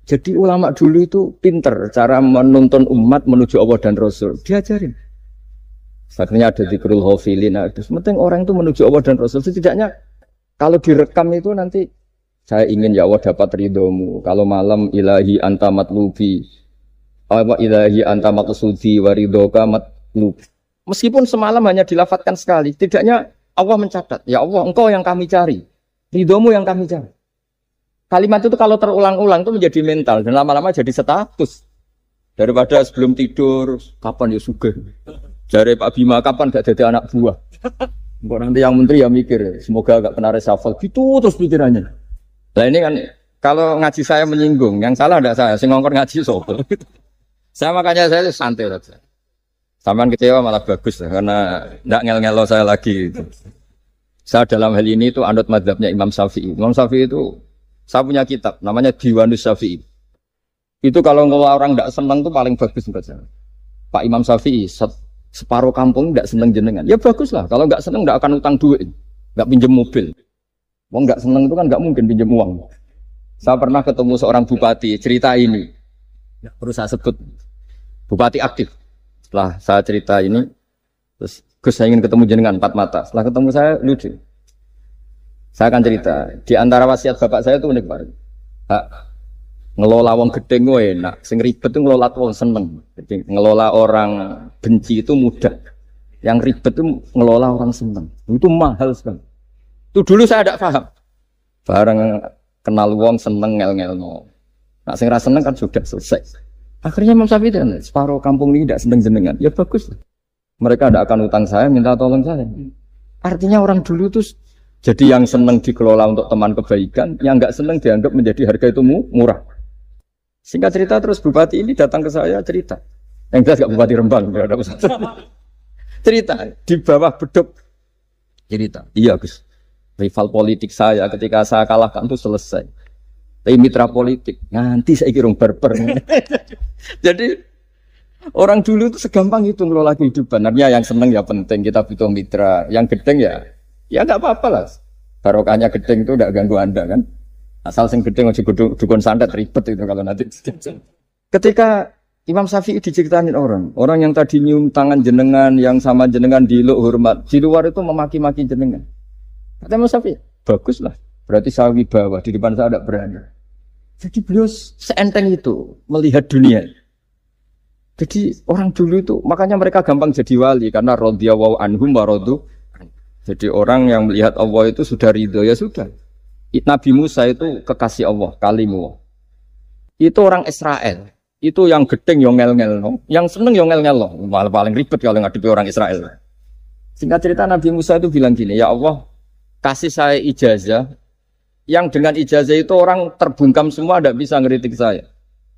jadi ulama dulu itu pinter cara menuntun umat menuju Allah dan Rasul. Diajarin. Akhirnya ada dzikrul ghafilin. Penting orang itu menuju Allah dan Rasul. Setidaknya kalau direkam itu nanti saya ingin ya Allah dapat ridhomu. Kalau malam ilahi anta matlubi. Ilahi anta maqsudi wa ridhoka matlubi. Meskipun semalam hanya dilafadzkan sekali, setidaknya Allah mencatat, ya Allah engkau yang kami cari, ridhomu yang kami cari. Kalimat itu kalau terulang-ulang itu menjadi mental dan lama-lama jadi status. Daripada sebelum tidur, kapan ya sugih. Jare Pak Bima kapan gak jadi anak buah. Kok nanti yang menteri ya mikir, semoga gak kena reshuffle. Gitu terus pikirannya. Nah ini kan kalau ngaji saya menyinggung, yang salah ada saya, sing ngongkor ngaji sopo. Saya makanya saya santai saja. Sampean kecewa malah bagus karena ndak ngel-ngelo saya lagi. Saya dalam hal ini itu anut mazhabnya Imam Syafi'i. Imam Syafi'i itu, saya punya kitab, namanya Diwanus Syafi'i. Itu kalau orang tidak senang itu paling bagus menurut saya. Pak Imam Syafi'i, separuh kampung tidak senang jenengan. Ya bagus lah, kalau nggak senang tidak akan utang duit, nggak pinjam mobil. Wong nggak senang itu kan nggak mungkin pinjam uang. Saya pernah ketemu seorang bupati, cerita ini. Ya, perlu saya sebut. Bupati aktif. Setelah saya cerita ini, terus Gus saya ingin ketemu jenengan 4 mata. Setelah ketemu saya lucu. Saya akan cerita. Di antara wasiat bapak saya itu unik banget. Ngelola wong gedeng enak. Sing ribet itu ngelola wong seneng. Jadi ngelola orang benci itu mudah. Yang ribet itu ngelola orang seneng. Itu mahal sekali. Itu dulu saya tidak paham. Bareng kenal wong seneng ngel-ngel no. Nah sing ra seneng kan sudah selesai. Akhirnya Imam Syafi'i kan separuh kampung ini tidak seneng jenengan. Ya bagus. Mereka tidak akan utang saya, minta tolong saya. Artinya orang dulu itu jadi yang senang dikelola untuk teman kebaikan, yang nggak senang dianggap menjadi harga itu murah. Singkat cerita terus bupati ini datang ke saya cerita. Yang jelas nggak bupati Rembang, nggak ada usaha. Cerita di bawah beduk. Cerita, iya Gus. Rival politik saya ketika saya kalahkan itu selesai. Tapi mitra politik nanti saya kira berper. Jadi orang dulu itu segampang itu ngelola kehidupan. Artinya yang seneng ya penting, kita butuh mitra. Yang gedeng ya nggak apa-apa lah. Barokahnya gedeng itu tidak ganggu Anda kan. Asal sing gedeng aja dukun santet ribet itu kalau nanti. Ketika Imam Syafi'i diceritain orang yang tadi nyium tangan jenengan, yang sama jenengan diluk hormat, di luar itu memaki-maki jenengan. Kata Imam Syafi'i, bagus lah. Berarti saya wibawa, di depan saya ada berani. Jadi beliau seenteng itu melihat dunia. Jadi orang dulu itu, makanya mereka gampang jadi wali karena radhiyallahu anhum wa radu. Jadi orang yang melihat Allah itu sudah ridho, ya sudah. Nabi Musa itu kekasih Allah, kalimullah. Itu orang Israel. Itu yang gedeng yang ngel-ngel, no. Yang seneng yang ngel-ngel, no. Malah paling ribet kalau ngadepi orang Israel. Singkat cerita Nabi Musa itu bilang gini, ya Allah, kasih saya ijazah. Yang dengan ijazah itu orang terbungkam semua, tidak bisa ngeritik saya.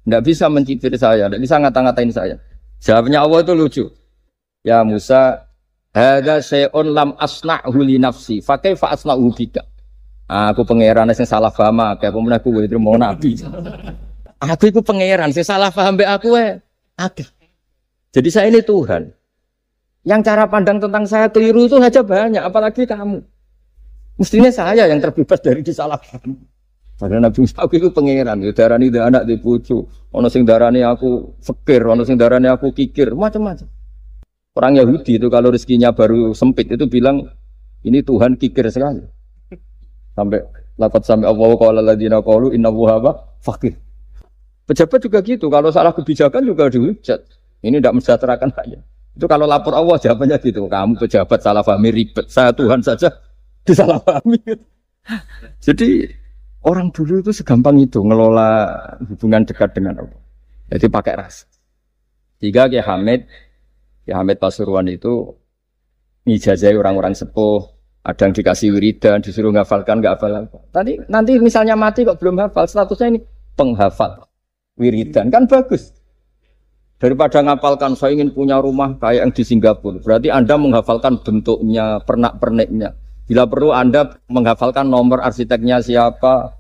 Tidak bisa mencibir saya, tidak bisa ngata-ngatain saya. Jawabnya Allah itu lucu. Ya Musa, hadza syai'un lam asna'hu li nafsi, fa kaifa asna'hu bika. Aku pangeran sing salah paham akeh, pemen aku itu mau nabi. Aku iku pangeran sing salah paham mbek aku akeh. Jadi saya ini Tuhan. Yang cara pandang tentang saya keliru itu saja banyak, apalagi kamu. Mestinya saya yang terbebas dari disalahpaham. Padahal Nabi Musa aku itu pangeran, darani anak di bojo, ono sing darani aku fakir, ono sing darani aku kikir, macam-macam. Orang Yahudi itu kalau rezekinya baru sempit itu bilang ini Tuhan kikir sekali. Sampai laqad sami Allahu qala alladziina qalu innallaha fakir. Pejabat juga gitu, kalau salah kebijakan juga dihujat. Ini tidak mensejahterakan rakyat. Itu kalau lapor Allah jawabannya gitu, kamu pejabat salah paham ribet, saya Tuhan saja disalahpahami. Jadi orang dulu itu segampang itu ngelola hubungan dekat dengan Allah. Jadi pakai rasa. Jika Ki Hamid Pasuruan itu ngijazai orang-orang sepuh, ada yang dikasih wiridan, disuruh ngafalkan, nggak hafal. Nanti misalnya mati kok belum hafal, statusnya ini penghafal wiridan, kan bagus. Daripada ngapalkan, saya ingin punya rumah kayak yang di Singapura. Berarti Anda menghafalkan bentuknya, pernak-perniknya. Bila perlu Anda menghafalkan nomor arsiteknya siapa.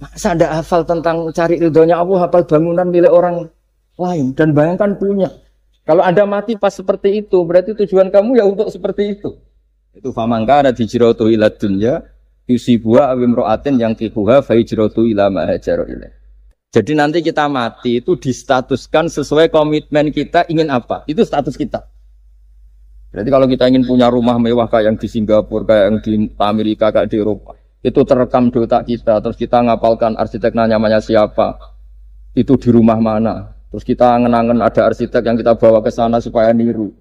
Masa Anda hafal tentang cari ridhonya Allah, hafal bangunan milik orang lain. Dan bayangkan punya. Kalau Anda mati pas seperti itu, berarti tujuan kamu ya untuk seperti itu. Itu famangka ada di hijratu ila dunya, yusibuha awimro'atin yang tibuha fa hijratu ila ma'hajaru ilaih. Jadi nanti kita mati itu distatuskan sesuai komitmen kita ingin apa. Itu status kita. Berarti kalau kita ingin punya rumah mewah kayak yang di Singapura, kayak yang di Amerika, kayak di Eropa, itu terekam di otak kita. Terus kita ngapalkan arsiteknya namanya siapa, itu di rumah mana. Terus kita ngenangan ada arsitek yang kita bawa ke sana supaya niru.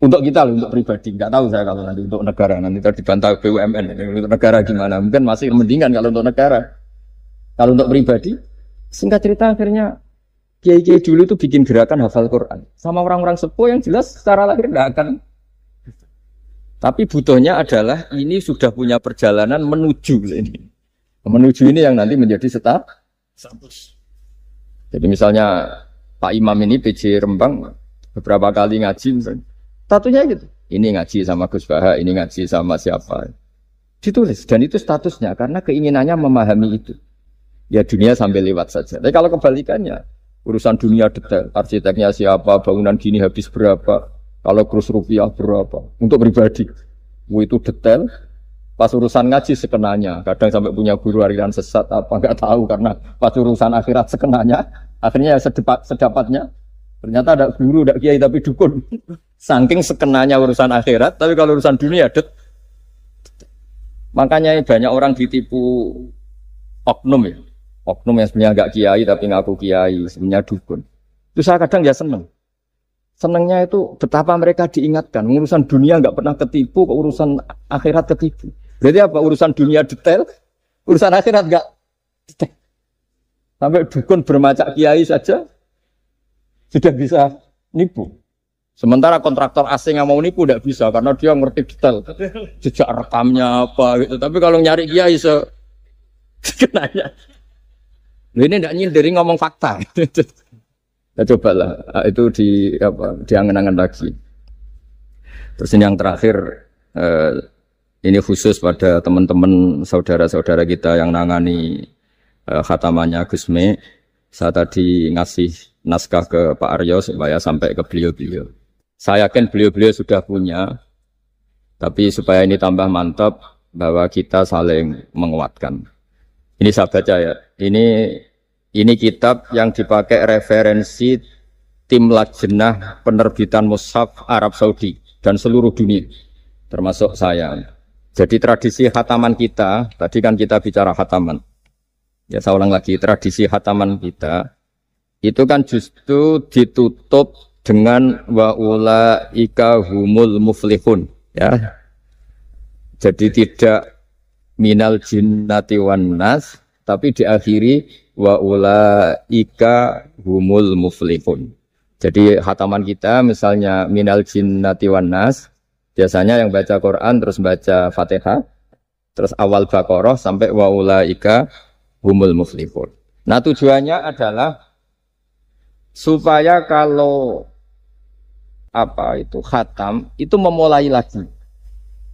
Untuk kita loh, untuk pribadi. Nggak tahu saya kalau nanti untuk negara. Nanti dibantah BUMN. Untuk negara gimana? Mungkin masih mendingan kalau untuk negara. Kalau untuk pribadi, singkat cerita akhirnya kiai-kiai dulu itu bikin gerakan hafal Quran. Sama orang-orang sepuh yang jelas secara lahir nggak akan. Tapi butuhnya adalah ini sudah punya perjalanan menuju ini. Menuju ini yang nanti menjadi status. Jadi misalnya Pak Imam ini PJ Rembang beberapa kali ngaji misalnya. Statusnya gitu. Ini ngaji sama Gus Baha, ini ngaji sama siapa. Ditulis dan itu statusnya karena keinginannya memahami itu. Ya dunia sampai lewat saja. Tapi kalau kebalikannya, urusan dunia detail, arsiteknya siapa, bangunan gini habis berapa, kalau kurs rupiah berapa, untuk pribadi. Itu detail. Pas urusan ngaji sekenanya, kadang sampai punya guru aliran sesat apa nggak tahu karena pas urusan akhirat sekenanya, akhirnya sedapatnya. Ternyata ada guru, ada kiai tapi dukun. Saking sekenanya urusan akhirat, tapi kalau urusan dunia makanya banyak orang ditipu oknum ya. Oknum yang sebenarnya agak kiai tapi ngaku kiai, sebenarnya dukun. Itu saya kadang ya seneng. Senengnya itu betapa mereka diingatkan. Urusan dunia nggak pernah ketipu, kok urusan akhirat ketipu. Berarti apa? Urusan dunia detail, urusan akhirat nggak detail. Sampai dukun bermacak kiai saja sudah bisa nipu. Sementara kontraktor asing yang mau nipu tidak bisa karena dia ngerti detail jejak rekamnya apa gitu. Tapi kalau nyari kiai sekenanya, ini tidak nyindir ngomong fakta. Ya cobalah itu diangen-angen lagi. Terus ini yang terakhir, ini khusus pada teman-teman saudara-saudara kita yang nangani khatamannya Gusme. Saya tadi ngasih naskah ke Pak Aryo supaya sampai ke beliau-beliau. Saya yakin beliau-beliau sudah punya, tapi supaya ini tambah mantap bahwa kita saling menguatkan. Ini saya baca ya. Ini kitab yang dipakai referensi tim lajnah penerbitan mushaf Arab Saudi dan seluruh dunia, termasuk saya. Jadi tradisi khataman kita, tadi kan kita bicara khataman. Ya saya ulang lagi, tradisi khataman kita itu kan justru ditutup dengan wa ulaika humul muflihun, ya. Jadi tidak minal jinnati wan nas, tapi diakhiri wa ulaika humul muflihun. Jadi khataman kita misalnya minal jinnati wan nas, biasanya yang baca Quran terus baca Fatihah, terus awal Baqarah sampai wa ulaika humul muflihun. Nah, tujuannya adalah supaya kalau khatam itu memulai lagi.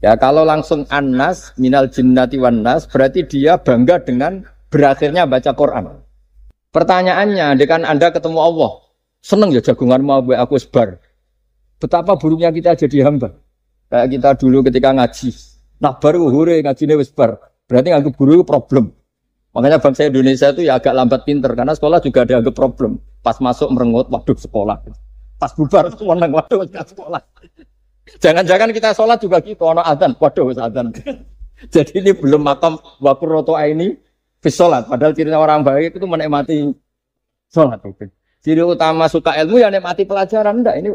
Ya, kalau langsung an-nas minal jinnati wan nas berarti dia bangga dengan berakhirnya baca Quran. Pertanyaannya, dengan Anda ketemu Allah, seneng ya jagungan mau aku sebar. Betapa buruknya kita jadi hamba. Kayak kita dulu ketika ngaji. Nah, baru hure ngajine wis bar. Berarti nganggep guru problem. Makanya bangsa Indonesia itu ya agak lambat pinter karena sekolah juga dianggap problem. Pas masuk merengut, waduh sekolah. Pas bubar seneng, waduh sekolah. Jangan-jangan kita sholat juga gitu, ono adzan, waduh adzan. Jadi ini belum makam wa qurratu aini fi sholat. Padahal cirinya orang baik itu menikmati sholat. Ciri utama suka ilmu ya nikmati pelajaran. Enggak, ini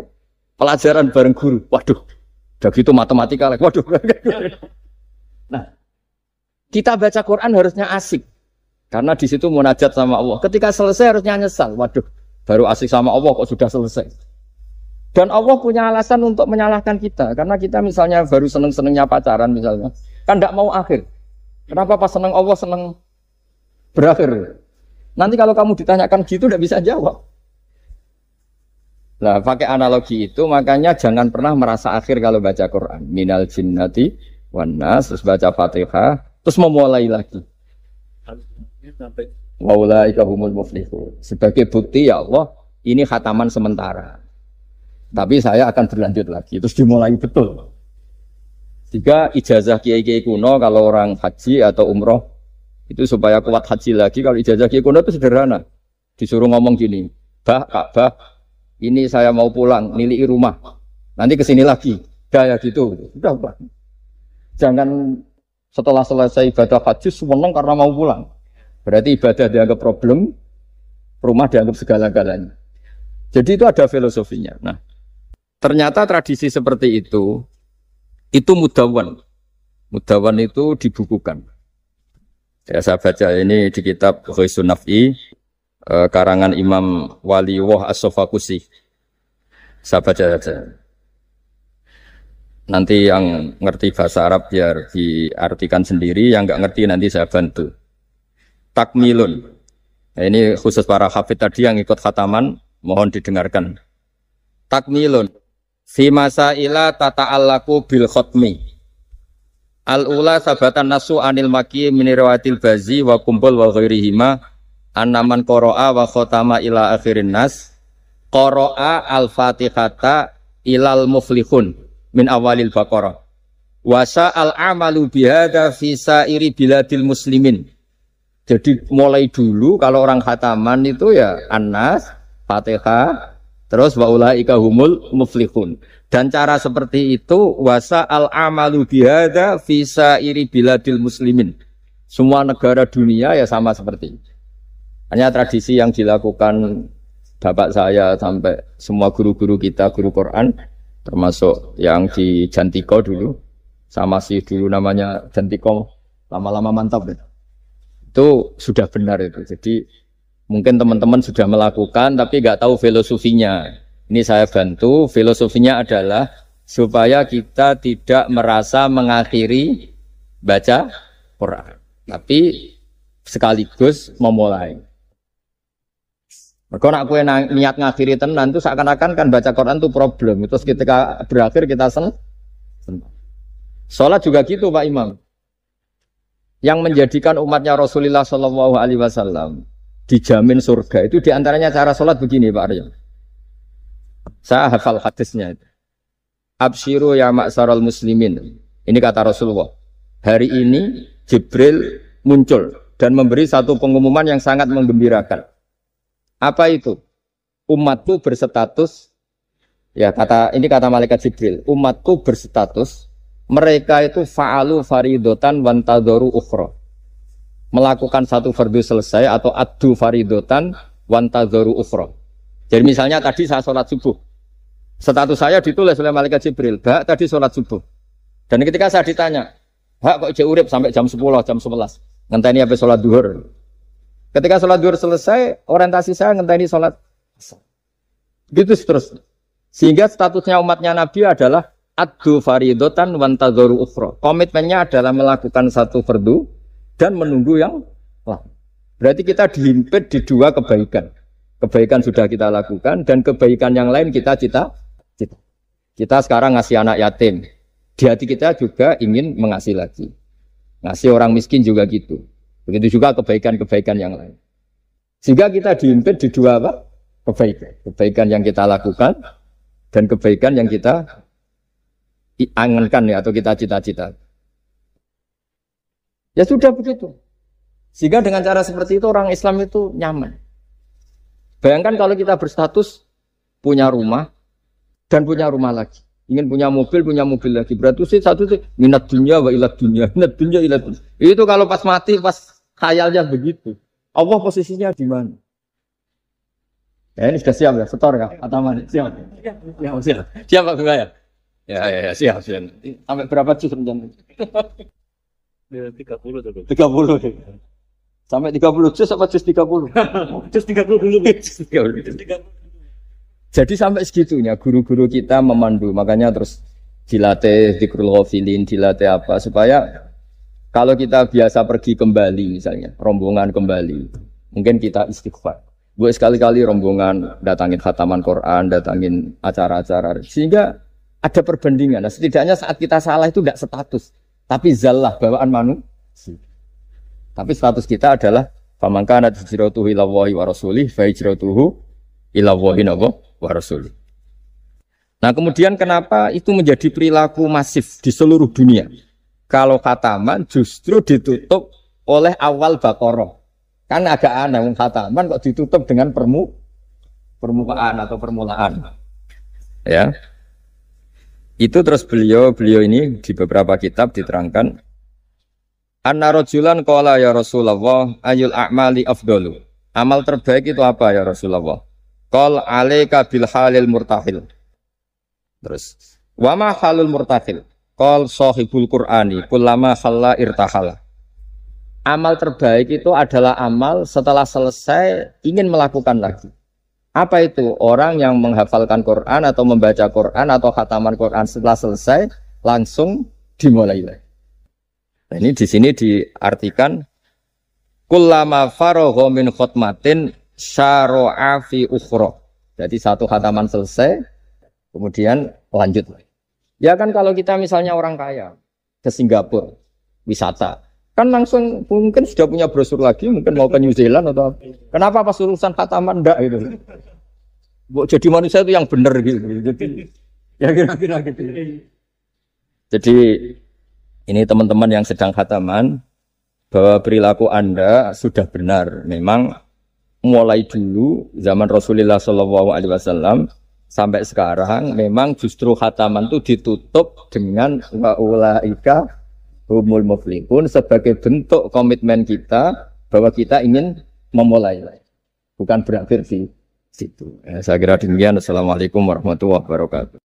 pelajaran bareng guru. Waduh, udah gitu matematika lagi. Waduh. Nah, kita baca Quran harusnya asik. Karena di situ munajat sama Allah. Ketika selesai harusnya nyesal. Waduh, baru asik sama Allah kok sudah selesai. Dan Allah punya alasan untuk menyalahkan kita. Karena kita misalnya baru seneng-senengnya pacaran misalnya. Kan tidak mau akhir. Kenapa pas seneng Allah seneng berakhir? Nanti kalau kamu ditanyakan gitu tidak bisa jawab. Nah, pakai analogi itu makanya jangan pernah merasa akhir kalau baca Quran. Minal jinnati wan nas, terus baca Fatihah, terus memulai lagi. Wa ulaika humul muflihun. Sebagai bukti ya Allah, ini khataman sementara. Tapi saya akan berlanjut lagi, terus dimulai betul. Jika ijazah kiai-kiai kuno kalau orang haji atau umroh itu supaya kuat haji lagi, kalau ijazah kiai kuno itu sederhana. Disuruh ngomong gini, Bah, ini saya mau pulang, nilai rumah. Nanti kesini lagi, ya gitu. Udah, Pak. Jangan setelah selesai ibadah haji seneng karena mau pulang. Berarti ibadah dianggap problem, rumah dianggap segala-galanya. Jadi itu ada filosofinya. Nah, ternyata tradisi seperti itu mudawan. Mudawan itu dibukukan. Ya, saya baca ini di kitab Ghisun Naf'i, karangan Imam Waliwah As-Sofakusi. Saya baca saja. Nanti yang ngerti bahasa Arab biar diartikan sendiri, yang nggak ngerti nanti saya bantu. Takmilun. Nah, ini khusus para hafid tadi yang ikut khataman, mohon didengarkan. Takmilun. Fi masaila tata'allaku bil khotmi. Al-ula sabatan nasu anil maki min riwayatil bazi wa kumpul wa ghairihima annaman qara'a wa khatama ila akhirin nas qara'a al-fatihata ilal muflihun min awalil baqarah wa sa'al amalu bihadza fi sa'iri biladil muslimin. Jadi mulai dulu kalau orang khataman itu ya An-Nas, Fatihah, terus wa ulaika humul muflihun. Dan cara seperti itu wasa al amalu bihadza fi sa'iri biladil muslimin. Semua negara dunia ya sama seperti itu. Hanya tradisi yang dilakukan bapak saya sampai semua guru-guru kita, guru Quran, termasuk yang di Jantiko dulu, sama sih dulu namanya Jantiko, lama-lama mantap ya. Itu sudah benar itu. Jadi mungkin teman-teman sudah melakukan tapi nggak tahu filosofinya. Ini saya bantu. Filosofinya adalah supaya kita tidak merasa mengakhiri baca Quran, tapi sekaligus memulai. Mereka nak kue niat ngakhiri tenan itu seakan-akan kan baca Quran itu problem. Terus ketika berakhir kita senang. Sholat juga gitu Pak Imam. Yang menjadikan umatnya Rasulullah Shallallahu Alaihi Wasallam dijamin surga itu diantaranya cara sholat begini Pak Arya. Saya hafal hadisnya. Absyiru ya ma'syaral muslimin. Ini kata Rasulullah. Hari ini Jibril muncul dan memberi satu pengumuman yang sangat menggembirakan. Apa itu? Umatku berstatus. Ya ini kata malaikat Jibril. Umatku berstatus. Mereka itu fa'alu faridotan wantadoru ukhra. Melakukan satu fardu selesai atau addu faridotan wantadoru ukhra. Jadi misalnya tadi saya sholat subuh. Status saya ditulis oleh malaikat Jibril. Hak tadi sholat subuh. Dan ketika saya ditanya, hak kok jauh urip sampai jam 10, jam 11. Ngenteni habis sholat duhur. Ketika sholat duhur selesai, orientasi saya ngenteni sholat. Gitu terus. Sehingga statusnya umatnya Nabi adalah addu faridotan wantadoru ukhra. Komitmennya adalah melakukan satu fardu dan menunggu yang lain. Berarti kita dihimpit di dua kebaikan. Kebaikan sudah kita lakukan dan kebaikan yang lain kita cita. Kita sekarang ngasih anak yatim. Di hati kita juga ingin mengasih lagi. Ngasih orang miskin juga gitu. Begitu juga kebaikan-kebaikan yang lain. Sehingga kita dihimpit di dua apa? Kebaikan. Kebaikan yang kita lakukan dan kebaikan yang kita angankan ya atau kita cita-cita. Ya sudah begitu. Sehingga dengan cara seperti itu orang Islam itu nyaman. Bayangkan kalau kita berstatus punya rumah dan punya rumah lagi. Ingin punya mobil lagi. Berarti sih satu sih minat dunia wa ilat dunia. Minat dunia ilat dunia. Itu kalau pas mati, pas khayalnya begitu. Allah posisinya di mana? Ya ini sudah siap ya, setor ya, Ataman. Siap. Ya, siap. Siap Pak Bunga ya? Ya, siap. Sampai berapa juz rencana? 30 tuh. 30. Sampai 30 juz apa juz 30? Juz 30 dulu. Jadi sampai segitunya guru-guru kita memandu. Makanya terus dilatih dzikrul ghafilin, dilatih apa supaya kalau kita biasa pergi kembali misalnya, rombongan kembali, mungkin kita istighfar. Buat sekali-kali rombongan datangin khataman Quran, datangin acara-acara sehingga ada perbandingan. Nah, setidaknya saat kita salah itu tidak status, tapi zallah bawaan manusia. Tapi status kita adalah faman kana hijratuhu ila Allahi wa rasulih fa hijratuhu ila Allahi wa rasulih. Nah, kemudian kenapa itu menjadi perilaku masif di seluruh dunia? Kalau khataman justru ditutup oleh awal Baqarah. Kan agak aneh khataman kok ditutup dengan permukaan atau permulaan. Ya. Itu terus beliau ini di beberapa kitab diterangkan anna rajulan qala ya Rasulullah ayul a'mali afdalu. Amal terbaik itu apa ya Rasulullah? Qal alaika bil halil murtahil. Terus wa ma halul murtahil? Qal sahibul Qur'ani kullama khalla irtahala. Amal terbaik itu adalah amal setelah selesai ingin melakukan lagi. Apa itu? Orang yang menghafalkan Quran atau membaca Quran atau khataman Quran setelah selesai langsung dimulai lagi. Nah, ini di sini diartikan kullama faragha min khutmatin syara'a fi ukhra. Jadi satu khataman selesai kemudian lanjut lagi. Ya kan kalau kita misalnya orang kaya ke Singapura wisata. Kan langsung mungkin sudah punya brosur lagi, mungkin mau ke New Zealand atau kenapa pas urusan khataman ndak gitu. Jadi manusia itu yang benar gitu. Jadi ya kira-kira gitu. Jadi ini teman-teman yang sedang khataman bahwa perilaku Anda sudah benar. Memang mulai dulu zaman Rasulullah SAW sampai sekarang memang justru khataman itu ditutup dengan wa ulaika humul muflihun sebagai bentuk komitmen kita bahwa kita ingin memulai, bukan berakhir di situ. Saya kira demikian. Assalamualaikum warahmatullahi wabarakatuh.